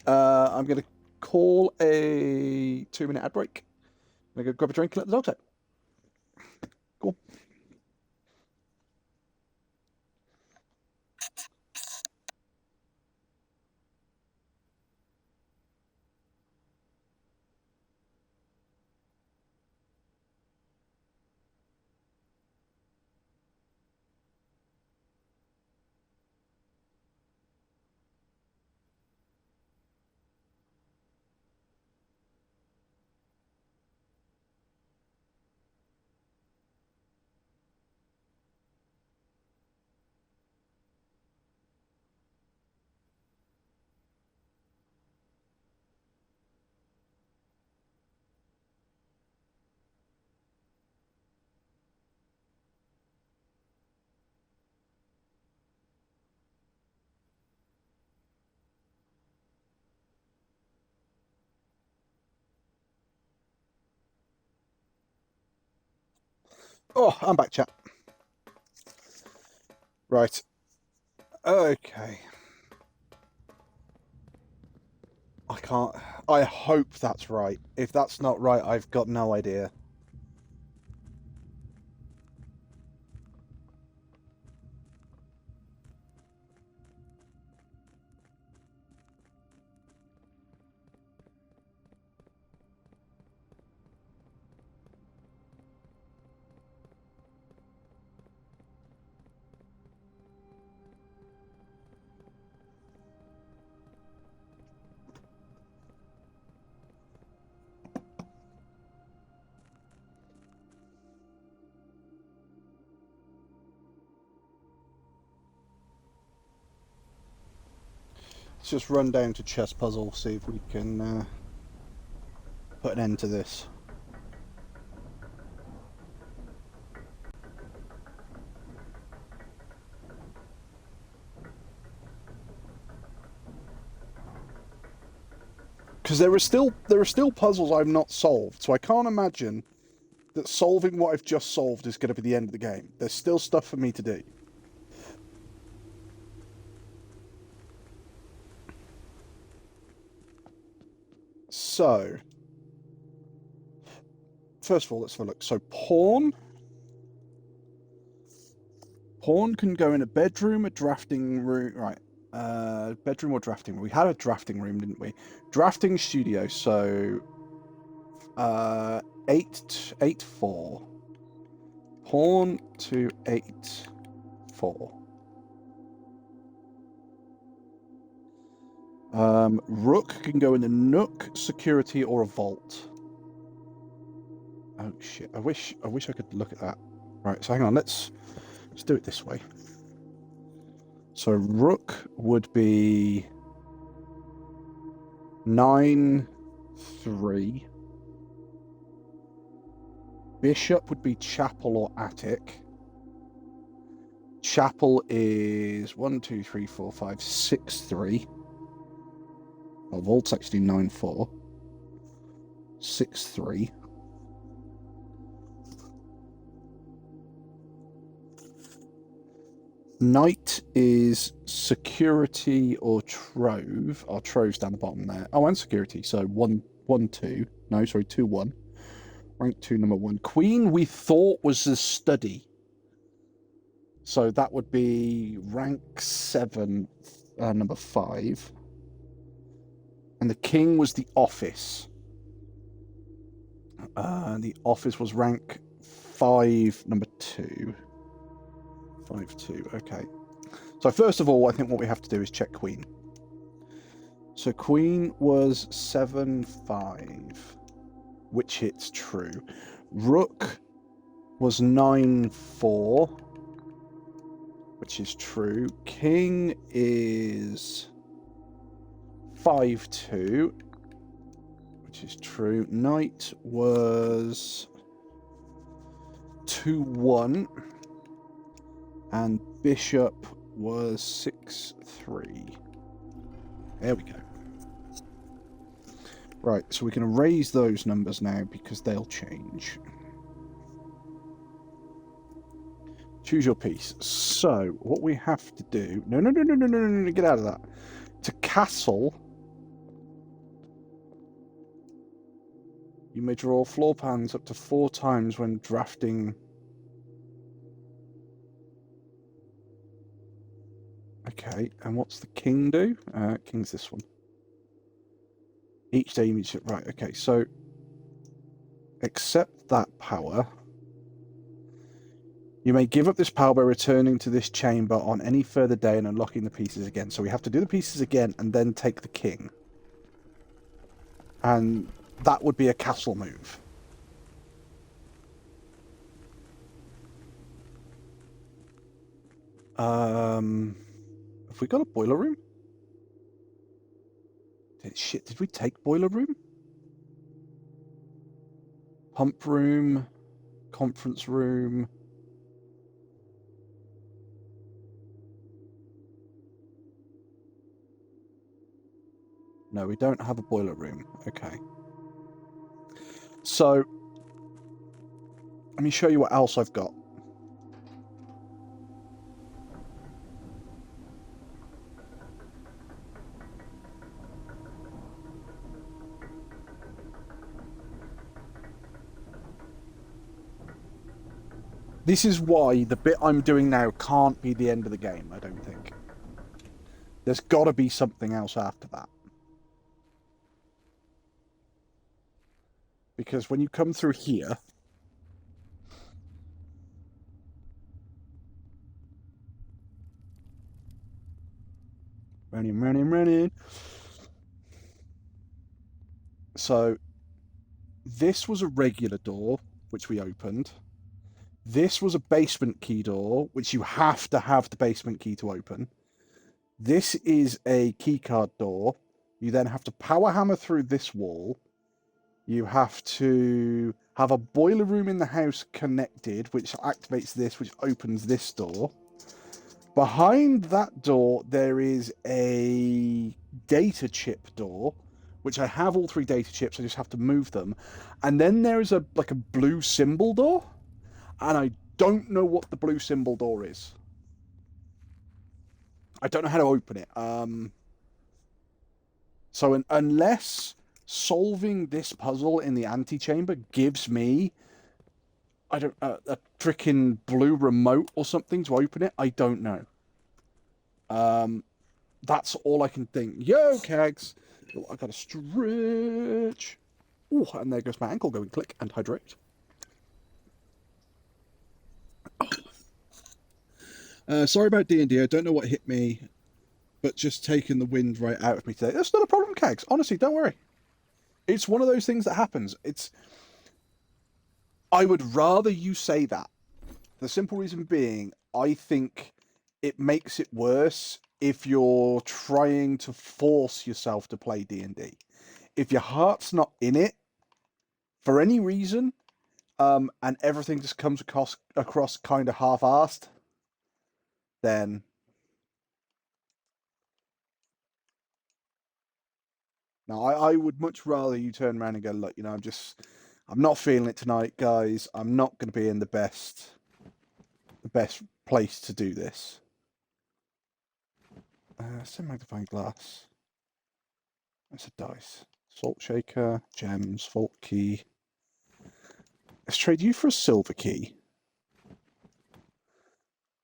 I'm going to call a 2-minute ad break. I'm going to go grab a drink and let the dogs out. Cool. Oh, I'm back, chat. Right. Okay. I can't. I hope that's right. If that's not right, I've got no idea. Let's just run down to chess puzzle, see if we can put an end to this. Because there are still puzzles I've not solved, so I can't imagine that solving what I've just solved is going to be the end of the game. There's still stuff for me to do. So, first of all, let's have a look. So, pawn can go in a bedroom, a drafting room, right? Bedroom or drafting room? We had a drafting room, didn't we? Drafting studio. So, 8-4. Pawn to 8-4. Rook can go in a nook, security, or a vault. Oh shit! I wish I could look at that. Right. So hang on. Let's do it this way. So rook would be 9-3. Bishop would be chapel or attic. Chapel is 1, 2, 3, 4, 5, 6, 3. Well, vault's actually 9-4. 6, 3. Knight is security or trove. Our trove's down the bottom there. Oh, and security. So 1, 1, 2. No, sorry, 2, 1. Rank 2, number 1. Queen, we thought was the study. So that would be rank 7, number 5. And the king was the office. The office was rank 5, number 2. 5-2. Okay. So first of all, I think what we have to do is check queen. So queen was 7-5, which hits true. Rook was 9-4, which is true. King is 5-2, which is true. Knight was 2-1. And bishop was 6-3. There we go. Right, so we can erase those numbers now because they'll change. Choose your piece. So, what we have to do... No, get out of that. To castle, you may draw floor plans up to 4 times when drafting... Okay, and what's the king do? King's this one. Each day you meet... Right, okay, so... Accept that power. You may give up this power by returning to this chamber on any further day and unlocking the pieces again. So we have to do the pieces again and then take the king. And that would be a castle move. Have we got a boiler room? Shit, did we take boiler room? Pump room, conference room. No, we don't have a boiler room. Okay. So Let me show you what else I've got. This is why the bit I'm doing now can't be the end of the game, I don't think. There's got to be something else after that. Because when you come through here... Running. So, this was a regular door, which we opened. This was a basement key door, which you have to have the basement key to open. This is a keycard door. You then have to power hammer through this wall. You have to have a boiler room in the house connected, which activates this, which opens this door. Behind that door, there is a data chip door, which I have all 3 data chips. I just have to move them. And then there is a blue symbol door. And I don't know what the blue symbol door is. I don't know how to open it. So unless solving this puzzle in the antechamber gives me, a freaking blue remote or something to open it, I don't know. That's all I can think. Yo, Kags! Oh, I gotta stretch. Oh, and there goes my ankle going click and hydrate. Sorry about D&D. I don't know what hit me, but just taking the wind right out of me today. That's not a problem, Kags. Honestly, don't worry. It's one of those things that happens. I would rather you say that. The simple reason being, I think it makes it worse if you're trying to force yourself to play D&D. If your heart's not in it, for any reason, and everything just comes across kind of half-assed, then no, I would much rather you turn around and go, look, I'm not feeling it tonight, guys. I'm not going to be in the best place to do this. Send magnifying glass. That's a dice. Salt shaker, gems, vault key. Let's trade you for a silver key.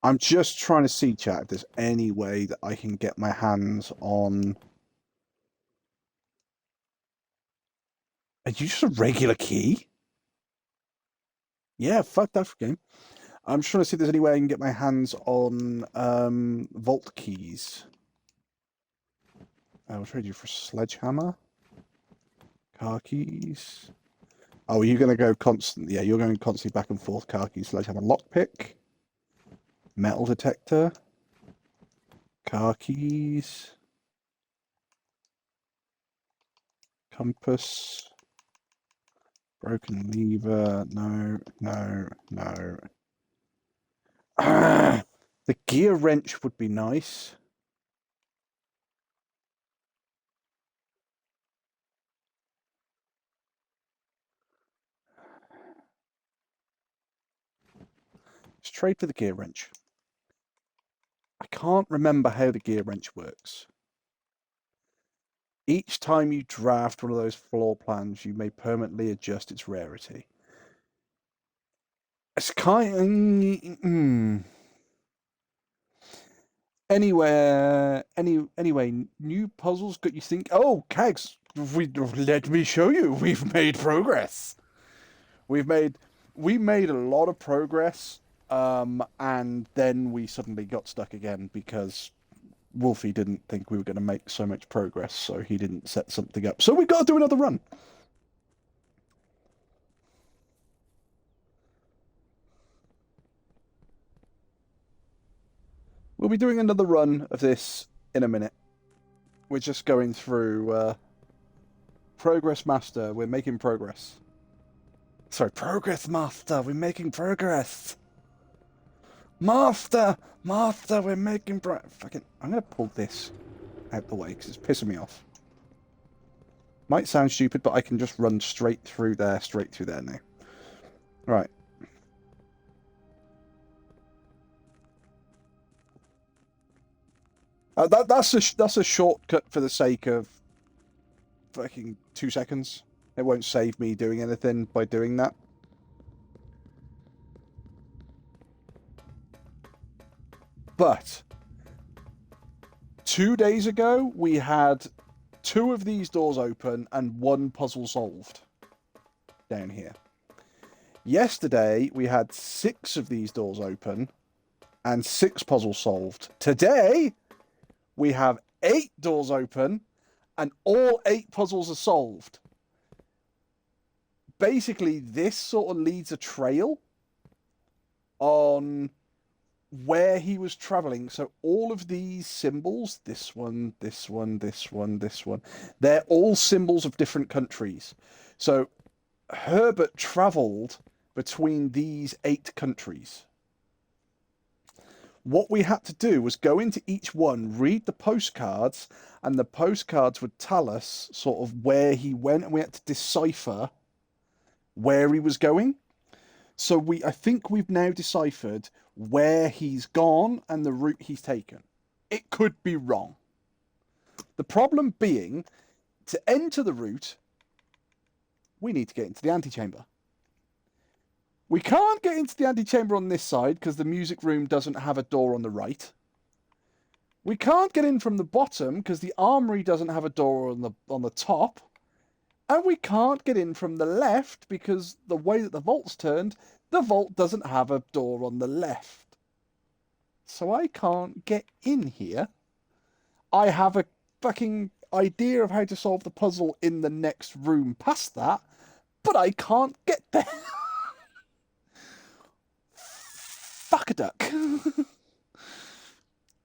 I'm just trying to see, chat, if there's any way that I can get my hands on... Are you just a regular key? Yeah, fuck that for game. I'm just trying to see if there's any way I can get my hands on vault keys. I'll trade you for sledgehammer. Car keys. Oh, are you going to go constant? Yeah, you're going constantly back and forth. Car keys, sledgehammer, lockpick. Metal detector. Car keys. Compass. Broken lever. No. The gear wrench would be nice. Let's trade for the gear wrench. I can't remember how the gear wrench works. Each time you draft one of those floor plans, you may permanently adjust its rarity. It's kind. Anyway, new puzzles got you think. Oh, Kags, let me show you. We've made progress. We made a lot of progress, and then we suddenly got stuck again because Wolfie didn't think we were going to make so much progress, so he didn't set something up. So we got to do another run. We'll be doing another run of this in a minute. We're just going through Progress Master. We're making progress. Sorry, Progress Master. We're making progress. Master, we're making fucking. I'm gonna pull this out the way because it's pissing me off. Might sound stupid, but I can just run straight through there now. Right. That's a shortcut for the sake of fucking 2 seconds. It won't save me doing anything by doing that. But 2 days ago, we had 2 of these doors open and 1 puzzle solved down here. Yesterday, we had 6 of these doors open and 6 puzzles solved. Today, we have 8 doors open and all 8 puzzles are solved. Basically, this sort of leads a trail on where he was traveling. So all of these symbols, this one, this one, this one, this one, they're all symbols of different countries. So Herbert traveled between these 8 countries. What we had to do was go into each one, read the postcards, and the postcards would tell us sort of where he went, and we had to decipher where he was going. So I think we've now deciphered where he's gone and the route he's taken. It could be wrong. The problem being, to enter the route, we need to get into the antechamber. We can't get into the antechamber on this side because the music room doesn't have a door on the right. We can't get in from the bottom because the armory doesn't have a door on the top. And we can't get in from the left because the way that the vault's turned, the vault doesn't have a door on the left. So I can't get in here. I have a fucking idea of how to solve the puzzle in the next room past that, but I can't get there. Fuck a duck.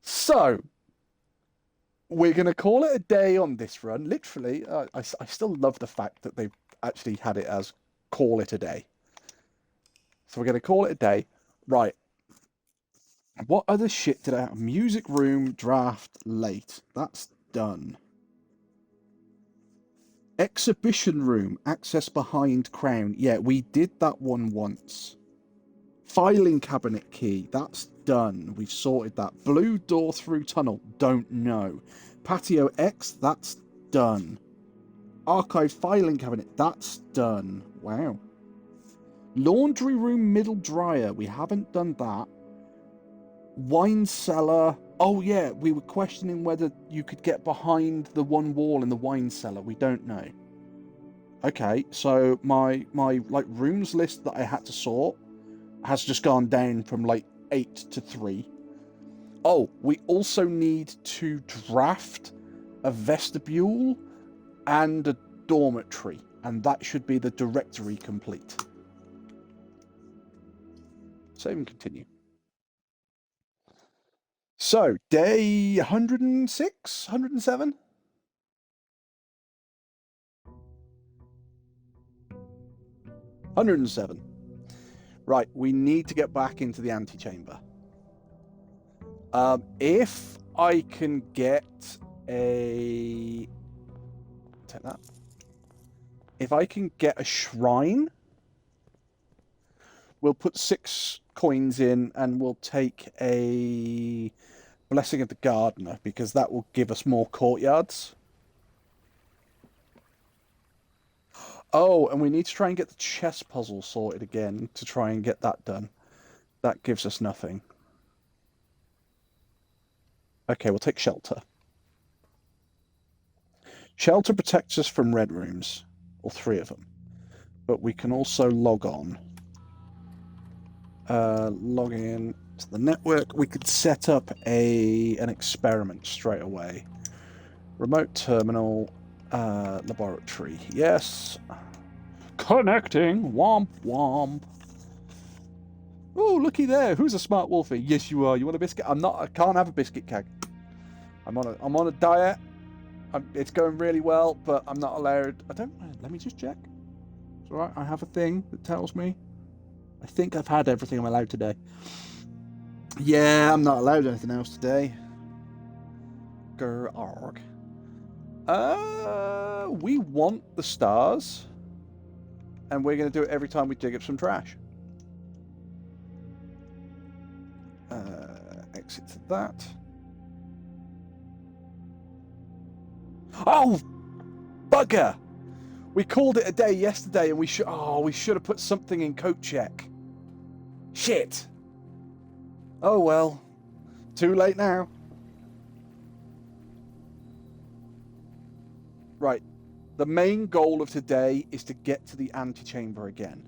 So, we're going to call it a day on this run. Literally, I still love the fact that they've actually had it as call it a day. So we're going to call it a day. Right. What other shit did I have? Music room, draft, late. That's done. Exhibition room, access behind crown. Yeah, we did that one once. Filing cabinet key, that's done. We've sorted that. Blue door through tunnel, don't know. Patio X, that's done. Archive filing cabinet, that's done. Wow. Laundry room middle dryer, we haven't done that. Wine cellar. Oh yeah, we were questioning whether you could get behind the one wall in the wine cellar. We don't know. Okay, so my like rooms list that I had to sort has just gone down from like 8 to 3. Oh, we also need to draft a vestibule and a dormitory, and that should be the directory complete. Save and continue. So, day 106, 107? 107. Right, we need to get back into the antechamber. If I can get a... Take that. If I can get a shrine, we'll put 6 coins in and we'll take a Blessing of the Gardener because that will give us more courtyards. Oh, and we need to try and get the chess puzzle sorted again to try and get that done. That gives us nothing. Okay, we'll take shelter. Shelter protects us from red rooms, or 3 of them. But we can also log on. Log in to the network. We could set up an experiment straight away. Remote terminal, laboratory. Yes. Connecting. Womp womp. Oh, looky there. Who's a smart wolfie? Yes, you are. You want a biscuit? I'm not. I can't have a biscuit, Keg. I'm on a diet. It's going really well, but I'm not allowed. I don't. Let me just check. It's all right. I have a thing that tells me. I think I've had everything I'm allowed today. Yeah, I'm not allowed anything else today. Grr-arg. We want the stars, and we're going to do it every time we dig up some trash. Exit to that. Oh, bugger! We called it a day yesterday, and we should have put something in coat check. Shit. Oh well. Too late now. Right. The main goal of today is to get to the antechamber again.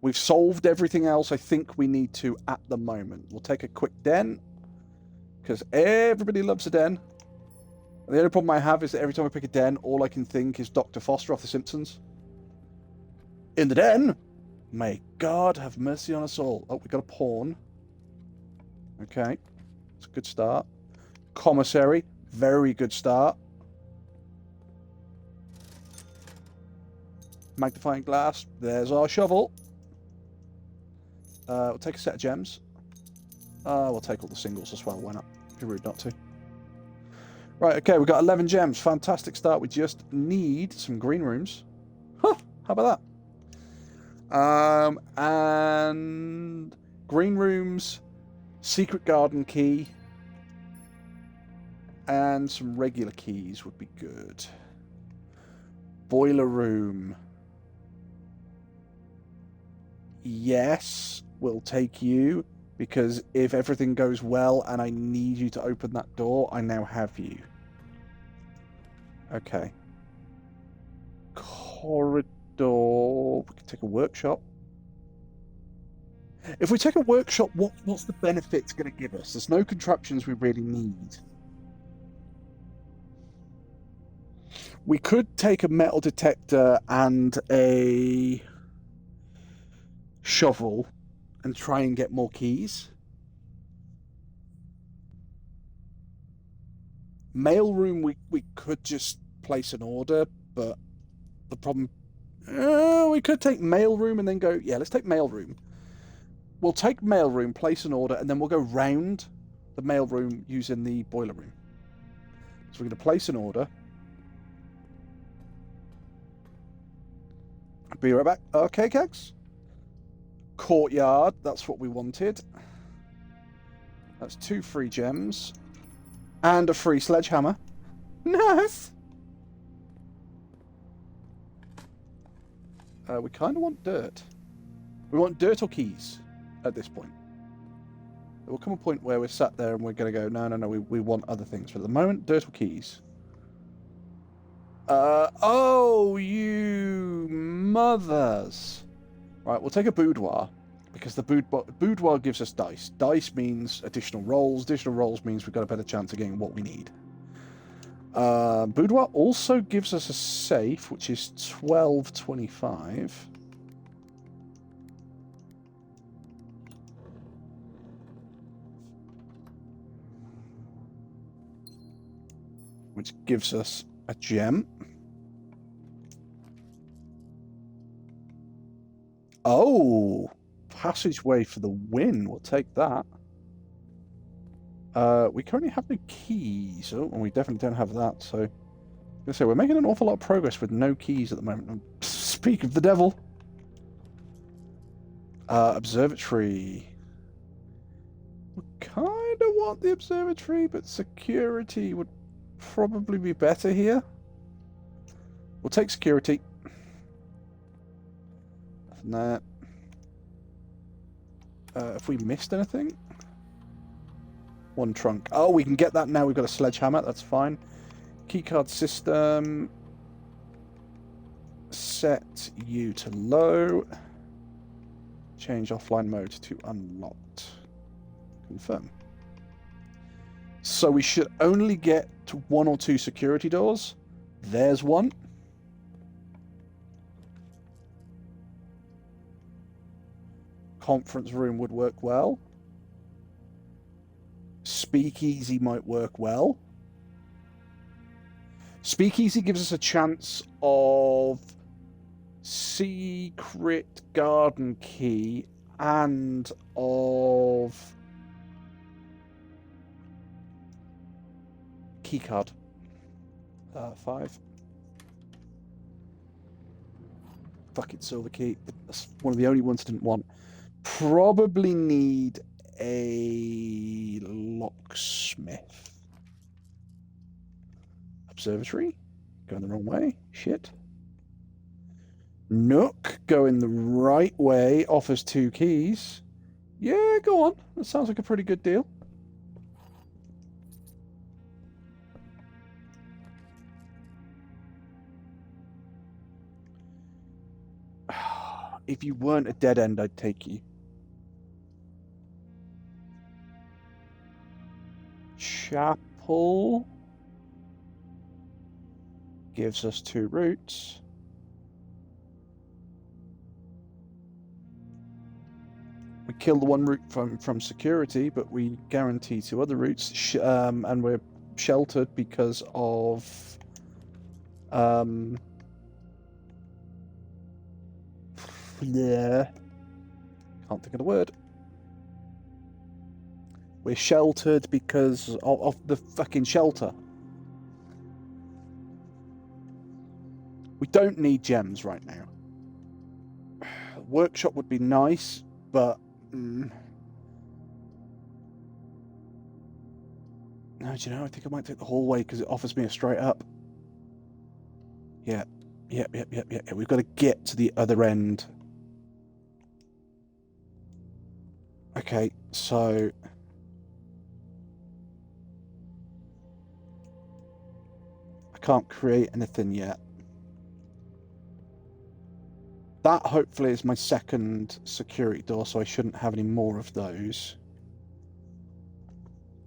We've solved everything else I think we need to at the moment. We'll take a quick den, because everybody loves a den. The only problem I have is that every time I pick a den, all I can think is Dr. Foster off The Simpsons. In the den? May God have mercy on us all. Oh, we got a pawn. Okay. It's a good start. Commissary. Very good start. Magnifying glass. There's our shovel. We'll take a set of gems. We'll take all the singles as well. Why not? It'd be rude not to. Right, okay, we've got 11 gems. Fantastic start. We just need some green rooms. Huh, how about that? And green rooms, secret garden key, and some regular keys would be good. Boiler room. Yes, we'll take you, because if everything goes well and I need you to open that door, I now have you. Okay. Corridor. We can take a workshop. If we take a workshop, what's the benefit it's going to give us? There's no contraptions we really need. We could take a metal detector and a shovel and try and get more keys. Mailroom, we could just place an order, but the problem... we could take mailroom and then go... Yeah, let's take mailroom. We'll take mailroom, place an order, and then we'll go round the mailroom using the boiler room. So we're going to place an order. Be right back. Okay, Kegs. Courtyard, that's what we wanted. That's 2 free gems. And a free sledgehammer. Nice! We kind of want dirt. We want dirt or keys at this point. There will come a point where we're sat there and we're going to go, no, we want other things. But at the moment, dirt or keys. Oh, you mothers. Right, we'll take a boudoir, because the boudoir gives us dice. Dice means additional rolls. Additional rolls means we've got a better chance of getting what we need. Boudoir also gives us a safe, which is 1225. Which gives us a gem. Oh, passageway for the win. We'll take that. We currently have no keys. Oh, and we definitely don't have that. So, I'm gonna say we're making an awful lot of progress with no keys at the moment. Speak of the devil. Observatory. We kind of want the observatory, but security would probably be better here. We'll take security. That. Have we missed anything? 1 trunk. Oh, we can get that now. We've got a sledgehammer. That's fine. Keycard system. Set you to low. Change offline mode to unlocked. Confirm. So we should only get to 1 or 2 security doors. There's one. Conference room would work well. Speakeasy might work well. Speakeasy gives us a chance of secret garden key and of keycard. 5. Fucking silver key. That's one of the only ones I didn't want. Probably need a locksmith. Observatory. Going the wrong way. Shit. Nook. Going the right way. Offers 2 keys. Yeah, go on. That sounds like a pretty good deal. If you weren't a dead end, I'd take you. Chapel gives us 2 routes. We kill the one route from security, but we guarantee 2 other routes, and we're sheltered because of yeah, can't think of the word. We're sheltered because of the fucking shelter. We don't need gems right now. Workshop would be nice, but no, do you know? I think I might take the hallway because it offers me a straight up. Yeah. We've got to get to the other end. Okay, so I can't create anything yet. That hopefully is my second security door, so I shouldn't have any more of those.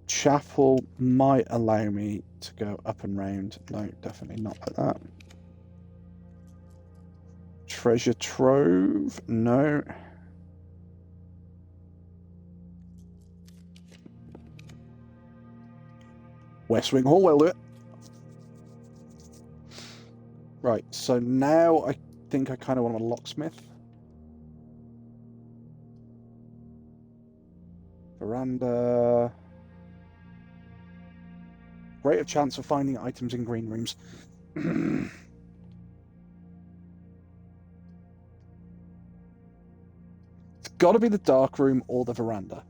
Chapel might allow me to go up and round. No, definitely not like that. Treasure trove? No. West Wing Hall will do it. Right, so now I think I kind of want a locksmith. Veranda. Greater chance of finding items in green rooms. It's got to be the dark room or the veranda.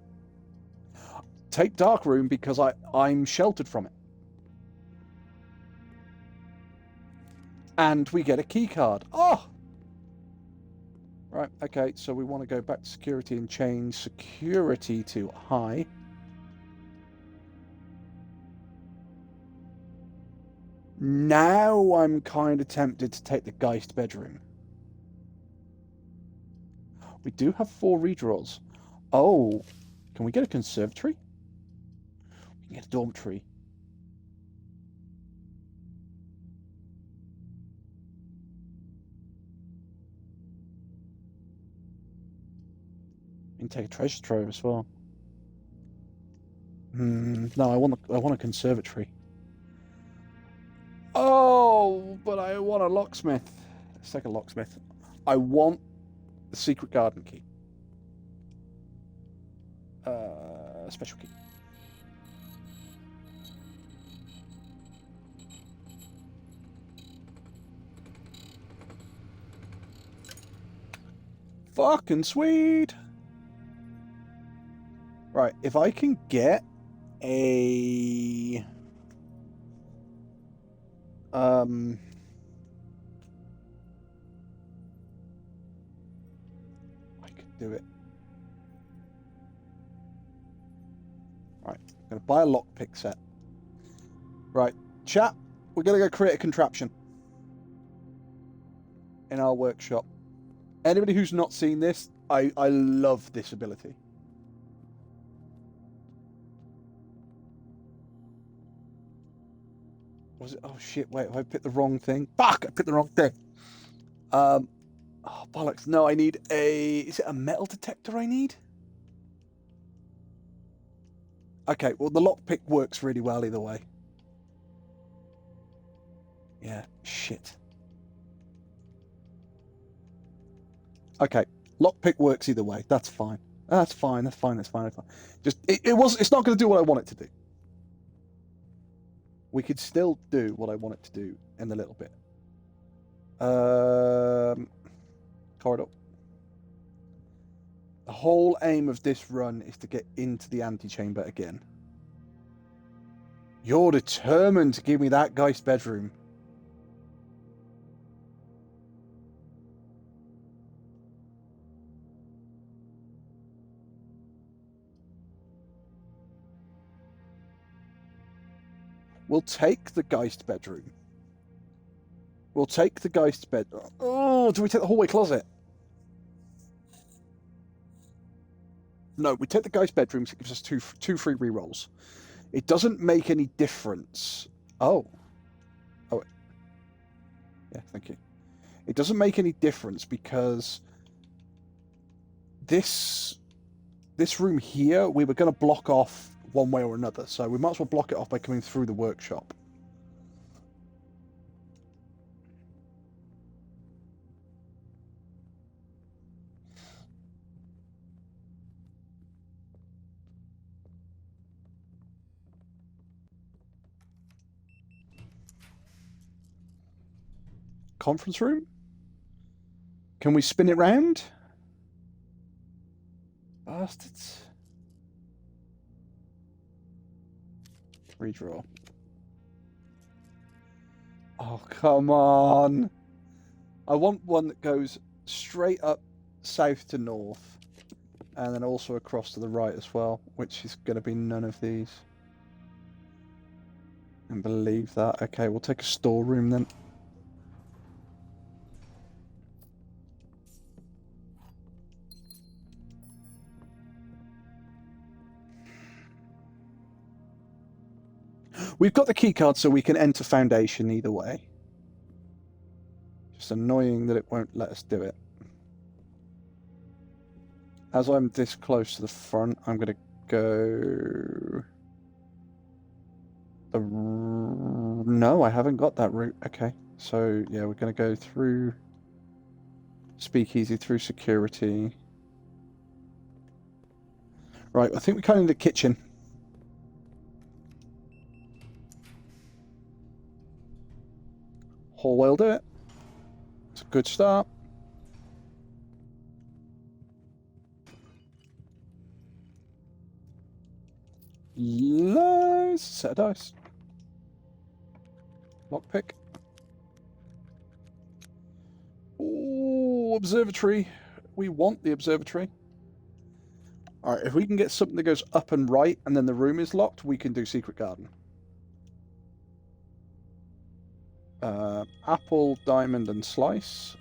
Take dark room because I'm sheltered from it. And we get a key card. Oh! Right, okay, so we want to go back to security and change security to high. Now I'm kind of tempted to take the Geist bedroom. We do have 4 redraws. Oh, can we get a conservatory? We can get a dormitory. We can take a treasure trove as well. No, I want a conservatory. Oh, but I want a locksmith. Let's take a locksmith. I want the secret garden key. Special key. Fucking sweet. Right, if I can get a I could do it. Right, I'm gonna buy a lockpick set. Right, chat, we're gonna go create a contraption in our workshop. Anybody who's not seen this, I love this ability. Was it? Oh shit! Wait, have I picked the wrong thing? Fuck! I picked the wrong thing. Oh bollocks! No, I need a. Is it a metal detector? I need. Okay, well the lockpick works really well either way. Yeah, shit. Okay, lockpick works either way. That's fine. That's fine. That's fine. That's fine. That's fine. Just it's not going to do what I want it to do. We could still do what I want it to do in a little bit. Corridor. The whole aim of this run is to get into the antechamber again. You're determined to give me that Geist bedroom. We'll take the Geist bedroom. We'll take the Geist bed. Oh, do we take the hallway closet? No, we take the Geist bedroom. So it gives us two free rerolls. It doesn't make any difference. Oh. Yeah, thank you. It doesn't make any difference because this room here, we were going to block off one way or another. So we might as well block it off by coming through the workshop. Conference room? Can we spin it round? Bastards. Redraw. Oh, come on. I want one that goes straight up south to north and then also across to the right as well, which is going to be none of these. And believe that. Okay, we'll take a storeroom then. We've got the keycard so we can enter Foundation either way. Just annoying that it won't let us do it. As I'm this close to the front, I'm going to go... No, I haven't got that route. Okay, so yeah, we're going to go through Speakeasy, through security. Right, I think we kind of need the kitchen. Hallway will do it. It's a good start. Nice set of dice. Lockpick. Oh, observatory. We want the observatory. Alright, if we can get something that goes up and right and then the room is locked, we can do Secret Garden. Apple, diamond, and slice.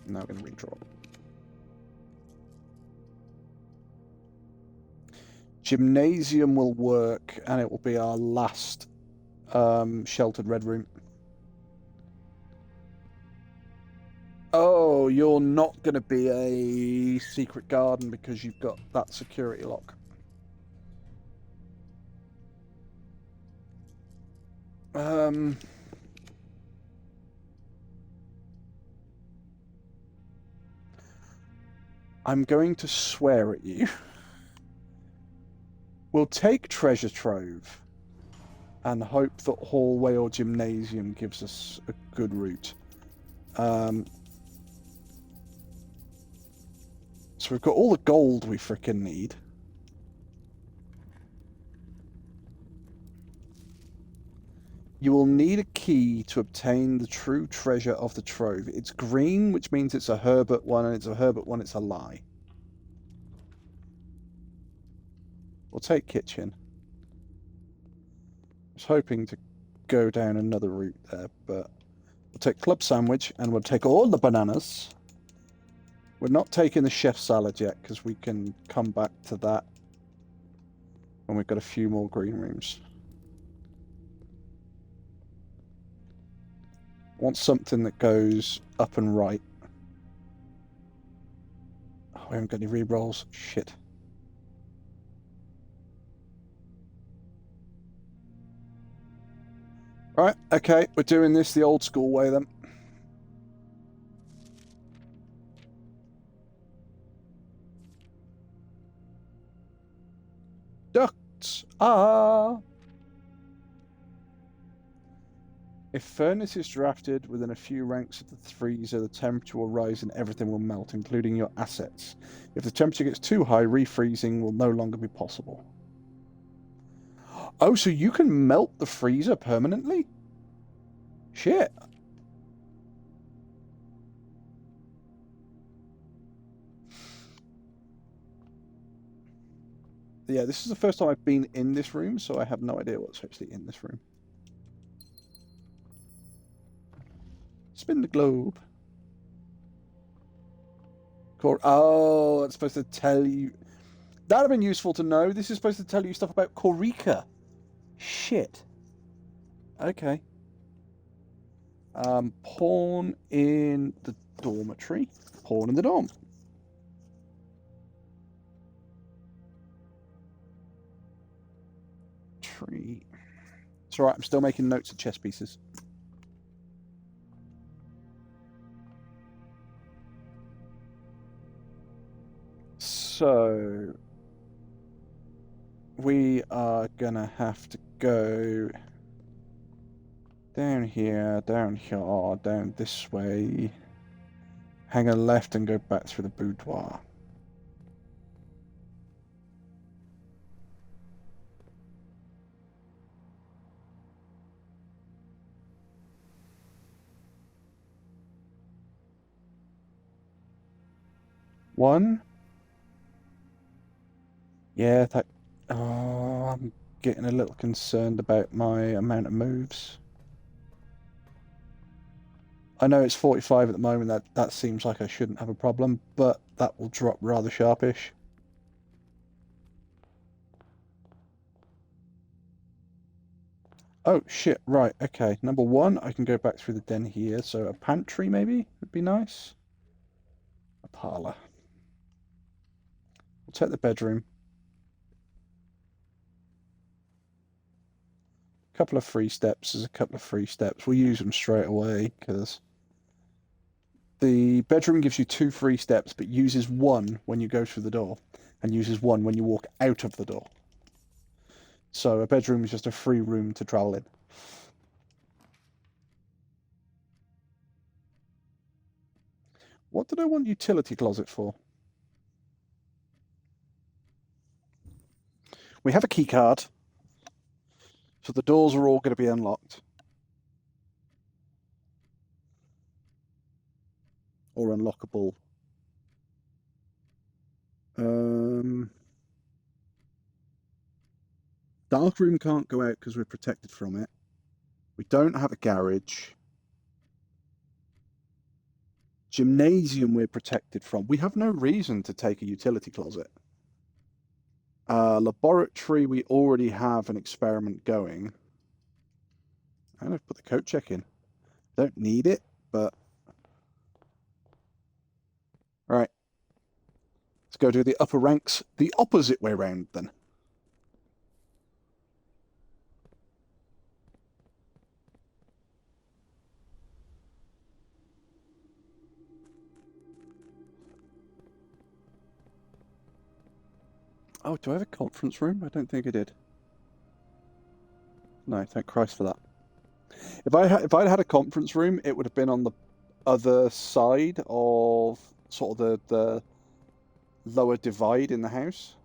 Now we're going to redraw. Gymnasium will work, and it will be our last sheltered red room. Oh, you're not going to be a secret garden because you've got that security lock. I'm going to swear at you. We'll take Treasure Trove and hope that Hallway or Gymnasium gives us a good route. So we've got all the gold we frickin' need. You will need a key to obtain the true treasure of the trove. It's green, which means it's a Herbert one, and it's a Herbert one, it's a lie. We'll take kitchen. I was hoping to go down another route there, but we'll take club sandwich, and we'll take all the bananas. We're not taking the chef salad yet, because we can come back to that when we've got a few more green rooms. I want something that goes up and right. Oh, we haven't got any re-rolls. Shit. Right, okay, we're doing this the old school way then. Ducts. Ah. If furnace is drafted within a few ranks of the freezer, the temperature will rise and everything will melt, including your assets. If the temperature gets too high, refreezing will no longer be possible. Oh, so you can melt the freezer permanently? Shit. Yeah, this is the first time I've been in this room, so I have no idea what's actually in this room. Spin the globe. Oh, it's supposed to tell you. That'd have been useful to know. This is supposed to tell you stuff about Korika. Shit. Okay. Pawn in the dormitory. Pawn in the dorm. Tree. It's alright, I'm still making notes of chess pieces. So we are gonna have to go down here, down this way, hang a left and go back through the boudoir. One. Yeah, that... Oh, I'm getting a little concerned about my amount of moves. I know it's 45 at the moment, that seems like I shouldn't have a problem, but that will drop rather sharpish. Oh, shit, right, okay. Number one, I can go back through the den here, so a pantry maybe would be nice. A parlour. We'll take the bedroom. A couple of free steps, there's a couple of free steps. We'll use them straight away, because the bedroom gives you 2 free steps, but uses 1 when you go through the door, and uses 1 when you walk out of the door. So a bedroom is just a free room to travel in. What did I want utility closet for? We have a key card, so the doors are all going to be unlocked. Or unlockable. Dark room can't go out because we're protected from it. We don't have a garage. Gymnasium we're protected from. We have no reason to take a utility closet. Laboratory, we already have an experiment going. And I've put the coat check in. Don't need it, but... Right. Let's go do the upper ranks the opposite way round then. Oh, do I have a conference room? I don't think I did. No, thank Christ for that. If I'd had a conference room, it would have been on the other side of sort of the lower divide in the house.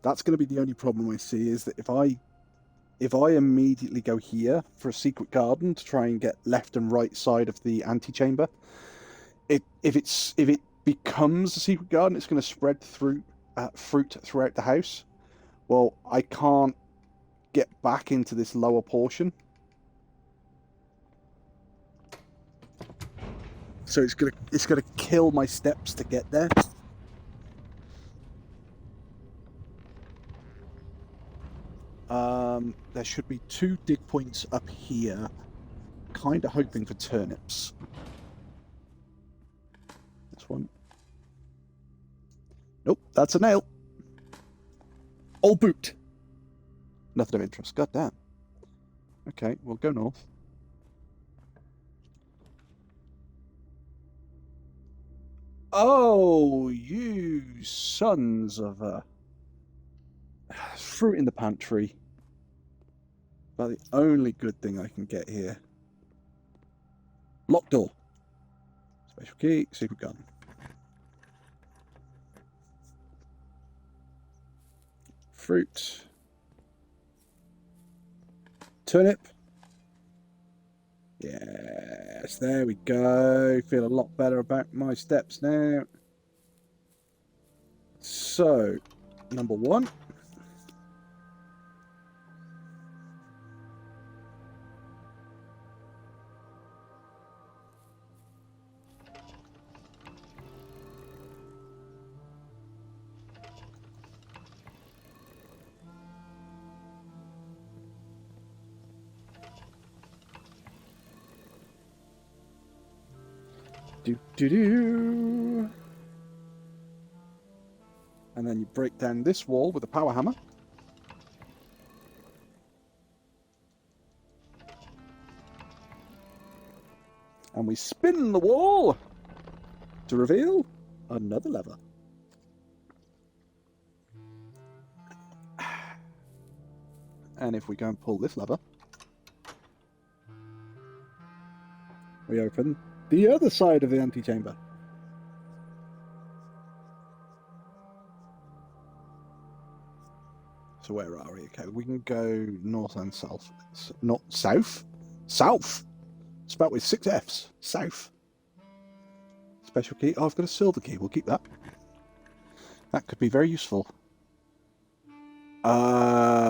That's going to be the only problem I see, is that if I immediately go here for a secret garden to try and get left and right side of the antechamber, if it becomes a secret garden, it's going to spread through fruit throughout the house. Well, I can't get back into this lower portion, so it's gonna kill my steps to get there. There should be 2 dig points up here. Kind of hoping for turnips. This one. Nope, that's a nail. Old boot. Nothing of interest. God damn. Okay, we'll go north. Oh, you sons of a... Fruit in the pantry. About the only good thing I can get here. Locked door. Special key, secret gun. Fruit. Turnip. Yes, there we go. Feel a lot better about my steps now. So, number one. Do. And then you break down this wall with a power hammer. And we spin the wall to reveal another lever. And if we go and pull this lever, we open the other side of the antechamber. So where are we? Okay, we can go north and south. Not south? South! Spelled with 6 Fs. South. Special key. Oh, I've got a silver key. We'll keep that. That could be very useful. Ooh.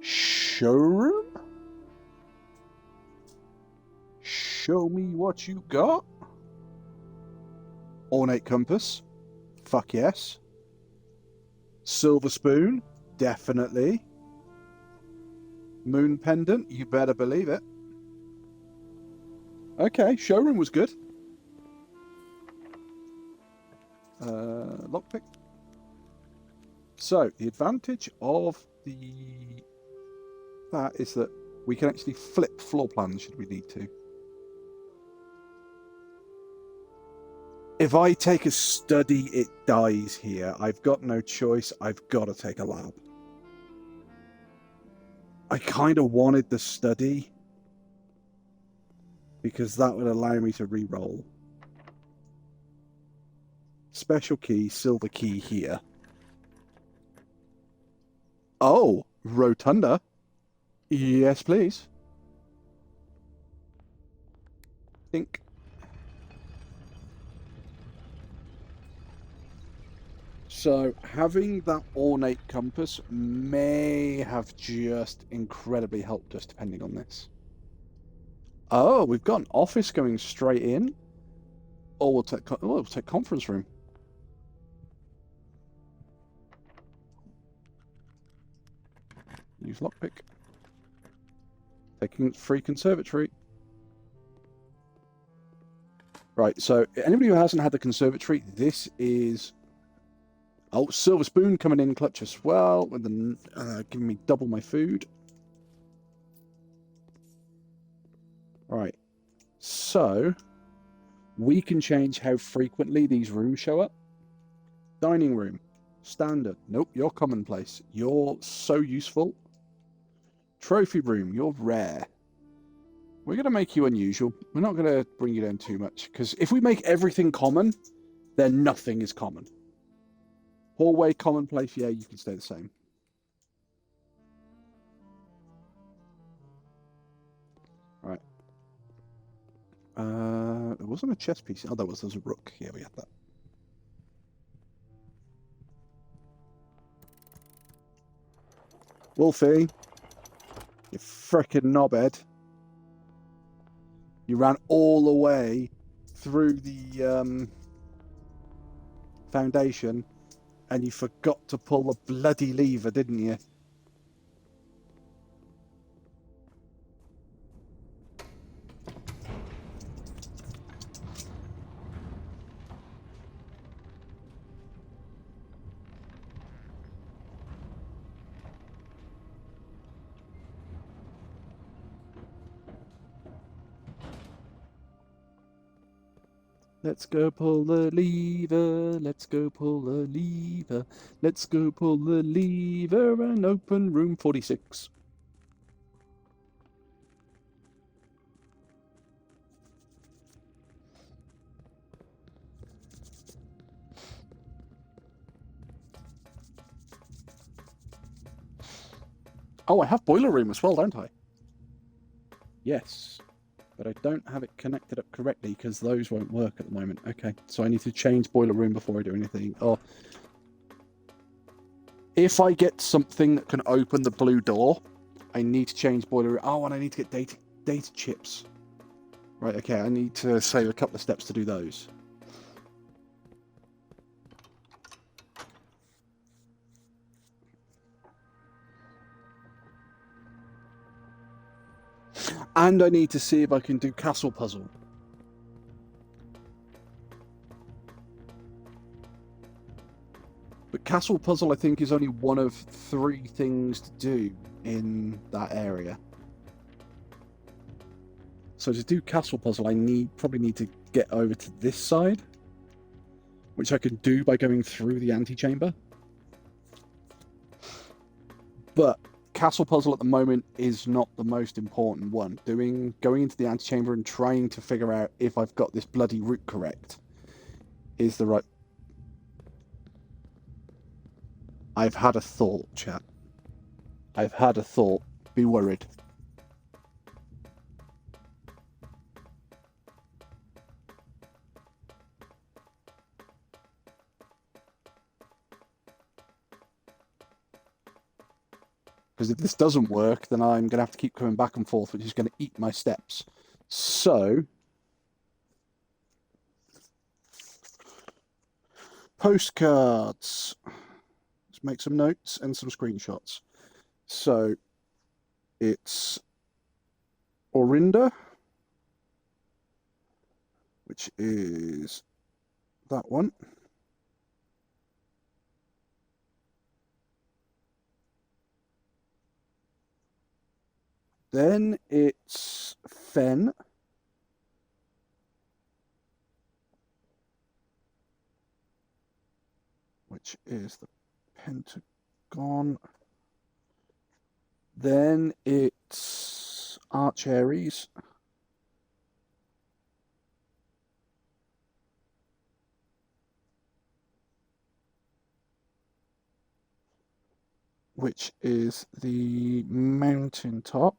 Showroom? Show me what you got. Ornate compass. Fuck yes. Silver spoon. Definitely. Moon pendant. You better believe it. Okay, showroom was good. Lockpick. So, the advantage of that is that we can actually flip floor plans should we need to. If I take a study, it dies here. I've got no choice. I've got to take a lab. I kind of wanted the study because that would allow me to re-roll. Special key, silver key here. Oh, rotunda. Yes, please. Think. So, having that ornate compass may have just incredibly helped us, depending on this. Oh, we've got an office going straight in. Or we'll take conference room. Use lockpick. Taking free conservatory. Right, so anybody who hasn't had the conservatory, this is... Oh, silver spoon coming in clutch as well, with the giving me double my food. Right, so we can change how frequently these rooms show up. Dining room, standard. Nope, you're commonplace. You're so useful. Trophy room, you're rare. We're going to make you unusual. We're not going to bring you down too much, because if we make everything common, then nothing is common. Hallway, commonplace, yeah, you can stay the same. Right. There wasn't a chess piece. Oh, there was a rook. Yeah, we had that. Wolfie, you frickin' knobhead. You ran all the way through the foundation and you forgot to pull the bloody lever, didn't you? Let's go pull the lever, let's go pull the lever, let's go pull the lever and open room 46. Oh, I have boiler room as well, don't I? Yes. But I don't have it connected up correctly because those won't work at the moment. Okay, so I need to change boiler room before I do anything. Or if I get something that can open the blue door, I need to change boiler room. Oh, and I need to get data chips. Right, okay, I need to save a couple of steps to do those. And I need to see if I can do castle puzzle. But castle puzzle, I think, is only one of 3 things to do in that area. So to do castle puzzle, I probably need to get over to this side, which I can do by going through the antechamber. But castle puzzle at the moment is not the most important one. Going into the antechamber and trying to figure out if I've got this bloody route correct is the right. I've had a thought, chat. I've had a thought. Be worried. Because if this doesn't work, then I'm going to have to keep coming back and forth, which is going to eat my steps. So, postcards. Let's make some notes and some screenshots. So, it's Orinda, which is that one. Then it's Fen. Which is the Pentagon. Then it's Archaries. Which is the mountaintop.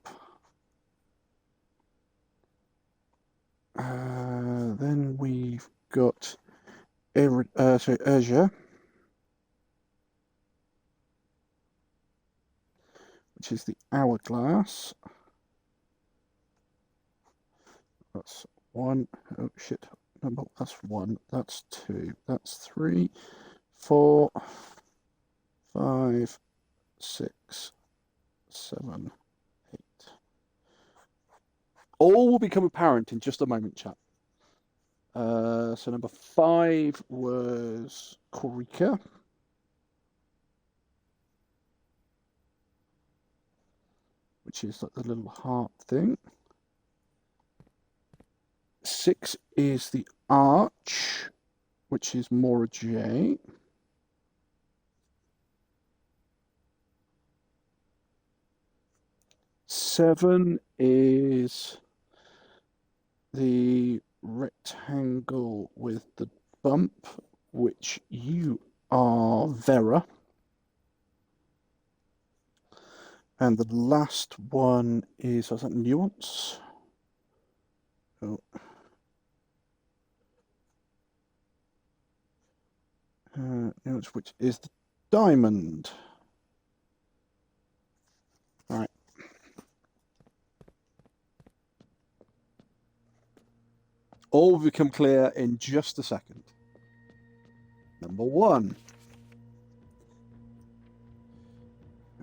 Then we've got Urja, which is the hourglass. That's 1. Oh shit! No, that's 1. That's 2. That's 3, 4, 5, 6, 7, 8. All will become apparent in just a moment, chat. So number 5 was Korika. Which is like the little heart thing. 6 is the Arch, which is Mora J. 7 is the rectangle with the bump, which you are Vera. And the last one is, was that Nuance? Oh. Nuance, which is the diamond. All right. All will become clear in just a second. Number 1.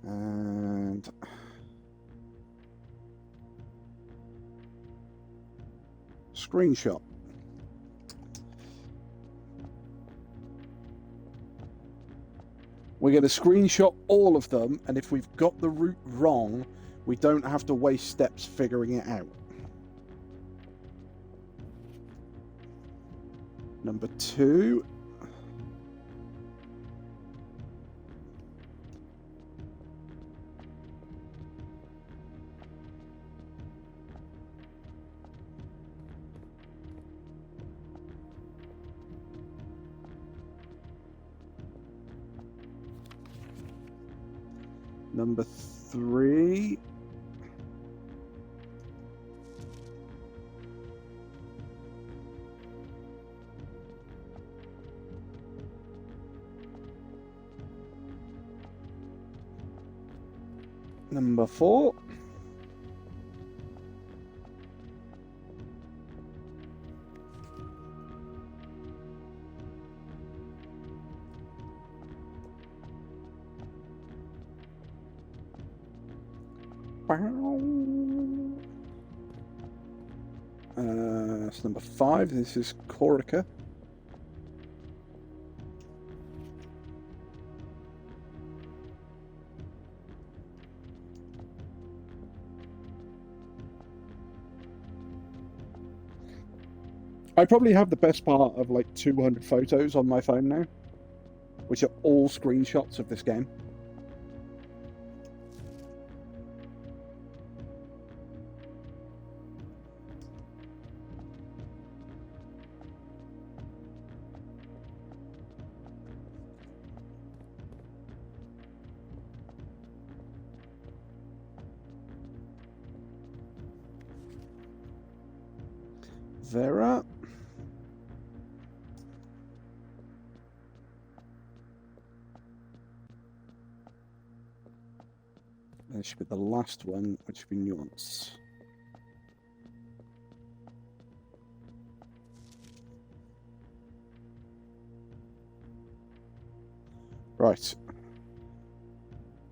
And screenshot. We're going to screenshot all of them, and if we've got the route wrong, we don't have to waste steps figuring it out. Number 2. Number 3. Number 4. That's number 5. This is Corica. I probably have the best part of like 200 photos on my phone now, which are all screenshots of this game. Vera. This should be the last one, which should be Nuance. Right.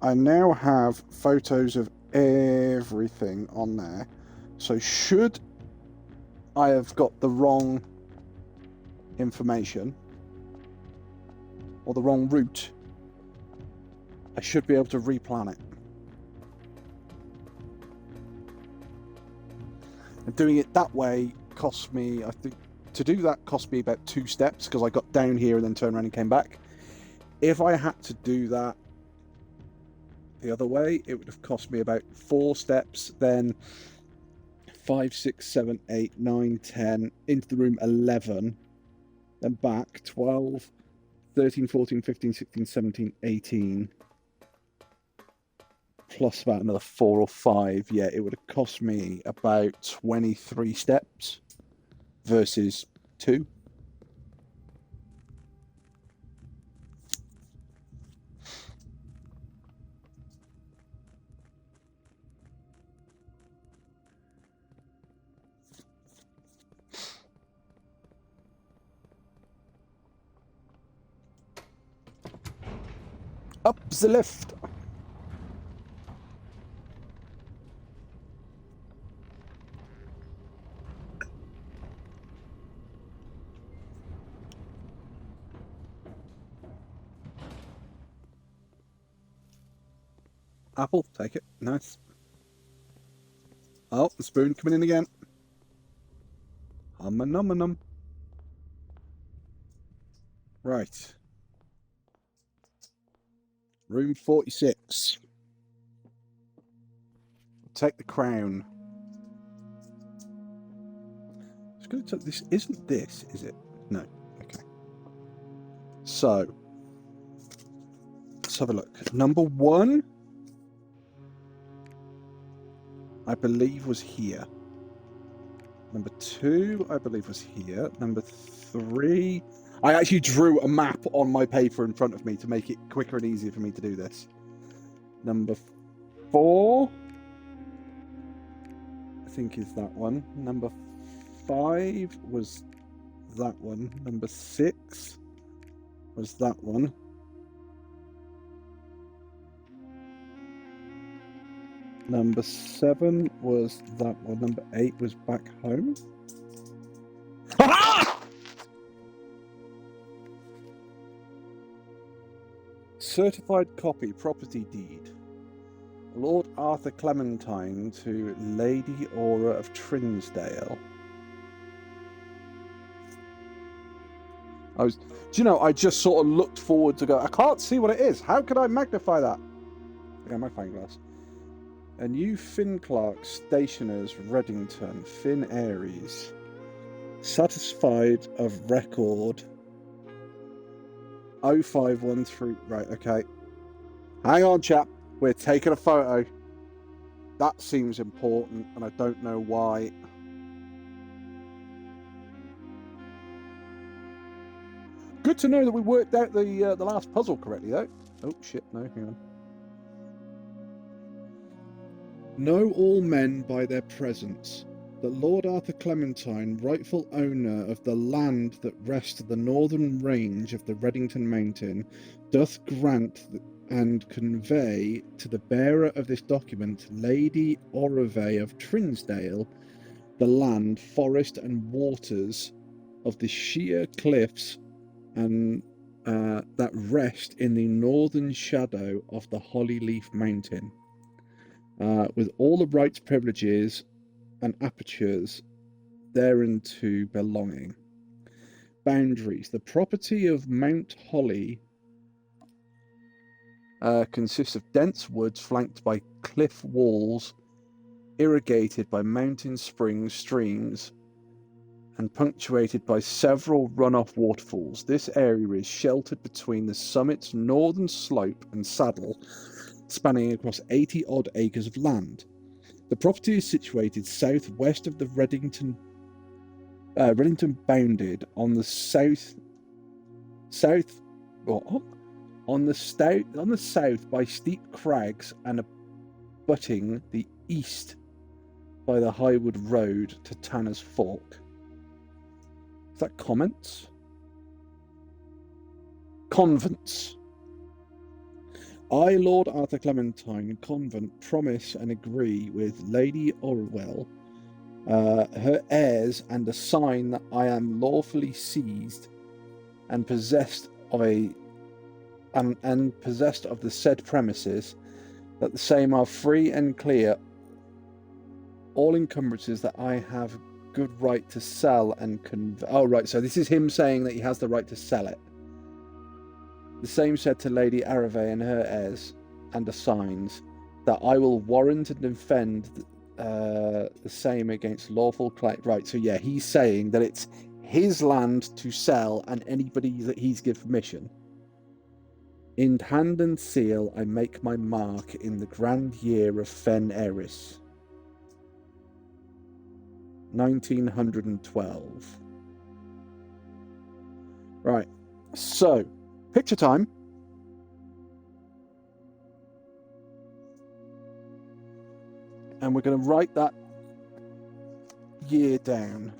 I now have photos of everything on there. So should I have got the wrong information or the wrong route, I should be able to replan it. And doing it that way cost me, I think, to do that cost me about 2 steps because I got down here and then turned around and came back. If I had to do that the other way, it would have cost me about 4 steps, then 5, 6, 7, 8, 9, 10, into the room 11, then back 12, 13, 14, 15, 16, 17, 18, plus about another 4 or 5. Yeah, it would have cost me about 23 steps versus 2. Up the lift. Apple, take it. Nice. Oh, the spoon coming in again. Hum-a-num-a-num. Right. Room 46. Take the crown. It's going to take this. Isn't this, is it? No. Okay. So, let's have a look. Number 1, I believe, was here. Number 2, I believe, was here. Number 3, I actually drew a map on my paper in front of me to make it quicker and easier for me to do this. Number 4, I think, is that one. Number 5 was that one. Number 6 was that one. Number 7 was that one. Number 8 was back home. Certified copy, property deed. Lord Arthur Clementine to Lady Aura of Trinsdale. Do you know, I just sort of looked forward to go, I can't see what it is. How could I magnify that? I got my fine glass. A new Finn Clark Stationers, Reddington, Finn Aries. Satisfied of record 0513. Right, okay. Hang on, chap. We're taking a photo. That seems important, and I don't know why. Good to know that we worked out the last puzzle correctly, though. Oh, shit, no, hang on. Know all men by their presence, that Lord Arthur Clementine, rightful owner of the land that rests the northern range of the Reddington Mountain, doth grant and convey to the bearer of this document, Lady Orivay of Trinsdale, the land, forest, and waters of the sheer cliffs and that rest in the northern shadow of the Hollyleaf Mountain, with all the rights, privileges, and apertures thereunto belonging. Boundaries. The property of Mount Holly consists of dense woods flanked by cliff walls, irrigated by mountain springs, streams, and punctuated by several runoff waterfalls. This area is sheltered between the summit's northern slope and saddle, spanning across 80-odd acres of land. The property is situated southwest of the Reddington bounded on the south by steep crags and abutting the east by the Highwood Road to Tanner's Fork. Is that comments? Convents. I, Lord Arthur Clementine, convent, promise and agree with Lady Orwell, her heirs, and assign that I am lawfully seized and possessed of the said premises, that the same are free and clear, all encumbrances that I have good right to sell and convey. Oh, right, so this is him saying that he has the right to sell it. The same said to Lady Arivay and her heirs, and assigns that I will warrant and defend the same against lawful claim. Right, so yeah, he's saying that it's his land to sell and anybody that he's given permission. In hand and seal I make my mark in the grand year of Fen Eris, 1912. Right, so picture time. And we're going to write that year down.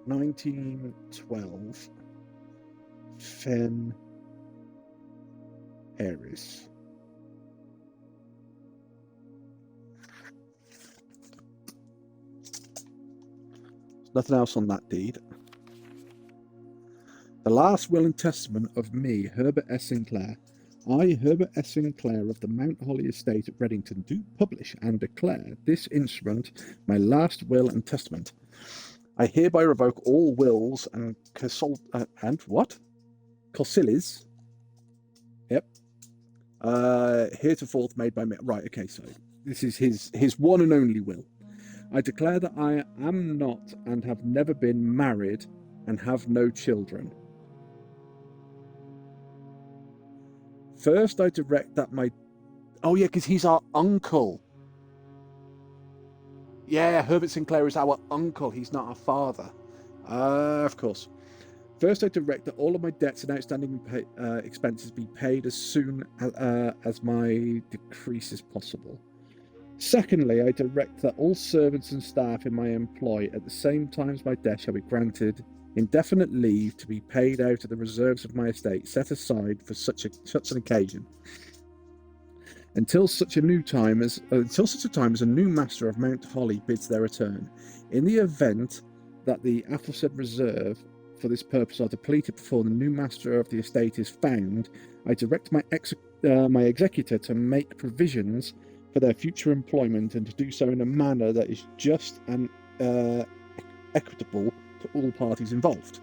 1912. Fen Eris. There's nothing else on that deed. The last will and testament of me, Herbert S. Sinclair. I, Herbert S. Sinclair of the Mount Holly Estate at Reddington, do publish and declare this instrument my last will and testament. I hereby revoke all wills and Cosilies. Yep. Heretofore made by me. Right, okay, so this is his one and only will. I declare that I am not and have never been married and have no children. First, I direct that my... Oh, yeah, because he's our uncle. Yeah, Herbert Sinclair is our uncle. He's not our father. Of course. First, I direct that all of my debts and outstanding expenses be paid as soon as my decrease is possible. Secondly, I direct that all servants and staff in my employ at the same time as my death shall be granted indefinite leave to be paid out of the reserves of my estate set aside for such an occasion, until such a time as a new master of Mount Holly bids their return. In the event that the aforesaid reserve for this purpose are depleted before the new master of the estate is found, I direct my executor to make provisions for their future employment, and to do so in a manner that is just and equitable to all parties involved.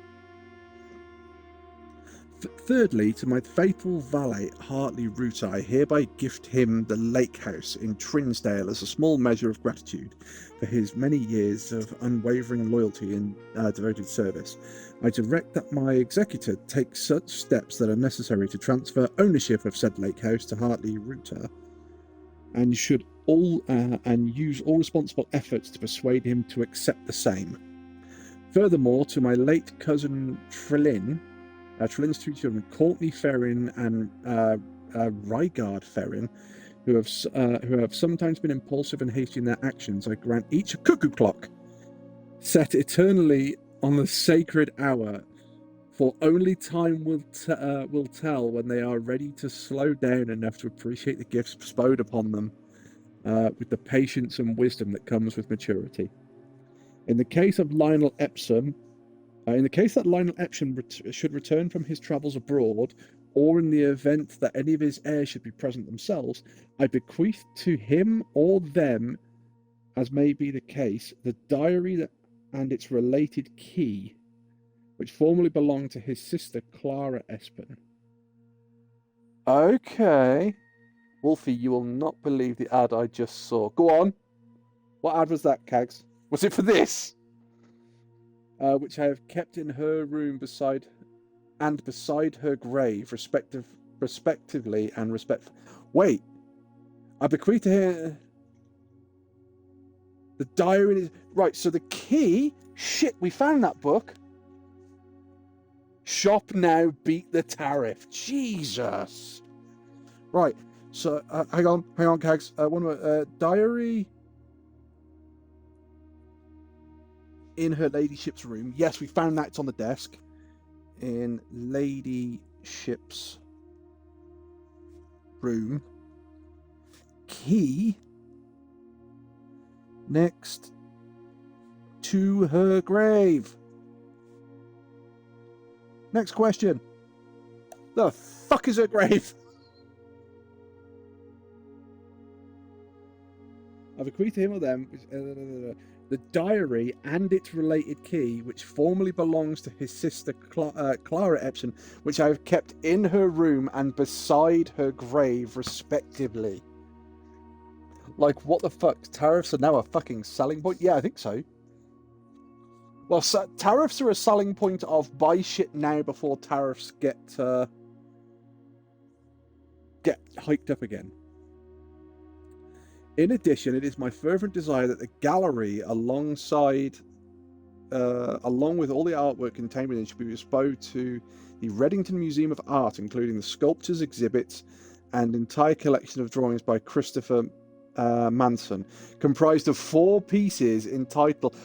Thirdly, to my faithful valet, Hartley Rooter, I hereby gift him the Lake House in Trinsdale as a small measure of gratitude for his many years of unwavering loyalty and devoted service. I direct that my executor take such steps that are necessary to transfer ownership of said Lake House to Hartley Rooter, and use all responsible efforts to persuade him to accept the same. Furthermore, to my late cousin Trillin, Trillin's two children, Courtney Ferrin and Rygard Ferrin, who have sometimes been impulsive and hasty in their actions, I grant each a cuckoo clock, set eternally on the sacred hour, for only time will tell when they are ready to slow down enough to appreciate the gifts bestowed upon them, with the patience and wisdom that comes with maturity. In the case of Lionel Epsom, should return from his travels abroad, or in the event that any of his heirs should be present themselves, I bequeath to him or them, as may be the case, the diary and its related key, which formerly belonged to his sister Clara Espen. Okay. Wolfie, you will not believe the ad I just saw. Go on. What ad was that, Cags? Was it for this? Which I have kept in her room beside her grave, respectively and respect. Wait, I bequeath to her the diary. Right, so the key. Shit, we found that book. Shop now, beat the tariff. Jesus. Right, so hang on, Cags. One more diary. In her ladyship's room. Yes, we found that. It's on the desk. In ladyship's room. Key next to her grave. Next question. The fuck is her grave? I've bequeathed to him or them the diary and its related key, which formerly belongs to his sister Clara Epsom, which I have kept in her room and beside her grave, respectively. Like, what the fuck? Tariffs are now a fucking selling point? Yeah, I think so. Well, tariffs are a selling point of buy shit now before tariffs get hiked up again. In addition, it is my fervent desire that the gallery, along with all the artwork contained within, should be bestowed to the Reddington Museum of Art, including the sculptures, exhibits, and entire collection of drawings by Christopher Manson, comprised of 4 pieces entitled...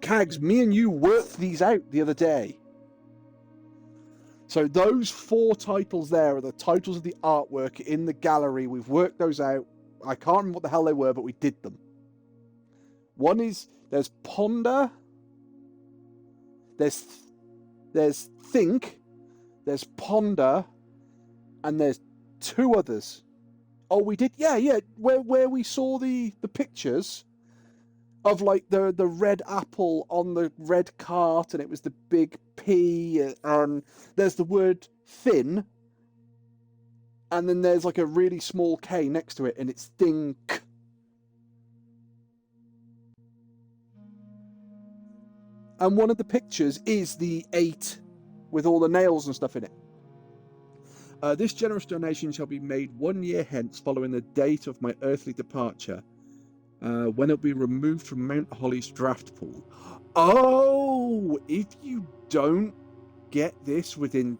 Cags, me and you worked these out the other day. So those 4 titles there are the titles of the artwork in the gallery. We've worked those out. I can't remember what the hell they were, but we did them. One is, there's Ponder, there's Think, there's Ponder, and there's 2 others. Oh, we did? Yeah, where we saw the pictures of, like, the red apple on the red cart, and it was the big P, and there's the word thin, and then there's like a really small K next to it, and it's think. And one of the pictures is the 8 with all the nails and stuff in it. This generous donation shall be made 1 year hence following the date of my earthly departure, when it'll be removed from Mount Holly's draft pool. Oh, if you don't get this within...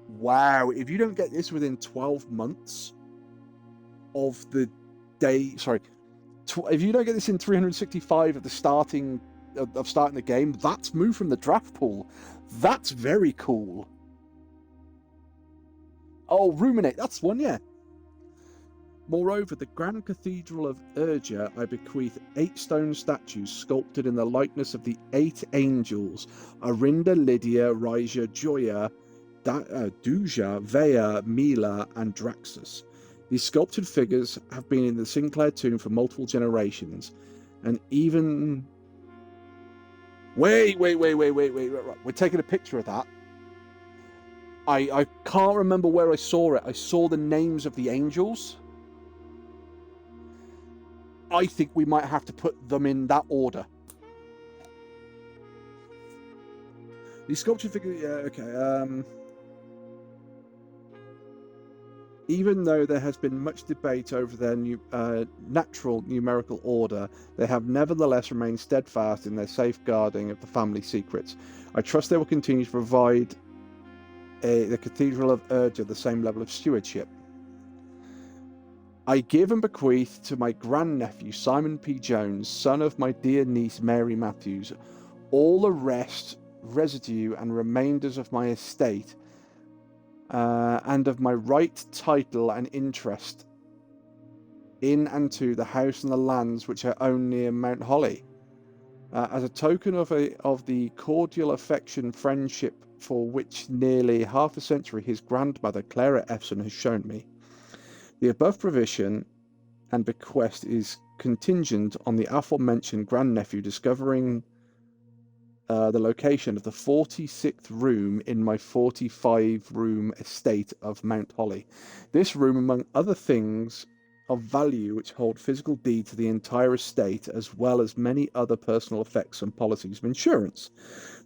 Wow, if you don't get this within 12 months of the day... Sorry. If you don't get this in 365 of the starting the game, that's moved from the draft pool. That's very cool. Oh, Ruminate, that's one, yeah. Moreover, the Grand Cathedral of Urja, I bequeath 8 stone statues sculpted in the likeness of the 8 angels, Arinda, Lydia, Raija, Joya, Duja, Vea, Mila, and Draxus. These sculpted figures have been in the Sinclair tomb for multiple generations, and even... Wait. We're taking a picture of that. I can't remember where I saw it. I saw the names of the angels. I think we might have to put them in that order. The sculpture figure, yeah, okay. Even though there has been much debate over their natural numerical order, they have nevertheless remained steadfast in their safeguarding of the family secrets. I trust they will continue to provide the Cathedral of Urja the same level of stewardship. I give and bequeath to my grandnephew Simon P. Jones, son of my dear niece Mary Matthews, all the residue and remainders of my estate, and of my right, title, and interest in and to the house and the lands which I own near Mount Holly, as a token of the cordial affection, friendship for which nearly half a century his grandmother Clara Epson has shown me. The above provision and bequest is contingent on the aforementioned grandnephew discovering the location of the 46th room in my 45-room estate of Mount Holly. This room, among other things of value which hold physical deed to the entire estate, as well as many other personal effects and policies of insurance.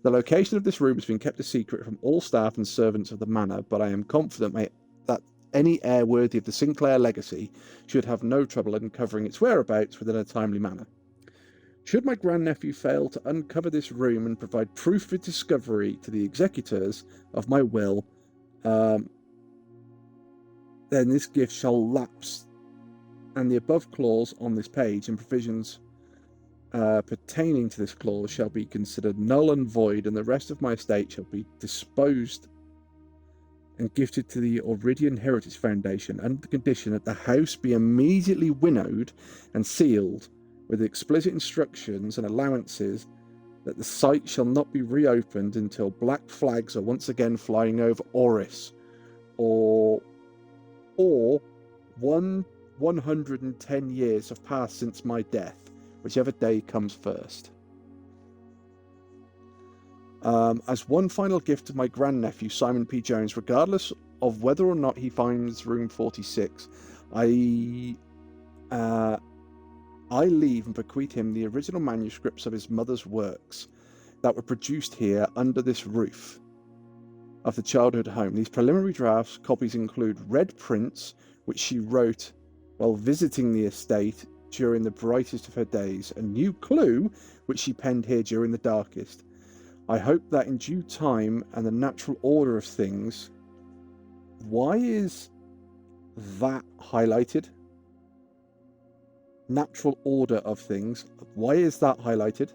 The location of this room has been kept a secret from all staff and servants of the manor, but I am confident that any heir worthy of the Sinclair legacy should have no trouble in uncovering its whereabouts within a timely manner. Should my grandnephew fail to uncover this room and provide proof of discovery to the executors of my will, then this gift shall lapse, and the above clause on this page and provisions pertaining to this clause shall be considered null and void, and the rest of my estate shall be disposed and gifted to the Oridian Heritage Foundation under the condition that the house be immediately winnowed and sealed, with explicit instructions and allowances that the site shall not be reopened until black flags are once again flying over Oris, or 110 years have passed since my death, whichever day comes first. As one final gift to my grandnephew Simon P. Jones, regardless of whether or not he finds room 46, I leave and bequeath him the original manuscripts of his mother's works that were produced here under this roof of the childhood home. These preliminary drafts copies include red prints, which she wrote while visiting the estate during the brightest of her days, a new clue, which she penned here during the darkest. I hope that in due time and the natural order of things... Why is that highlighted? Natural order of things. Why is that highlighted?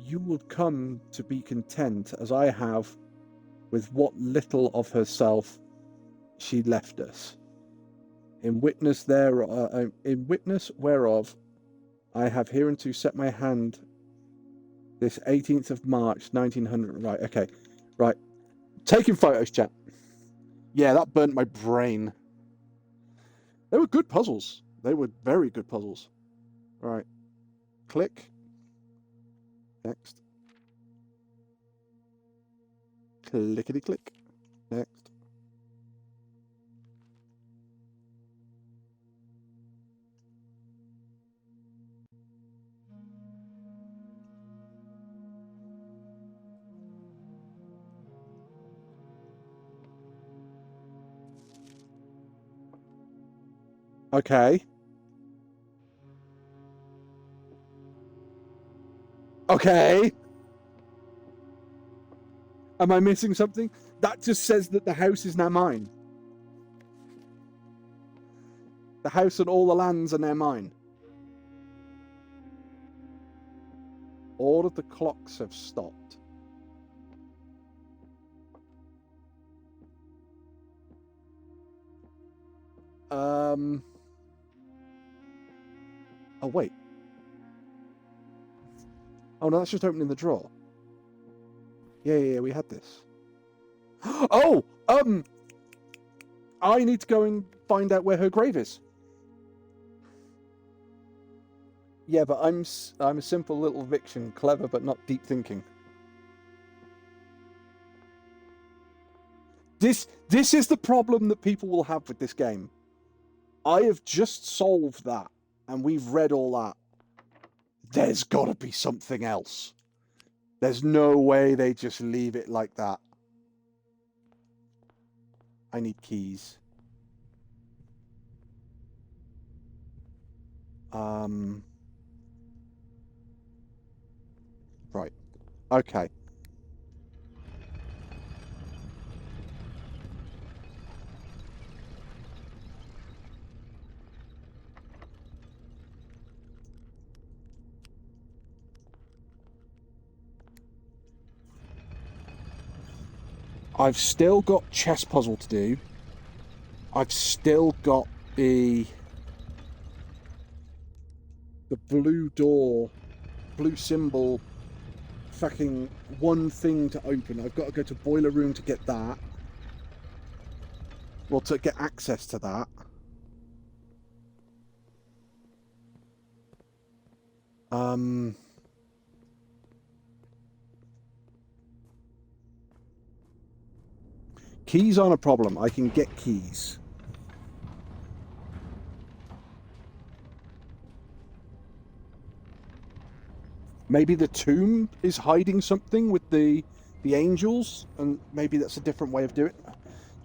You will come to be content, as I have, with what little of herself she left us. In witness whereof I have hereunto set my hand this 18th of March 1900. Right, okay. Right. Taking photos, chat. Yeah, that burnt my brain. They were good puzzles. They were very good puzzles. Right. Click. Next. Clickety click. Next. Okay. Okay. Am I missing something? That just says that the house is now mine. The house and all the lands are now mine. All of the clocks have stopped. Oh, wait. Oh, no, that's just opening the drawer. Yeah, we had this. Oh! I need to go and find out where her grave is. Yeah, but I'm a simple little vixen, clever but not deep thinking. This is the problem that people will have with this game. I have just solved that, and we've read all that. There's got to be something else. There's no way they just leave it like that. I need keys. Right. Okay. I've still got chess puzzle to do. I've still got the blue door, blue symbol, fucking one thing to open. I've got to go to boiler room to get that. Well, to get access to that. Keys aren't a problem. I can get keys. Maybe the tomb is hiding something with the angels, and maybe that's a different way of doing it.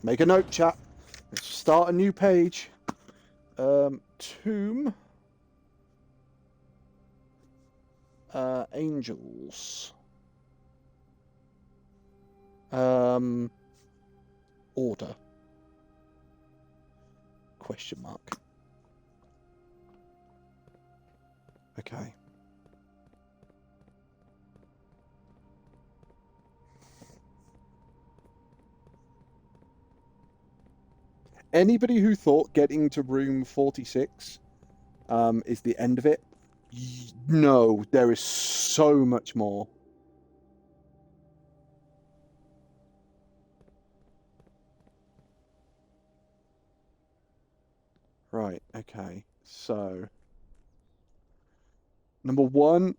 Make a note, chat. Let's start a new page. Tomb. Angels. Order. Question mark. Okay. Anybody who thought getting to room 46 is the end of it, no, there is so much more. Right, okay. So, number 1,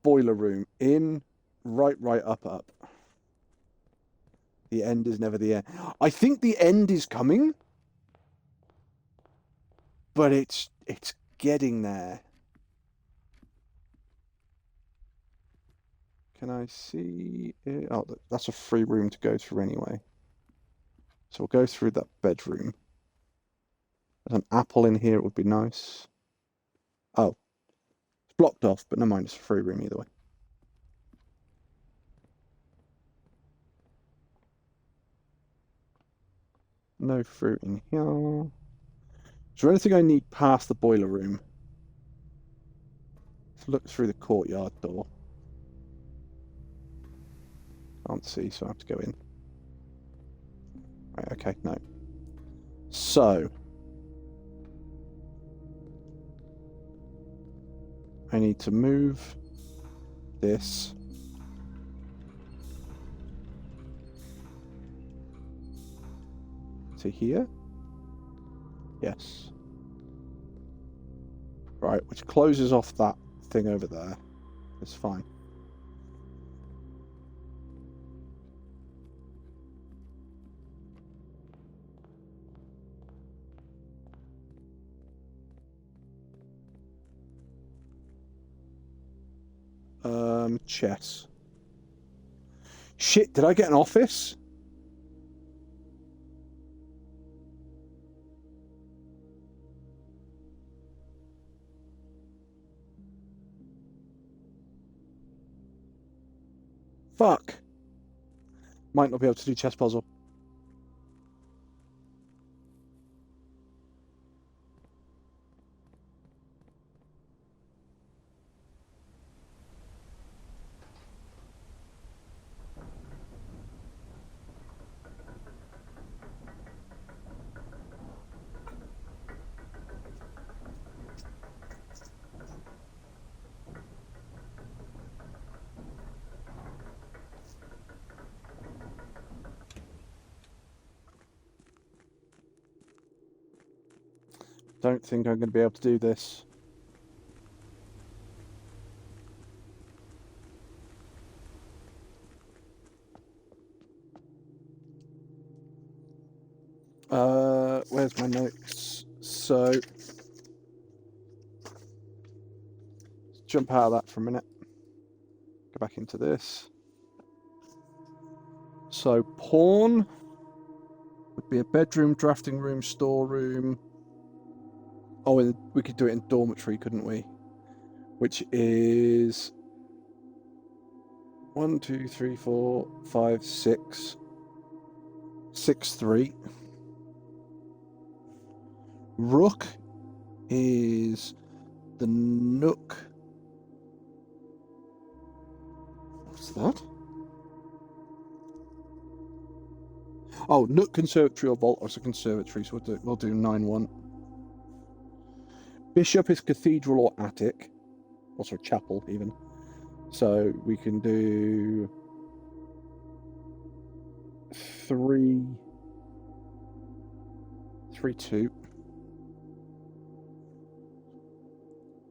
boiler room. In, right, up. The end is never the end. I think the end is coming, but it's getting there. Can I see it? Oh, that's a free room to go through anyway. So we'll go through that bedroom. There's an apple in here, it would be nice. Oh, it's blocked off, but never mind, it's a free room either way. No fruit in here. Is there anything I need past the boiler room? Let's look through the courtyard door. Can't see, so I have to go in. Right, okay, no. So, I need to move this. To here? Yes. Right, which closes off that thing over there. It's fine. Chess. Shit, did I get an office? Fuck. Might not be able to do chess puzzle. Don't think I'm going to be able to do this. Where's my notes? So, let's jump out of that for a minute. Go back into this. So, pawn would be a bedroom, drafting room, storeroom. Oh, and we could do it in dormitory, couldn't we? Which is 1, 2, 3, 4, 5, 6. 6, 3. Rook is the nook. What's that? Oh, nook, conservatory, or vault. Or it's a conservatory, so we'll do 9-1. Bishop is cathedral or attic, also chapel even. So we can do 3, 3, 2.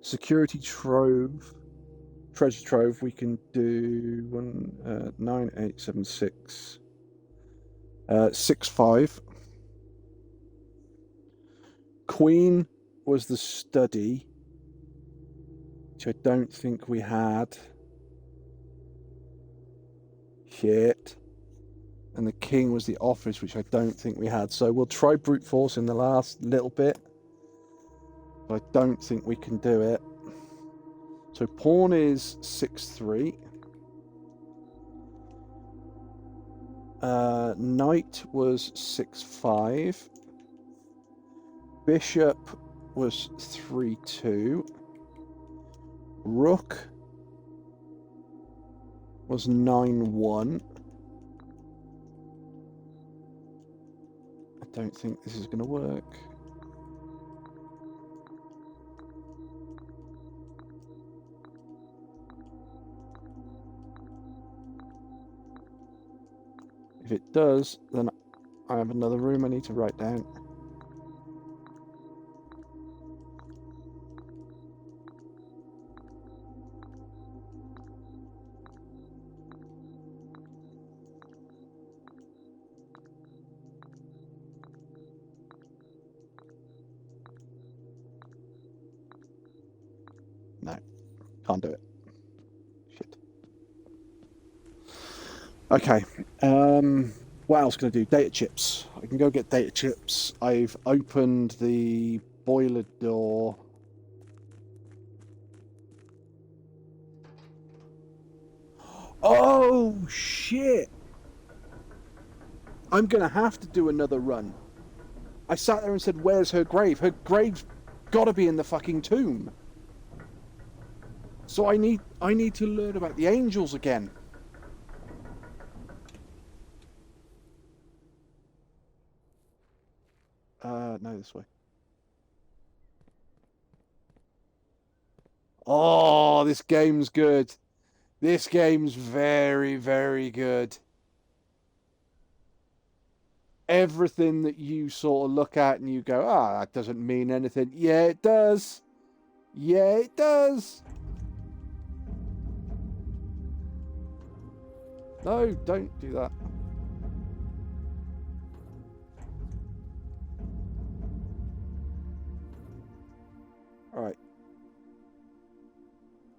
Security trove, treasure trove. We can do 9, 8, 7, 6, 6, 5. Queen was the study, which I don't think we had. Shit. And the king was the office, which I don't think we had. So we'll try brute force in the last little bit. But I don't think we can do it. So pawn is 6, 3. Knight was 6, 5. Bishop was 3, 2. Rook was 9, 1. I don't think this is going to work. If it does, then I have another room I need to write down. No, can't do it. Shit. Okay. What else can I do? Data chips. I can go get data chips. I've opened the boiler door. Oh, shit. I'm going to have to do another run. I sat there and said, where's her grave? Her grave's got to be in the fucking tomb. So I need to learn about the angels again. No, this way. Oh, this game's good. This game's very, very good. Everything that you sort of look at and you go, that doesn't mean anything. Yeah, it does. Yeah, it does. No, don't do that. All right.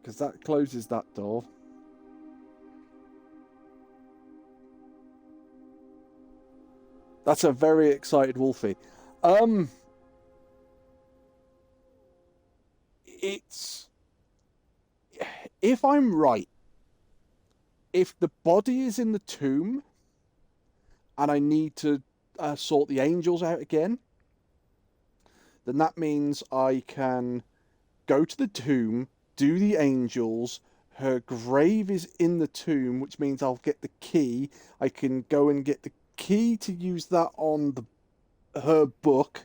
Because that closes that door. That's a very excited Wolfie. It's... If I'm right, if the body is in the tomb and I need to sort the angels out again, then that means I can go to the tomb, do the angels. Her grave is in the tomb, which means I'll get the key. I can go and get the key to use that on her book.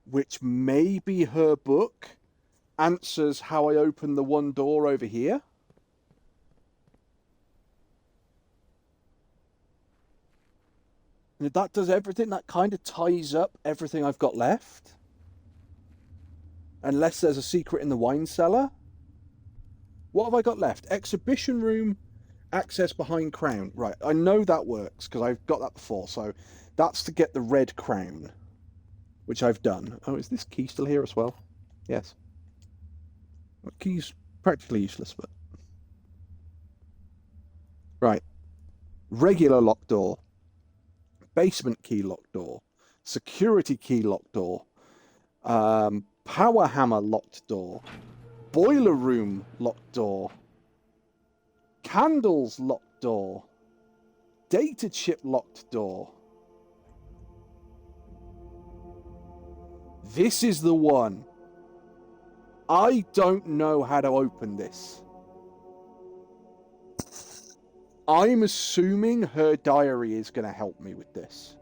Which may be her book answers how I open the one door over here. And if that does everything, that kind of ties up everything I've got left. Unless there's a secret in the wine cellar. What have I got left? Exhibition room, Access behind crown. Right, I know that works because I've got that before. So that's to get the red crown, which I've done. Oh, is this key still here as well? Yes. Well, key's practically useless, but right. Regular lock door, basement key lock door, security key lock door, power hammer locked door, boiler room locked door, candles locked door, data chip locked door. This is the one. I don't know how to open this. I'm assuming her diary is going to help me with this.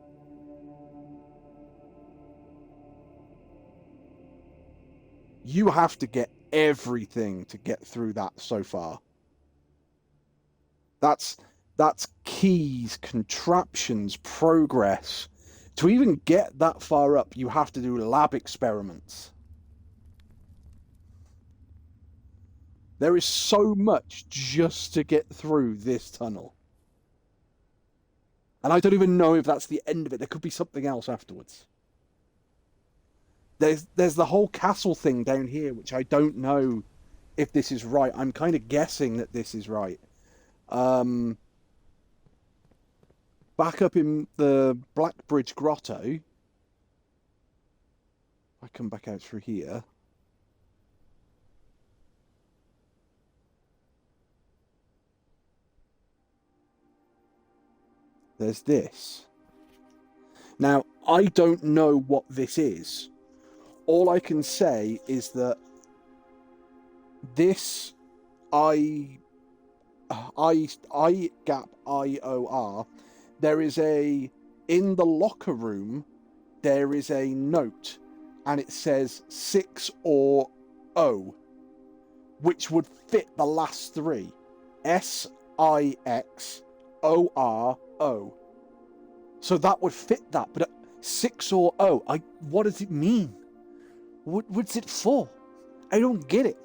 You have to get everything to get through that so far. That's keys, contraptions, progress. To even get that far up, you have to do lab experiments. There is so much just to get through this tunnel. And I don't even know if that's the end of it. There could be something else afterwards. There's the whole castle thing down here, which I don't know if this is right. I'm kind of guessing that this is right. Back up in the Blackbridge Grotto, I come back out through here. There's this. Now, I don't know what this is. All I can say is that this gap IOR, there is in the locker room, there is a note, and it says 6 or O, which would fit the last three. SIXORO. So that would fit that, but 6 or O, what does it mean? What's it for? I don't get it.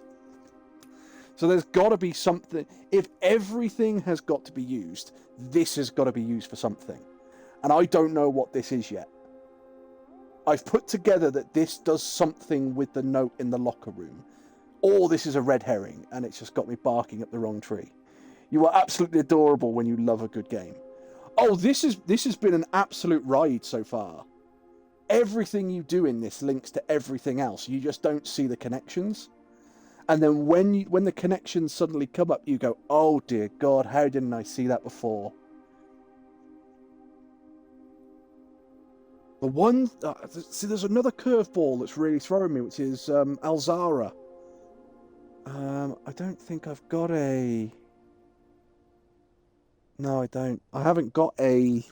So there's got to be something. If everything has got to be used, this has got to be used for something. And I don't know what this is yet. I've put together that this does something with the note in the locker room. Or this is a red herring, and it's just got me barking up the wrong tree. You are absolutely adorable when you love a good game. Oh, this has been an absolute ride so far. Everything you do in this links to everything else. You just don't see the connections. And then when the connections suddenly come up, you go, oh dear God, how didn't I see that before? The one, see, there's another curveball that's really throwing me, which is Alzara. I don't think I've got a... No, I don't. I haven't got a...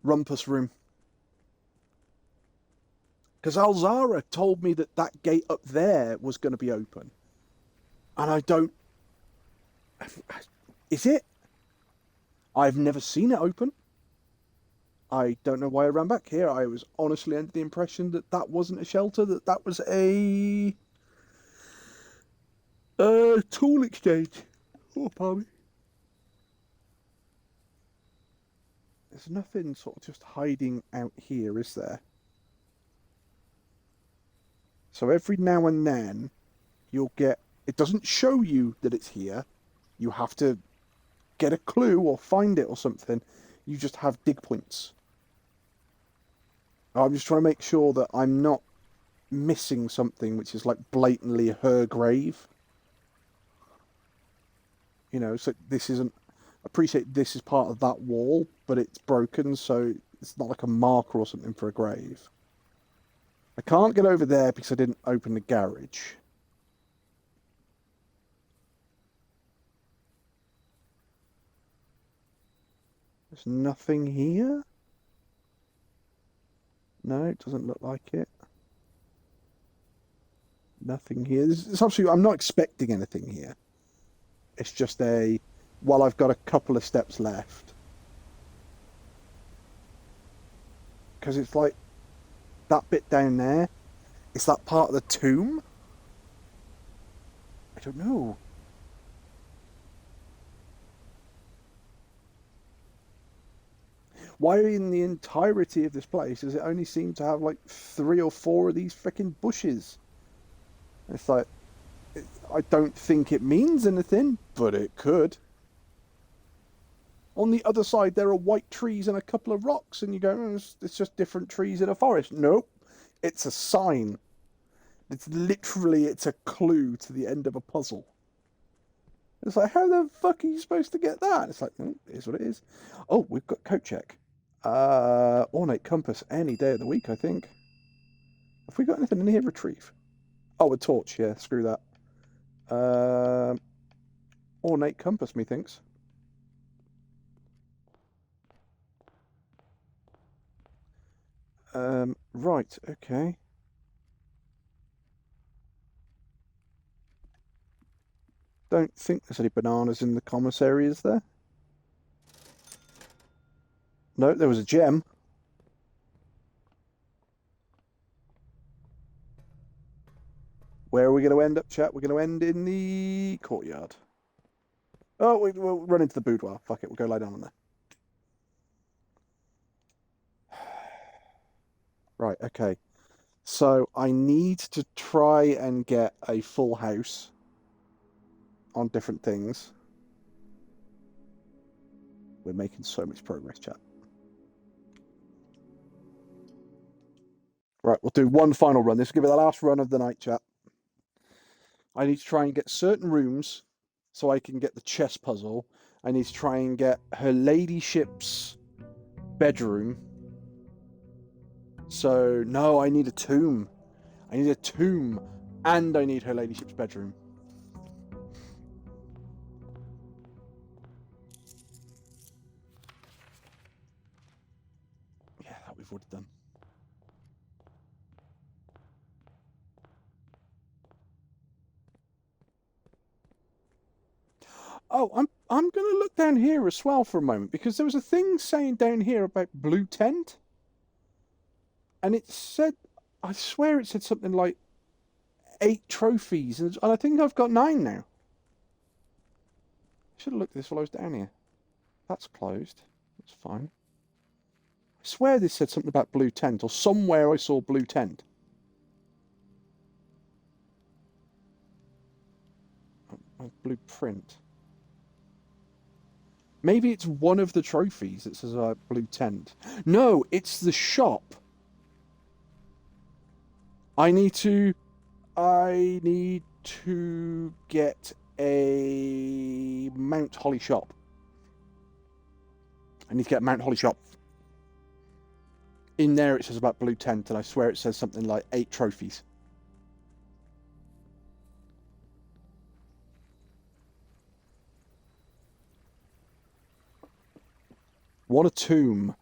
Rumpus room. Because Alzara told me that that gate up there was going to be open. And I don't... Is it? I've never seen it open. I don't know why I ran back here. I was honestly under the impression that that wasn't a shelter, that was a tool exchange. Oh, pardon me. There's nothing sort of just hiding out here, is there? So every now and then, you'll get... It doesn't show you that it's here. You have to get a clue or find it or something. You just have dig points. I'm just trying to make sure that I'm not missing something which is like blatantly her grave. You know, so this isn't... I appreciate this is part of that wall, but it's broken, so it's not like a marker or something for a grave. I can't get over there because I didn't open the garage. There's nothing here? No, it doesn't look like it. Nothing here. It's absolutely... I'm not expecting anything here. It's just a... Well, I've got a couple of steps left. Because it's like... That bit down there... Is that part of the tomb? don't know. Why in the entirety of this place does it only seem to have like 3 or 4 of these freaking bushes? It's like, I don't think it means anything, but it could. On the other side, there are white trees and a couple of rocks, and you go, oh, it's just different trees in a forest. Nope, it's a sign. It's a clue to the end of a puzzle. It's like, how the fuck are you supposed to get that? It's like, it is what it is. Oh, we've got coat check. Ornate compass any day of the week, I think. Have we got anything in here? Retrieve. Oh, a torch. Yeah, screw that. Ornate compass, methinks. Right, okay. Don't think there's any bananas in the commissary, is there? No, there was a gem. Where are we going to end up, chat? We're going to end in the courtyard. Oh, we'll run into the boudoir. Fuck it, we'll go lie down on there. Right, okay. So I need to try and get a full house on different things. We're making so much progress, chat. Right, we'll do one final run. This will give it the last run of the night, chat. I need to try and get certain rooms so I can get the chess puzzle. I need to try and get her ladyship's bedroom. So, no, I need a tomb. I need a tomb, and I need her ladyship's bedroom. Yeah, that we've already done. Oh, I'm going to look down here as well for a moment, because there was a thing saying down here about blue tent. And it said, I swear it said something like 8 trophies, and I think I've got 9 now. I should have looked at this while I was down here. That's closed. That's fine. I swear this said something about blue tent, or somewhere I saw blue tent. Blueprint. Maybe it's one of the trophies that says blue tent. No, it's the shop. I need to get a Mount Holly shop. I need to get Mount Holly shop. In there it says about blue tent, and I swear it says something like 8 trophies. What a tomb.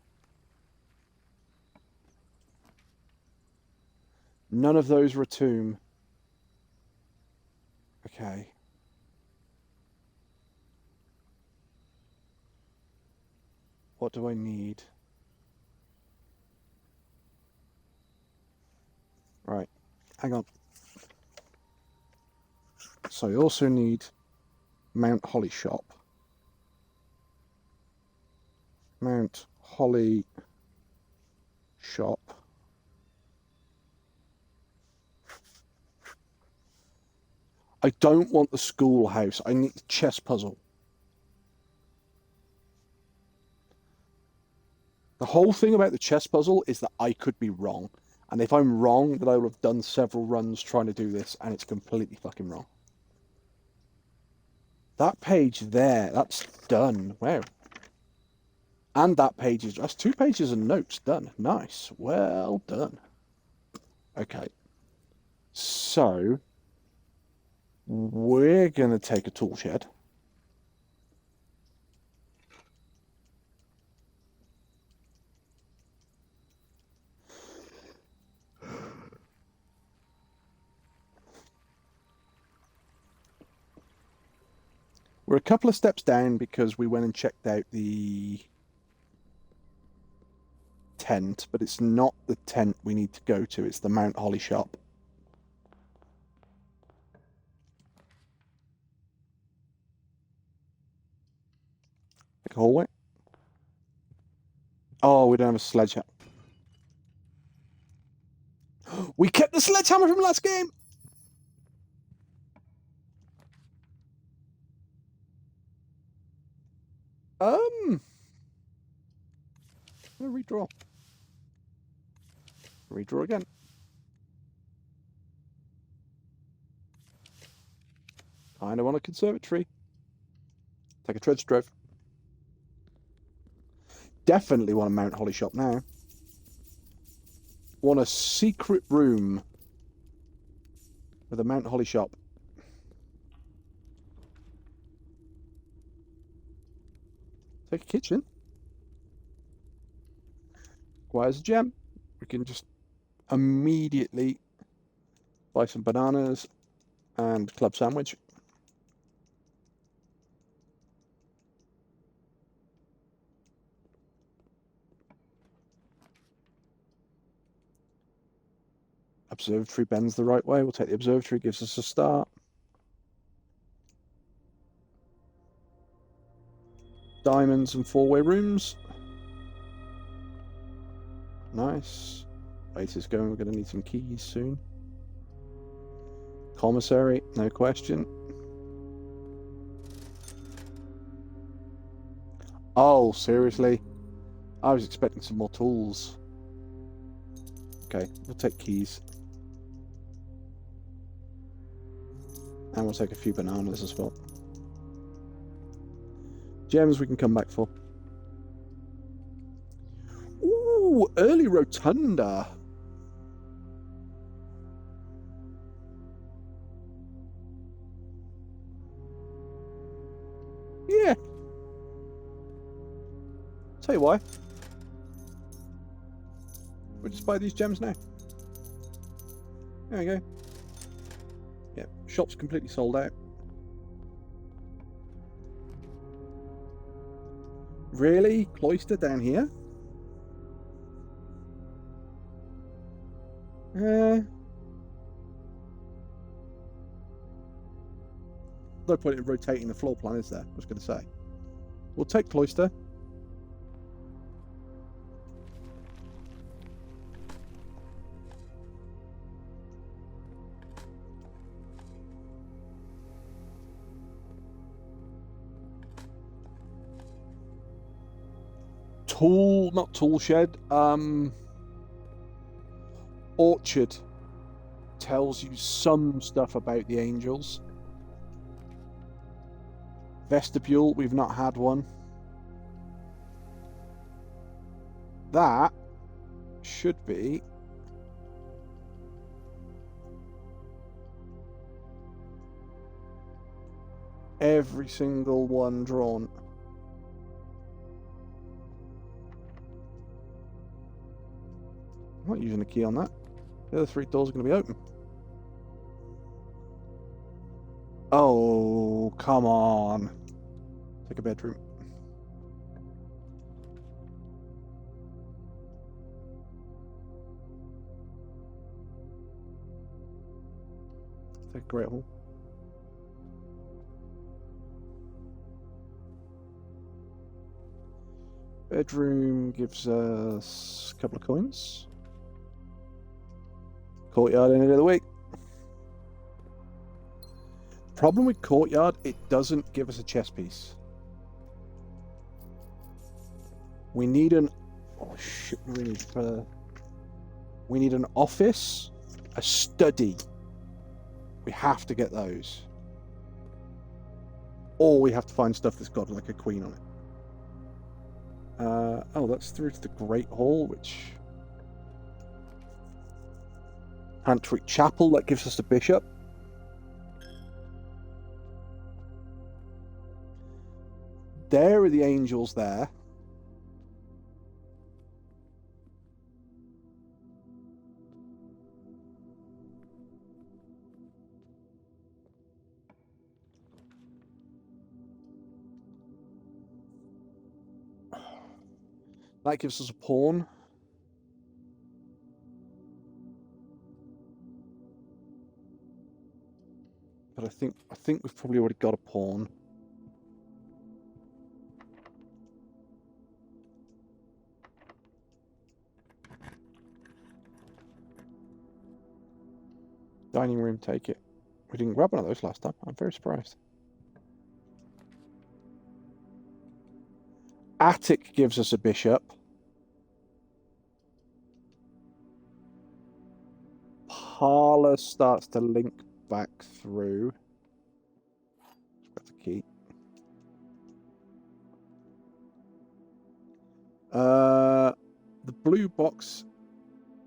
None of those were a tomb. Okay. What do I need? Right. Hang on. So I also need Mount Holly shop. Mount Holly shop. I don't want the schoolhouse. I need the chess puzzle. The whole thing about the chess puzzle is that I could be wrong. And if I'm wrong, then I will have done several runs trying to do this, and it's completely fucking wrong. That page there, that's done. Wow. And that page is, that's 2 pages of notes done. Nice. Well done. Okay. So, we're going to take a tool shed. We're a couple of steps down because we went and checked out the tent, but it's not the tent we need to go to. It's the Mount Holly shop. hallway. Oh, we don't have a sledgehammer. We kept the sledgehammer from last game! I'm gonna redraw. Redraw again. Kinda want a conservatory. Take a treasure trove. Definitely want a Mount Holly shop now. Want a secret room with a Mount Holly shop. Take a kitchen. Requires a gem. We can just immediately buy some bananas and club sandwich. Observatory bends the right way. We'll take the observatory, gives us a start. Diamonds and four-way rooms. Nice. Wait is going. We're going to need some keys soon. Commissary, no question. Oh, seriously? I was expecting some more tools. Okay, we'll take keys. And we'll take a few bananas as well. Gems we can come back for. Ooh, early rotunda. Yeah. Tell you why. We'll just buy these gems now. There we go. Yeah, shop's completely sold out. Really? Cloister down here? No point in rotating the floor plan, is there? I was going to say. We'll take Cloister. Not tool shed. Orchard tells you some stuff about the angels. Vestibule, we've not had one. That should be every single one drawn. I'm not using a key on that. The other three doors are going to be open. Oh, come on. Take a bedroom. Take a great hall. Bedroom gives us a couple of coins. Courtyard any day of the week. Problem with courtyard, it doesn't give us a chess piece. We need an... Oh shit, we need an office, a study. We have to get those. Or we have to find stuff that's got like a queen on it. Oh, that's through to the Great Hall, which... Antwick Chapel, that gives us a bishop. There are the angels there. That gives us a pawn. But I think we've probably already got a pawn. dining room, take it. We didn't grab one of those last time. I'm very surprised. Attic gives us a bishop. Parlour starts to link back through. Got the key. The blue box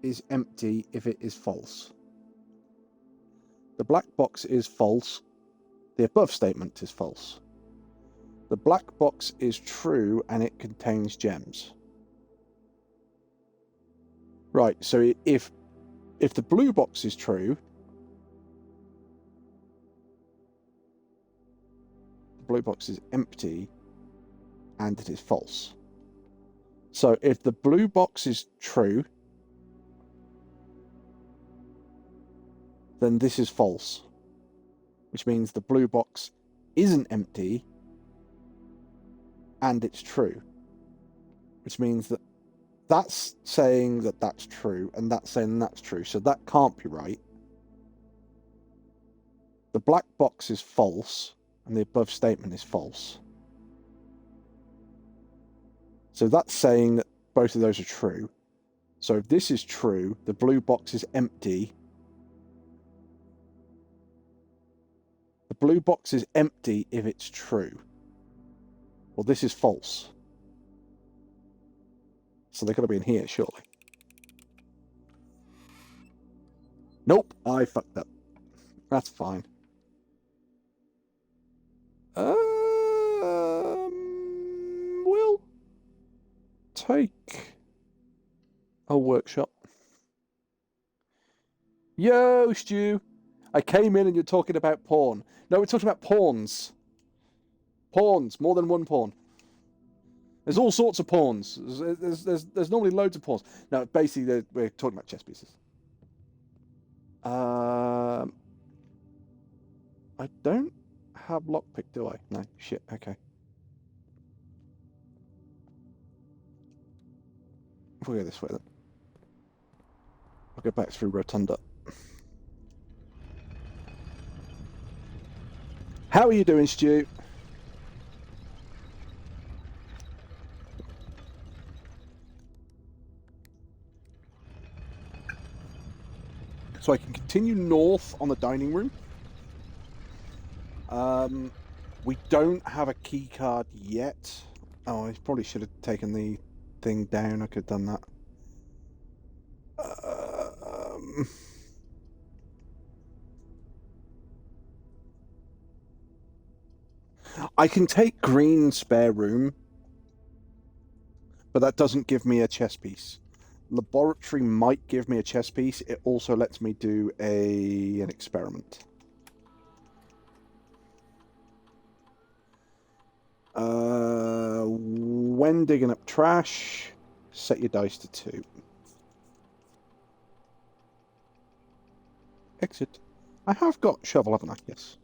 is empty if it is false. The black box is false. The above statement is false. The black box is true and it contains gems. Right, so if the blue box is true, the blue box is empty and it is false. So if the blue box is true, then this is false, which means the blue box isn't empty and it's true, which means that that's saying that that's true and that's saying that's true, so that can't be right. The black box is false and the above statement is false. So that's saying that both of those are true. So if this is true, the blue box is empty. The blue box is empty if it's true. Well, this is false. So they've got to be in here, surely. Nope, I fucked up. That's fine. We'll take a workshop. Yo, Stu. I came in and you're talking about porn. No, we're talking about pawns. Pawns, more than one pawn. There's all sorts of pawns. There's normally loads of pawns. No, basically, we're talking about chess pieces. I don't have lockpick, do I? No, shit, okay. We'll go this way then. I'll go back through Rotunda. How are you doing, Stu? So I can continue north on the dining room. We don't have a key card yet. Oh, I probably should have taken the thing down. I could have done that. I can take green spare room, but that doesn't give me a chess piece. Laboratory might give me a chess piece. It also lets me do an experiment. When digging up trash, set your dice to 2. Exit. I have got shovel, haven't I? Yes.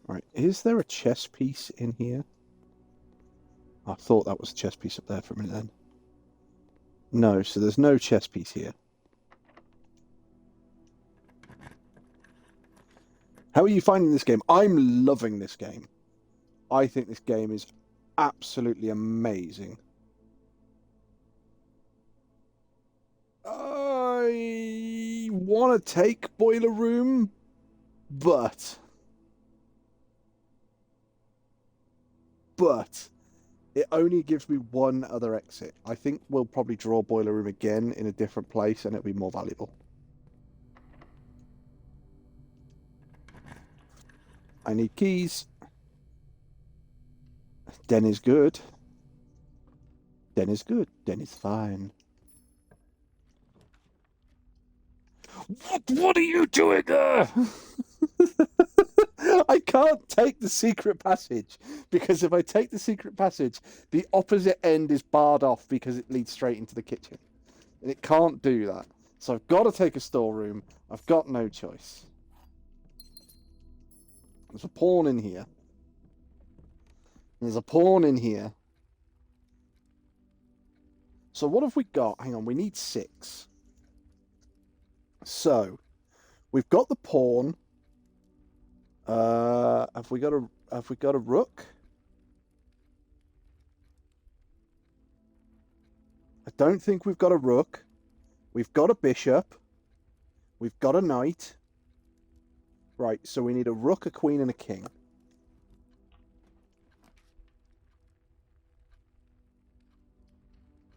Right, is there a chess piece in here? I thought that was a chess piece up there for a minute then. No, so there's no chess piece here. How are you finding this game? I'm loving this game. I think this game is absolutely amazing. I want to take Boiler Room, but it only gives me one other exit. I think we'll probably draw Boiler Room again in a different place and it'll be more valuable. I need keys. Den is good. Den is good. Den is fine. What are you doing there? I can't take the secret passage because if I take the secret passage, the opposite end is barred off because it leads straight into the kitchen. And it can't do that. So I've got to take a storeroom. I've got no choice. There's a pawn in here. There's a pawn in here. So what have we got? Hang on, we need 6. So We've got the pawn. Have we got a rook? I don't think we've got a rook. We've got a bishop. We've got a knight. Right, so we need a rook, a queen, and a king.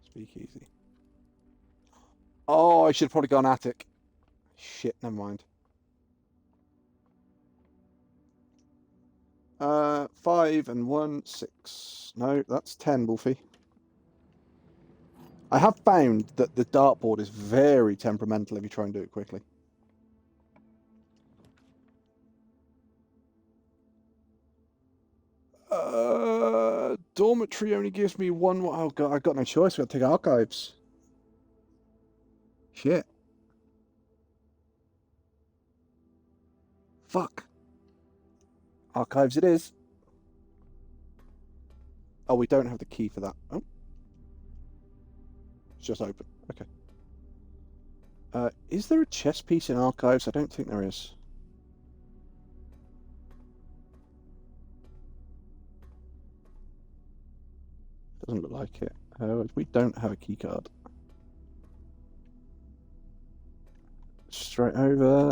Speak easy. Oh, I should have probably gone attic. Shit, never mind. 5 and 1, 6. No, that's 10, Wolfie. I have found that the dartboard is very temperamental if you try and do it quickly. Dormitory only gives me one. Oh god, I've got no choice. We've got to take archives. Shit. Fuck. Archives it is. Oh, we don't have the key for that. Oh. It's just open. Okay. Is there a chess piece in archives? I don't think there is. Doesn't look like it. We don't have a key card. Straight over.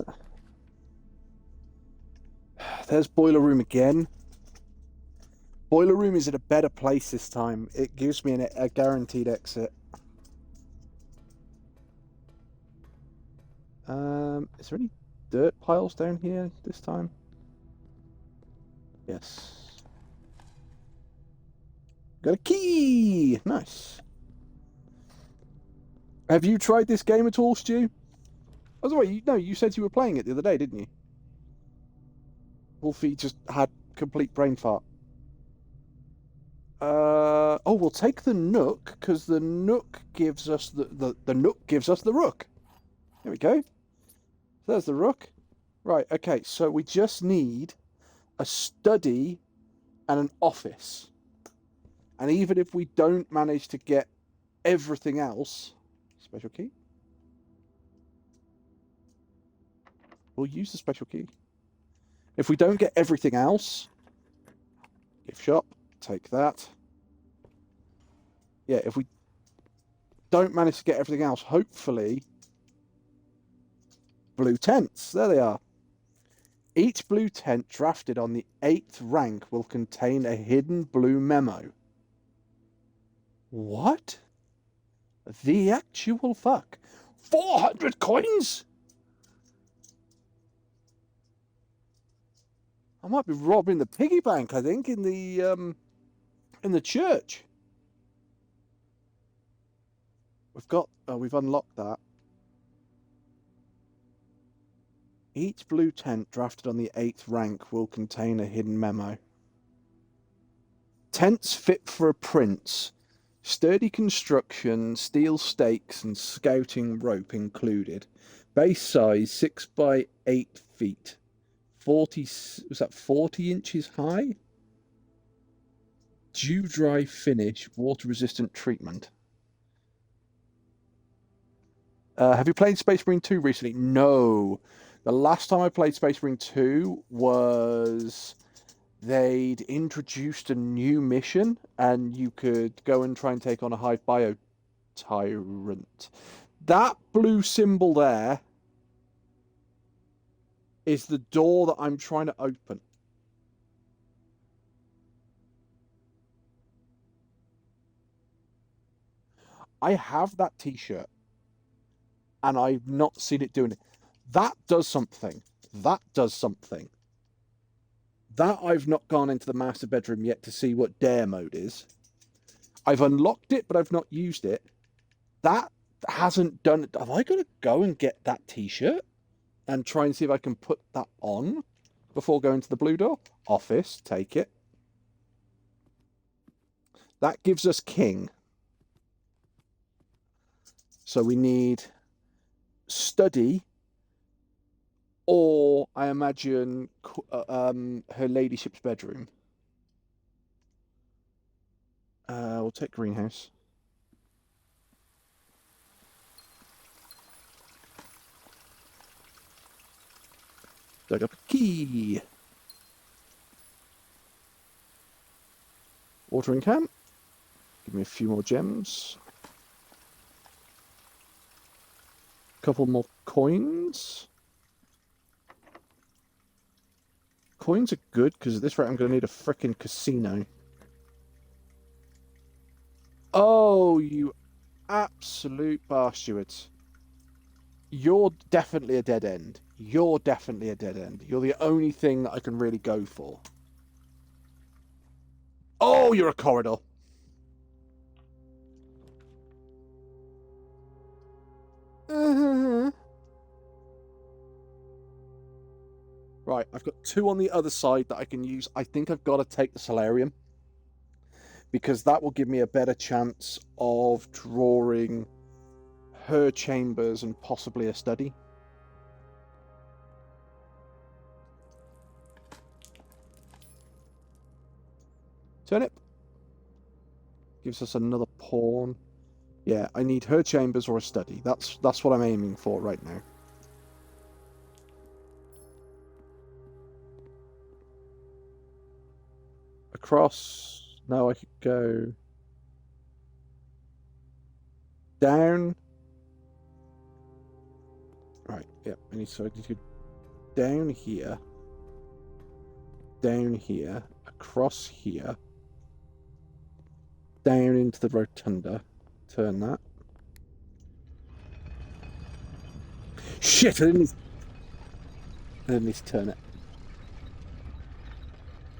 There's Boiler Room again. Boiler Room is in a better place this time. It gives me a guaranteed exit. Is there any dirt piles down here this time? Yes. Got a key! Nice. Have you tried this game at all, Stu? By the way, you said you were playing it the other day, didn't you? Wolfie just had complete brain fart. Oh, we'll take the Nook, because the Nook gives us the Nook gives us the Rook. There we go. There's the Rook. Right, okay, so we just need a study and an office. And even if we don't manage to get everything else, special key. We'll use the special key. If we don't get everything else, gift shop, take that. Yeah, if we don't manage to get everything else, hopefully, blue tents. There they are. Each blue tent drafted on the 8th rank will contain a hidden blue memo. What? The actual fuck? 400 coins? I might be robbing the piggy bank, I think, in the church. We've unlocked that. Each blue tent drafted on the 8th rank will contain a hidden memo. Tents fit for a prince. Sturdy construction, steel stakes, and scouting rope included. Base size 6 by 8 feet. 40 inches high? Dew dry finish, water resistant treatment. Have you played Space Marine 2 recently? No. The last time I played Space Marine 2 was they'd introduced a new mission and you could go and try and take on a Hive Bio Tyrant. That blue symbol there is the door that I'm trying to open. I have that t-shirt and I've not seen it doing it. That does something. That does something. That I've not gone into the master bedroom yet to see what dare mode is. I've unlocked it, but I've not used it. That hasn't done it. Have I got to go and get that t-shirt and try and see if I can put that on before going to the blue door? Office, take it. That gives us king. So we need study, or I imagine her ladyship's bedroom. We'll take greenhouse. Dug up a key. Watering can. Give me a few more gems. Couple more coins. Coins are good, because at this rate I'm going to need a frickin' casino. Oh, you absolute bastards. You're definitely a dead end. You're definitely a dead end. You're the only thing that I can really go for. Oh, you're a corridor. Right, I've got two on the other side that I can use. I think I've got to take the solarium, because that will give me a better chance of drawing her chambers and possibly a study. Turnip. Gives us another pawn. Yeah, I need her chambers or a study. That's what I'm aiming for right now. Across. Now I could go down. Right, yeah. I need to go down here. Down here. Across here. Down into the rotunda. Turn that. Shit! I didn't need to turn it.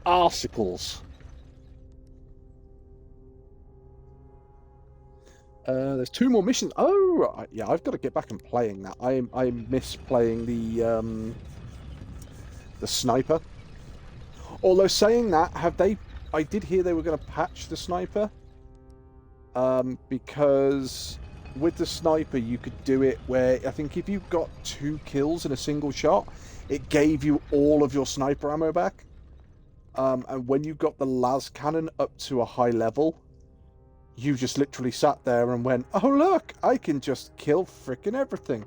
Arsicles. There's two more missions. Oh, right. Yeah, I've got to get back and playing that. I miss playing the sniper. Although saying that, I did hear they were going to patch the sniper. Because with the sniper you could do it where I think if you got 2 kills in a single shot, it gave you all of your sniper ammo back. And when you got the las cannon up to a high level, you just literally sat there and went, oh look, I can just kill frickin' everything.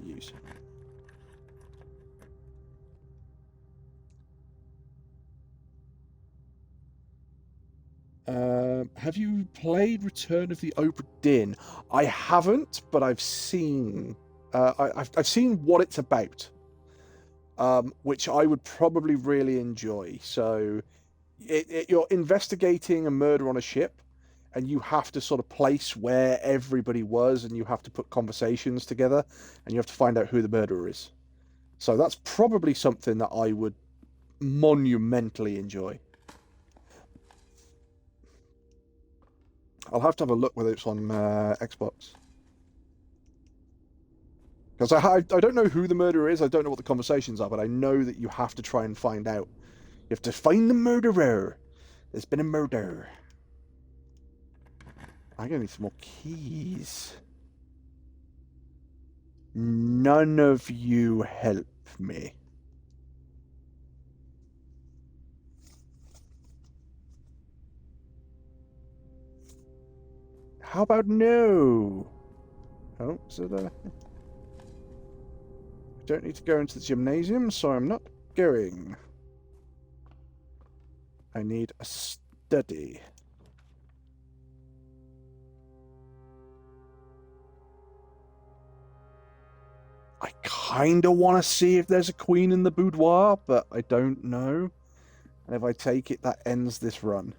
Use. Have you played Return of the Obra Dinn? I haven't, but I've seen. I've seen what it's about, which I would probably really enjoy. So, you're investigating a murder on a ship, and you have to sort of place where everybody was, and you have to put conversations together, and you have to find out who the murderer is. So that's probably something that I would monumentally enjoy. I'll have to have a look whether it's on Xbox. Because I don't know who the murderer is, I don't know what the conversations are, but I know that you have to try and find out. You have to find the murderer. There's been a murder. I'm gonna need some more keys. None of you help me. How about no? Oh, so I don't need to go into the gymnasium, so I'm not going. I need a study. I kind of want to see if there's a queen in the boudoir, but I don't know. And if I take it, that ends this run.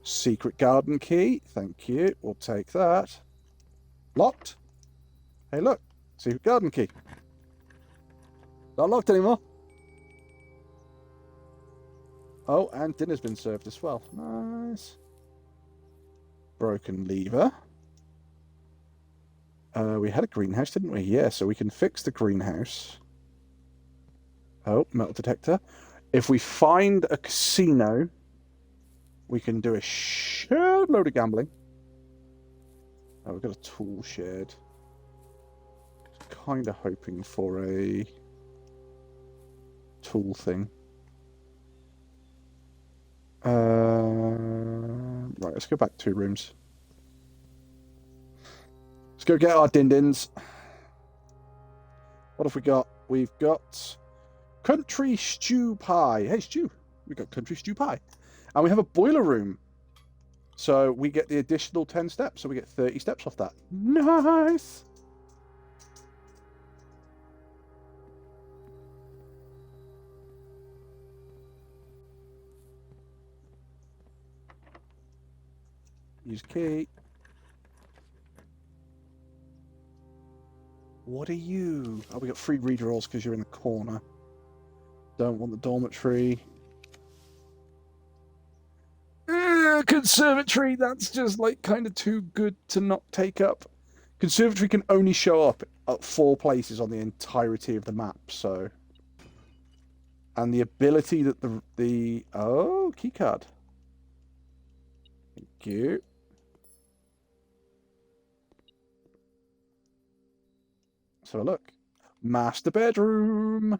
Secret garden key. Thank you. We'll take that. Locked. Hey, look. Secret garden key. Not locked anymore. Oh, and dinner's been served as well. Nice. Broken lever. We had a greenhouse, didn't we? Yeah, so we can fix the greenhouse. Oh, metal detector. If we find a casino, we can do a shed load of gambling. Oh, we've got a tool shed. Kind of hoping for a tool thing. let's go back 2 rooms. Let's go get our din-dins. What have we got? We've got country stew pie. Hey, Stu, we got country stew pie. And we have a boiler room. So we get the additional 10 steps. So we get 30 steps off that. Nice. Use key. What are you? Oh, we got 3 redrawls because you're in the corner. Don't want the dormitory. Conservatory, that's just like kind of too good to not take up. Conservatory can only show up at 4 places on the entirety of the map, so. And the ability that oh, keycard. Thank you. So look, master bedroom.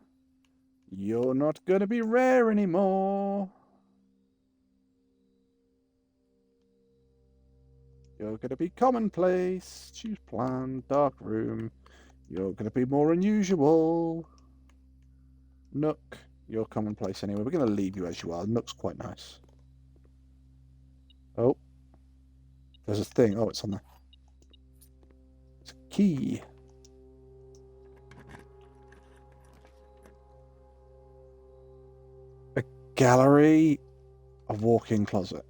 You're not gonna be rare anymore. You're gonna be commonplace. Choose plan, dark room. You're gonna be more unusual. Nook, you're commonplace anyway. We're gonna leave you as you are. Nook's quite nice. Oh, there's a thing. Oh, it's on there. It's a key. A gallery, a walk-in closet.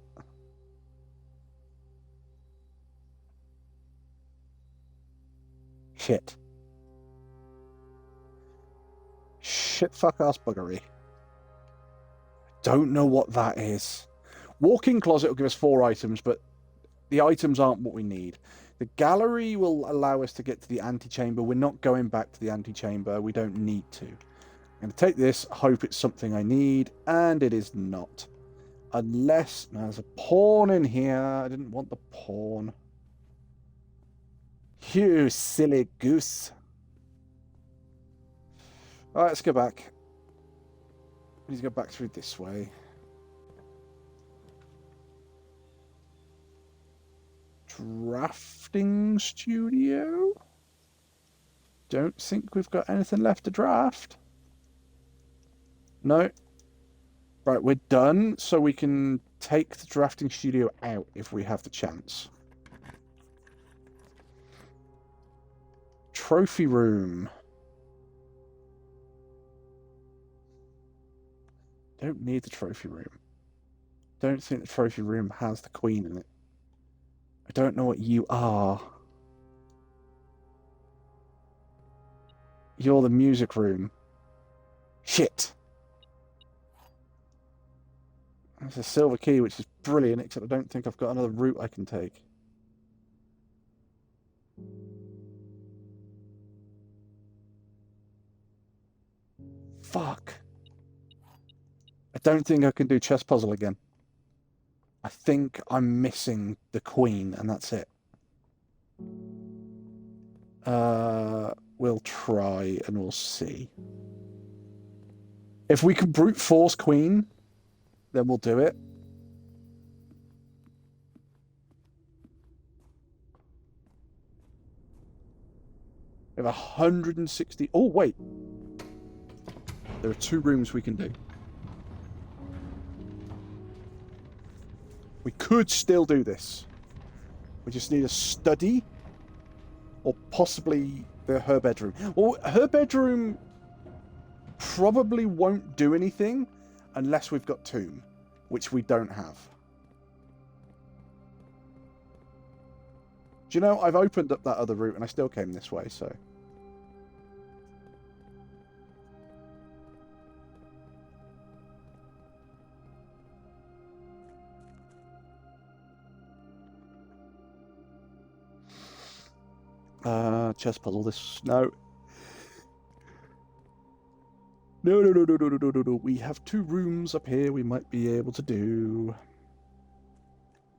Shit. Shit fuck ass buggery. Don't know what that is. Walk-in closet will give us 4 items, but the items aren't what we need. The gallery will allow us to get to the antechamber. We're not going back to the antechamber. We don't need to. I'm going to take this, hope it's something I need, and it is not. Unless... No, there's a pawn in here. I didn't want the pawn. You silly goose. Alright, let's go back. We need to go back through this way. Drafting studio? Don't think we've got anything left to draft. No. Right, we're done, so we can take the drafting studio out if we have the chance. Trophy room. Don't need the trophy room. Don't think the trophy room has the queen in it. I don't know what you are. You're the music room. Shit. There's a silver key, which is brilliant, except I don't think I've got another route I can take. Fuck. I don't think I can do chess puzzle again. I think I'm missing the queen, and that's it. We'll try, and we'll see. If we can brute force queen, then we'll do it. We have 160... Oh, wait. There are 2 rooms we can do. We could still do this. We just need a study, or possibly her bedroom. Well, her bedroom probably won't do anything unless we've got tomb, which we don't have. Do you know, I've opened up that other route and I still came this way, so... chess puzzle, this... No. No. We have 2 rooms up here we might be able to do.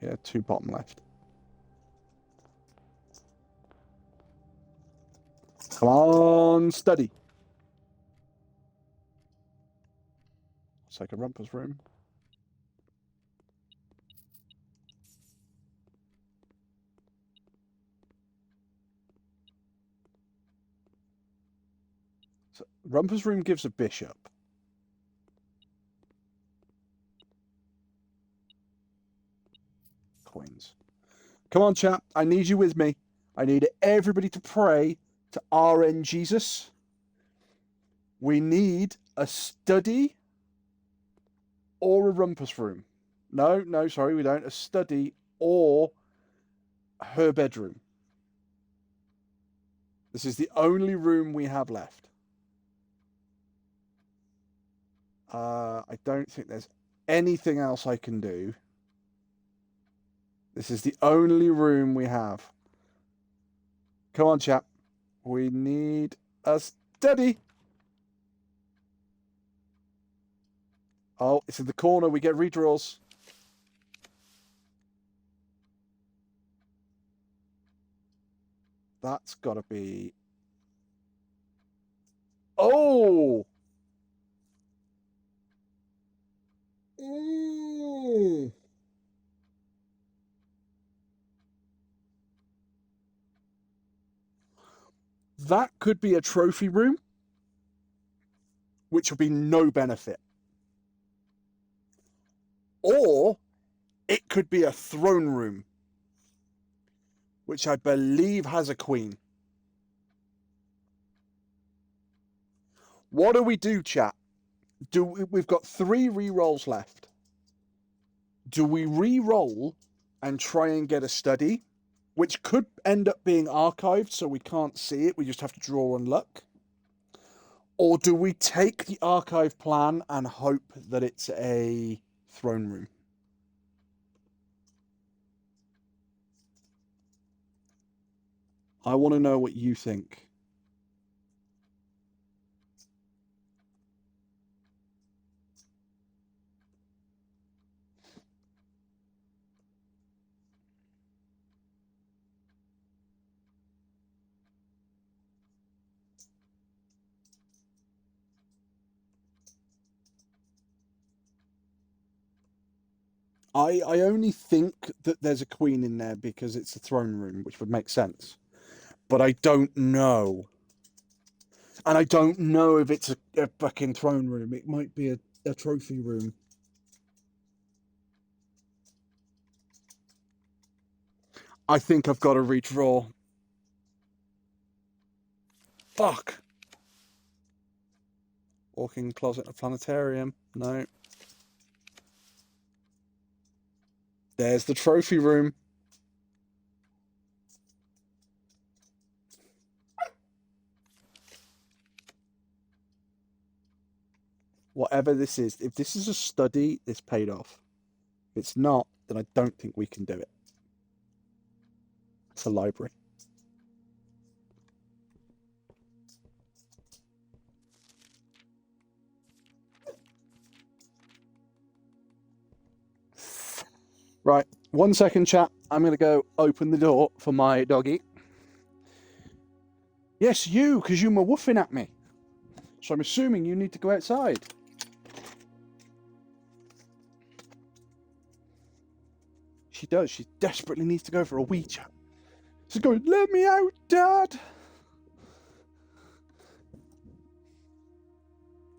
Yeah, 2 bottom left. Come on, study. It's like a Rumpus room. Rumpus Room gives a bishop. Queens. Come on, chat. I need you with me. I need everybody to pray to RN Jesus. We need a study or a rumpus room. No, sorry, we don't. A study or her bedroom. This is the only room we have left. I don't think there's anything else I can do. This is the only room we have. Come on, chap. We need a study. Oh, it's in the corner. We get redraws. That's got to be... Oh! Mm. That could be a trophy room, which would be no benefit. Or it could be a throne room, which I believe has a queen. What do we do, chat? We've got 3 re-rolls left. Do we re-roll and try and get a study, which could end up being archived so we can't see it, we just have to draw on luck? Or do we take the archive plan and hope that it's a throne room? I want to know what you think. I only think that there's a queen in there because it's a throne room, which would make sense. But I don't know. And I don't know if it's a fucking throne room. It might be a trophy room. I think I've got to redraw. Fuck. Walk-in closet in a planetarium. No. There's the trophy room. Whatever this is, if this is a study, this paid off. If it's not, then I don't think we can do it. It's a library. Right, 1 second, chat. I'm going to go open the door for my doggy. Yes, you, because you were woofing at me. So I'm assuming you need to go outside. She does. She desperately needs to go for a wee chat. She's going, let me out, Dad.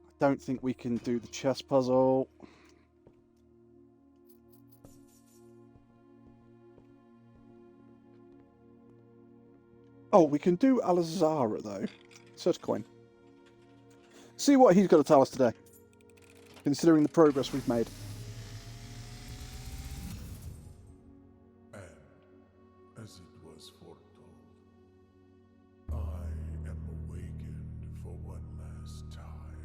I don't think we can do the chess puzzle. Oh, we can do Alazara, though. Search coin. See what he's got to tell us today, considering the progress we've made. And, as it was foretold, I am awakened for one last time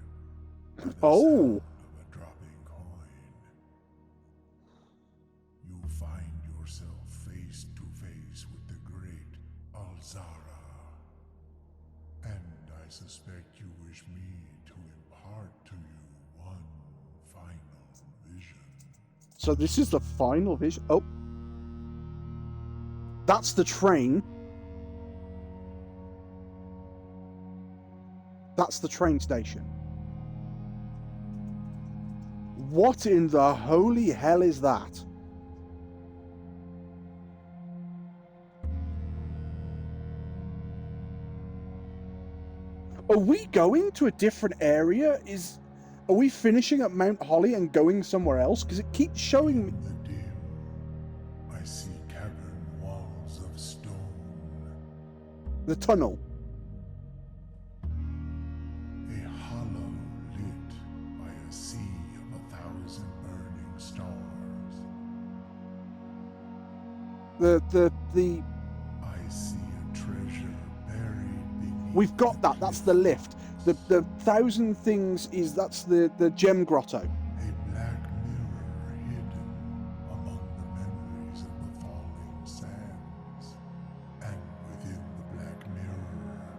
by the sound of a dropping coin. You find yourself face to face with the great Alzara. And I suspect you wish me to impart to you one final vision. So this is the final vision. Oh. That's the train. That's the train station. What in the holy hell is that? Are we going to a different area? Are we finishing at Mount Holly and going somewhere else? Because it keeps showing me. In the dim, I see cavern walls of stone, The tunnel. a hollow lit by a sea of 1,000 burning stars. The I see a treasure buried beneath. we've got the that. That's the cliff. lift. The 1,000 things that's the gem grotto. A black mirror hidden among the memories of the falling sands. And within the black mirror,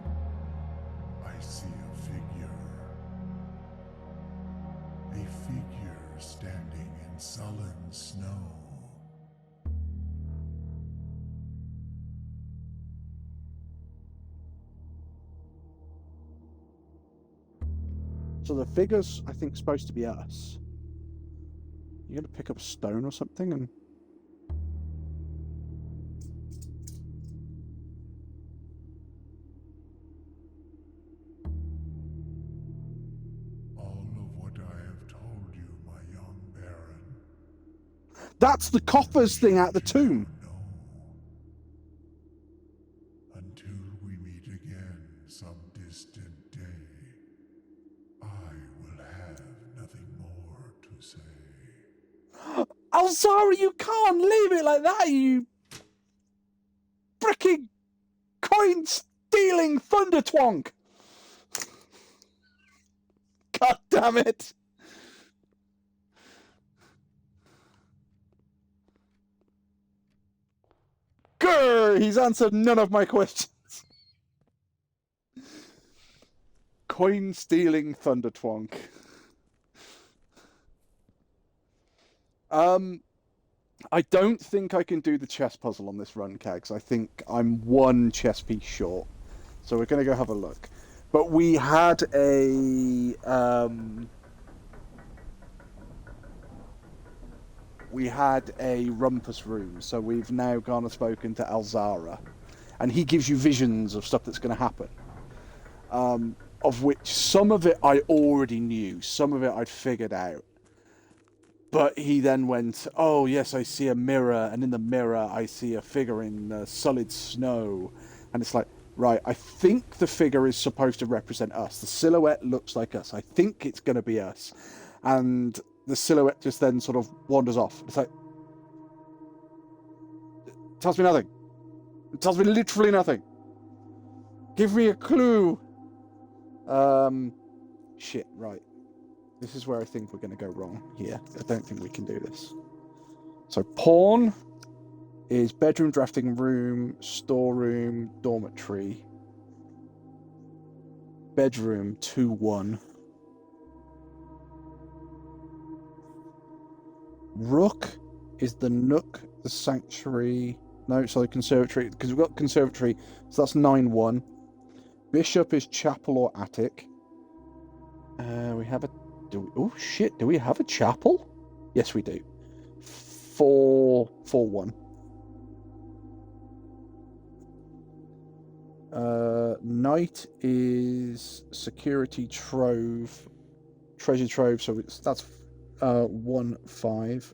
I see a figure. A figure standing in sullen snow. So the figure's, I think, supposed to be us. You gonna pick up a stone or something and. All of what I have told you, my young baron. That's the coffers thing out the tomb. No. Until we meet again some distant day, I will have nothing more to say. Alzara, you can't leave it like that, you fricking coin-stealing thunder twonk! God damn it! Grr! He's answered none of my questions. Coin-stealing thunder twonk. I don't think I can do the chess puzzle on this run, Kags. I think I'm one chess piece short. So we're going to go have a look. But we had a rumpus room, so we've now gone and spoken to Alzara, and he gives you visions of stuff that's going to happen. Of which some of it I already knew, some of it I'd figured out. But he then went, oh yes, I see a mirror, and in the mirror I see a figure in solid snow. And it's like, right, I think the figure is supposed to represent us. The silhouette looks like us. I think it's going to be us. And the silhouette just then sort of wanders off. It's like, it tells me nothing. It tells me literally nothing. Give me a clue. Shit, right. This is where I think we're going to go wrong here. I don't think we can do this. So pawn is bedroom, drafting room, storeroom, dormitory. Bedroom, 2-1. Rook is the nook, the sanctuary. No, sorry, conservatory. Because we've got conservatory, so that's 9-1. Bishop is chapel or attic. We have a... oh, shit. Do we have a chapel? Yes, we do. 4-1. Knight is security trove. Treasure trove, so that's 1-5.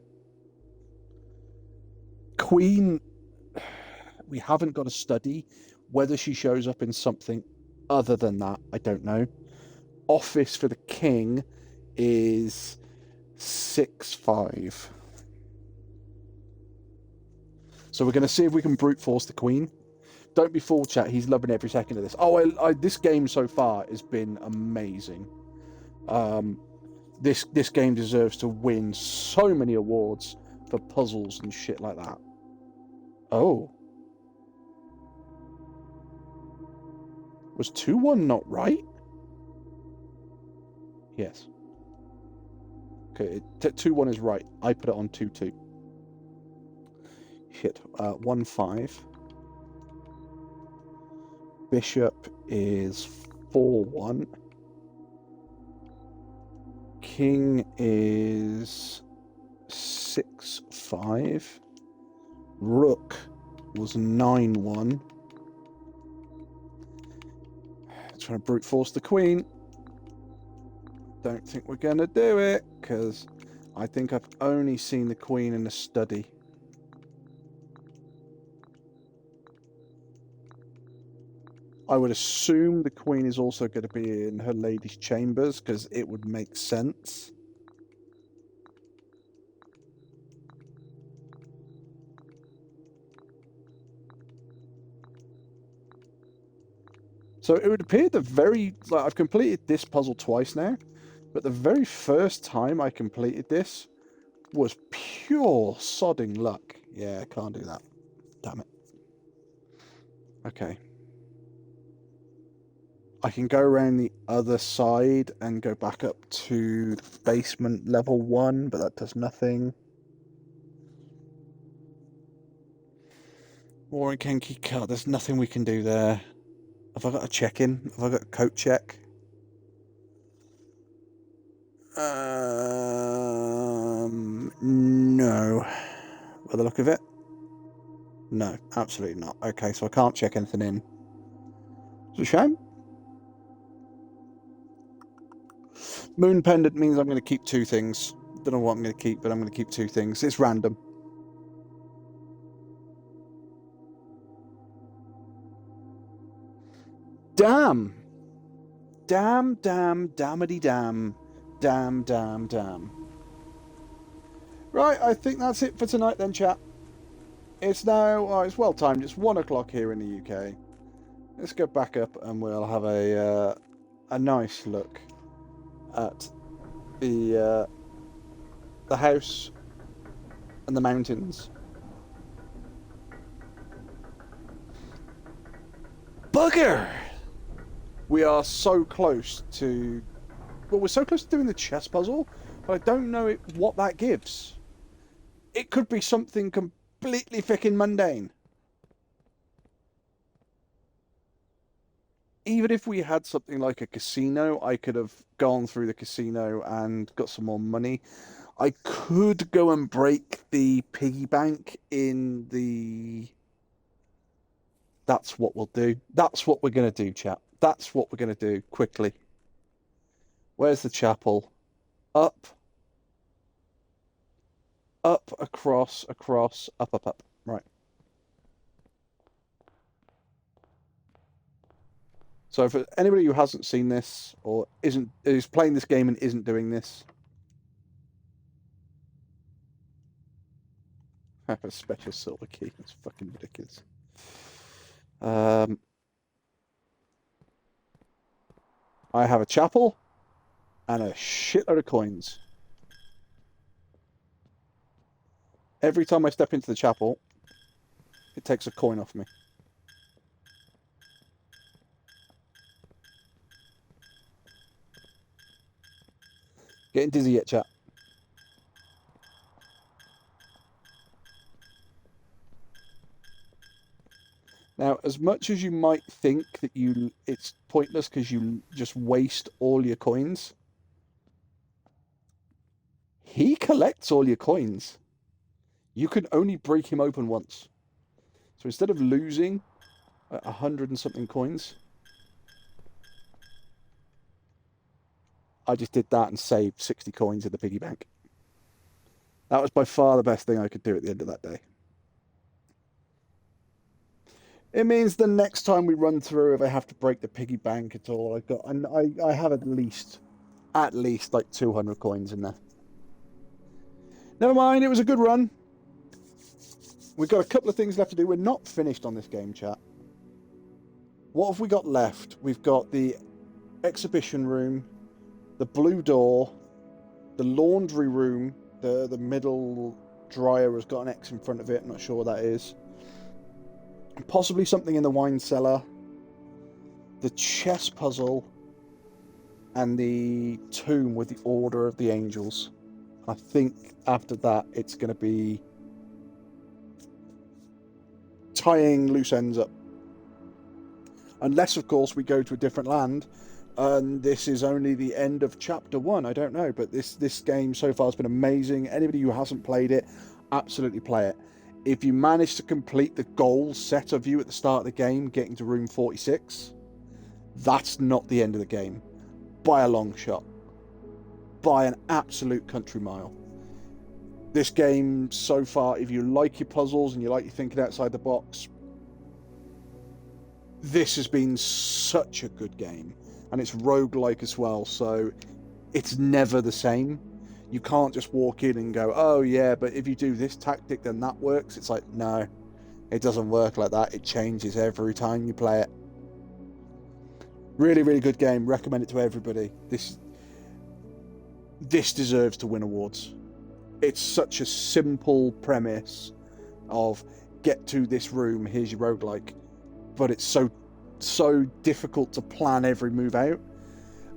Queen, we haven't got a study. Whether she shows up in something other than that, I don't know. Office for the king is 6-5. So we're going to see if we can brute force the queen. Don't be fooled, chat. He's loving every second of this. Oh, this game so far has been amazing. This game deserves to win so many awards for puzzles and shit like that. Oh. Was 2-1 not right? Yes. Okay, 2-1 is right. I put it on 2-2. Shit. 1-5. Bishop is 4-1. King is 6-5. Rook was 9-1. Trying trying to brute force the queen. Don't think we're going to do it, because I think I've only seen the queen in the study. I would assume the queen is also going to be in her lady's chambers, because it would make sense. So it would appear I've completed this puzzle twice now, but the very first time I completed this was pure sodding luck. Yeah, I can't do that. Damn it. Okay. I can go around the other side and go back up to basement level 1, but that does nothing. Warren Kenki cut. There's nothing we can do there. Have I got a check-in? Have I got a coat check? No. By the look of it? No, absolutely not. Okay, so I can't check anything in. It's a shame. Moon pendant means I'm going to keep 2 things. Don't know what I'm going to keep, but I'm going to keep 2 things. It's random. Damn. Damn, damn, dammity damn. Damn, damn, damn. Right, I think that's it for tonight then, chat. It's now, it's well timed. It's 1 o'clock here in the UK. Let's go back up and we'll have a nice look at the house and the mountains. Bugger! We are so close to... Well, we're so close to doing the chess puzzle, but I don't know what that gives. It could be something completely frickin' mundane. Even if we had something like a casino, I could have gone through the casino and got some more money. I could go and break the piggy bank in the... That's what we'll do. That's what we're going to do, chat. That's what we're going to do, quickly. Where's the chapel? Up. Up, across, up, up, up. Right. So for anybody who hasn't seen this, or is playing this game and isn't doing this... Have a special silver key. It's fucking ridiculous. I have a chapel and a shitload of coins. Every time I step into the chapel, it takes a coin off me. Getting dizzy yet, chat? Now, as much as you might think that it's pointless because you just waste all your coins, he collects all your coins. You can only break him open once. So instead of losing 100 and something coins, I just did that and saved 60 coins in the piggy bank. That was by far the best thing I could do at the end of that day. It means the next time we run through, if I have to break the piggy bank at all, I have at least like 200 coins in there. Never mind, it was a good run. We've got a couple of things left to do. We're not finished on this game, chat. What have we got left? We've got the exhibition room, the blue door, the laundry room, the middle dryer has got an X in front of it, I'm not sure what that is. Possibly something in the wine cellar, the chess puzzle, and the tomb with the Order of the Angels. I think after that it's going to be tying loose ends up. Unless, of course, we go to a different land, and this is only the end of Chapter 1. I don't know, but this game so far has been amazing. Anybody who hasn't played it, absolutely play it. If you manage to complete the goal set of you at the start of the game, getting to room 46, That's not the end of the game, by a long shot, by an absolute country mile. This game so far, if you like your puzzles and you like your thinking outside the box, this has been such a good game. And it's roguelike as well, so it's never the same. You can't just walk in and go, oh yeah, but if you do this tactic, then that works. It's like, no, it doesn't work like that. It changes every time you play it. Really, really good game. Recommend it to everybody. This deserves to win awards. It's such a simple premise of get to this room, here's your roguelike, but it's so difficult to plan every move out.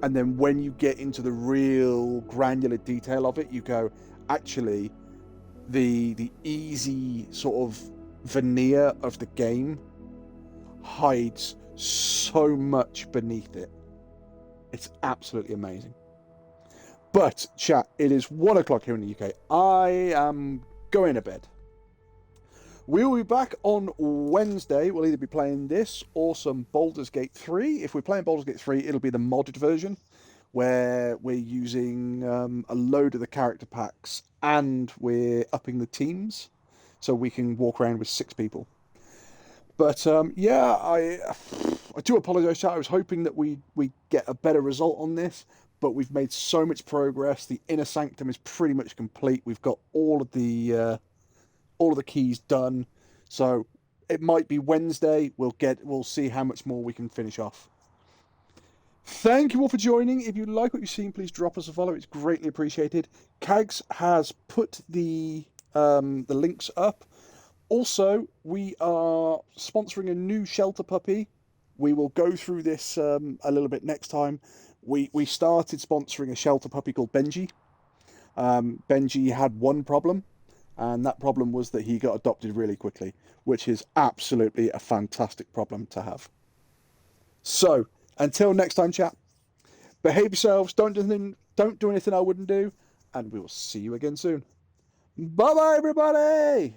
And then when you get into the real granular detail of it, you go, actually, the easy sort of veneer of the game hides so much beneath it. It's absolutely amazing. But, chat, it is 1 o'clock here in the UK. I am going to bed. We will be back on Wednesday. We'll either be playing this or some Baldur's Gate 3. If we're playing Baldur's Gate 3, it'll be the modded version, where we're using a load of the character packs and we're upping the teams, so we can walk around with 6 people. But, yeah, I do apologise, chat. I was hoping that we get a better result on this, but we've made so much progress. The Inner Sanctum is pretty much complete. We've got all of the keys done, so it might be Wednesday. We'll see how much more we can finish off. Thank you all for joining. If you like what you've seen, please drop us a follow. It's greatly appreciated. Kags has put the links up. Also, we are sponsoring a new shelter puppy. We will go through this a little bit next time. We started sponsoring a shelter puppy called Benji. Benji had one problem, and that problem was that he got adopted really quickly, which is absolutely a fantastic problem to have. So, until next time, chat, behave yourselves, don't do anything I wouldn't do, and we will see you again soon. Bye-bye, everybody!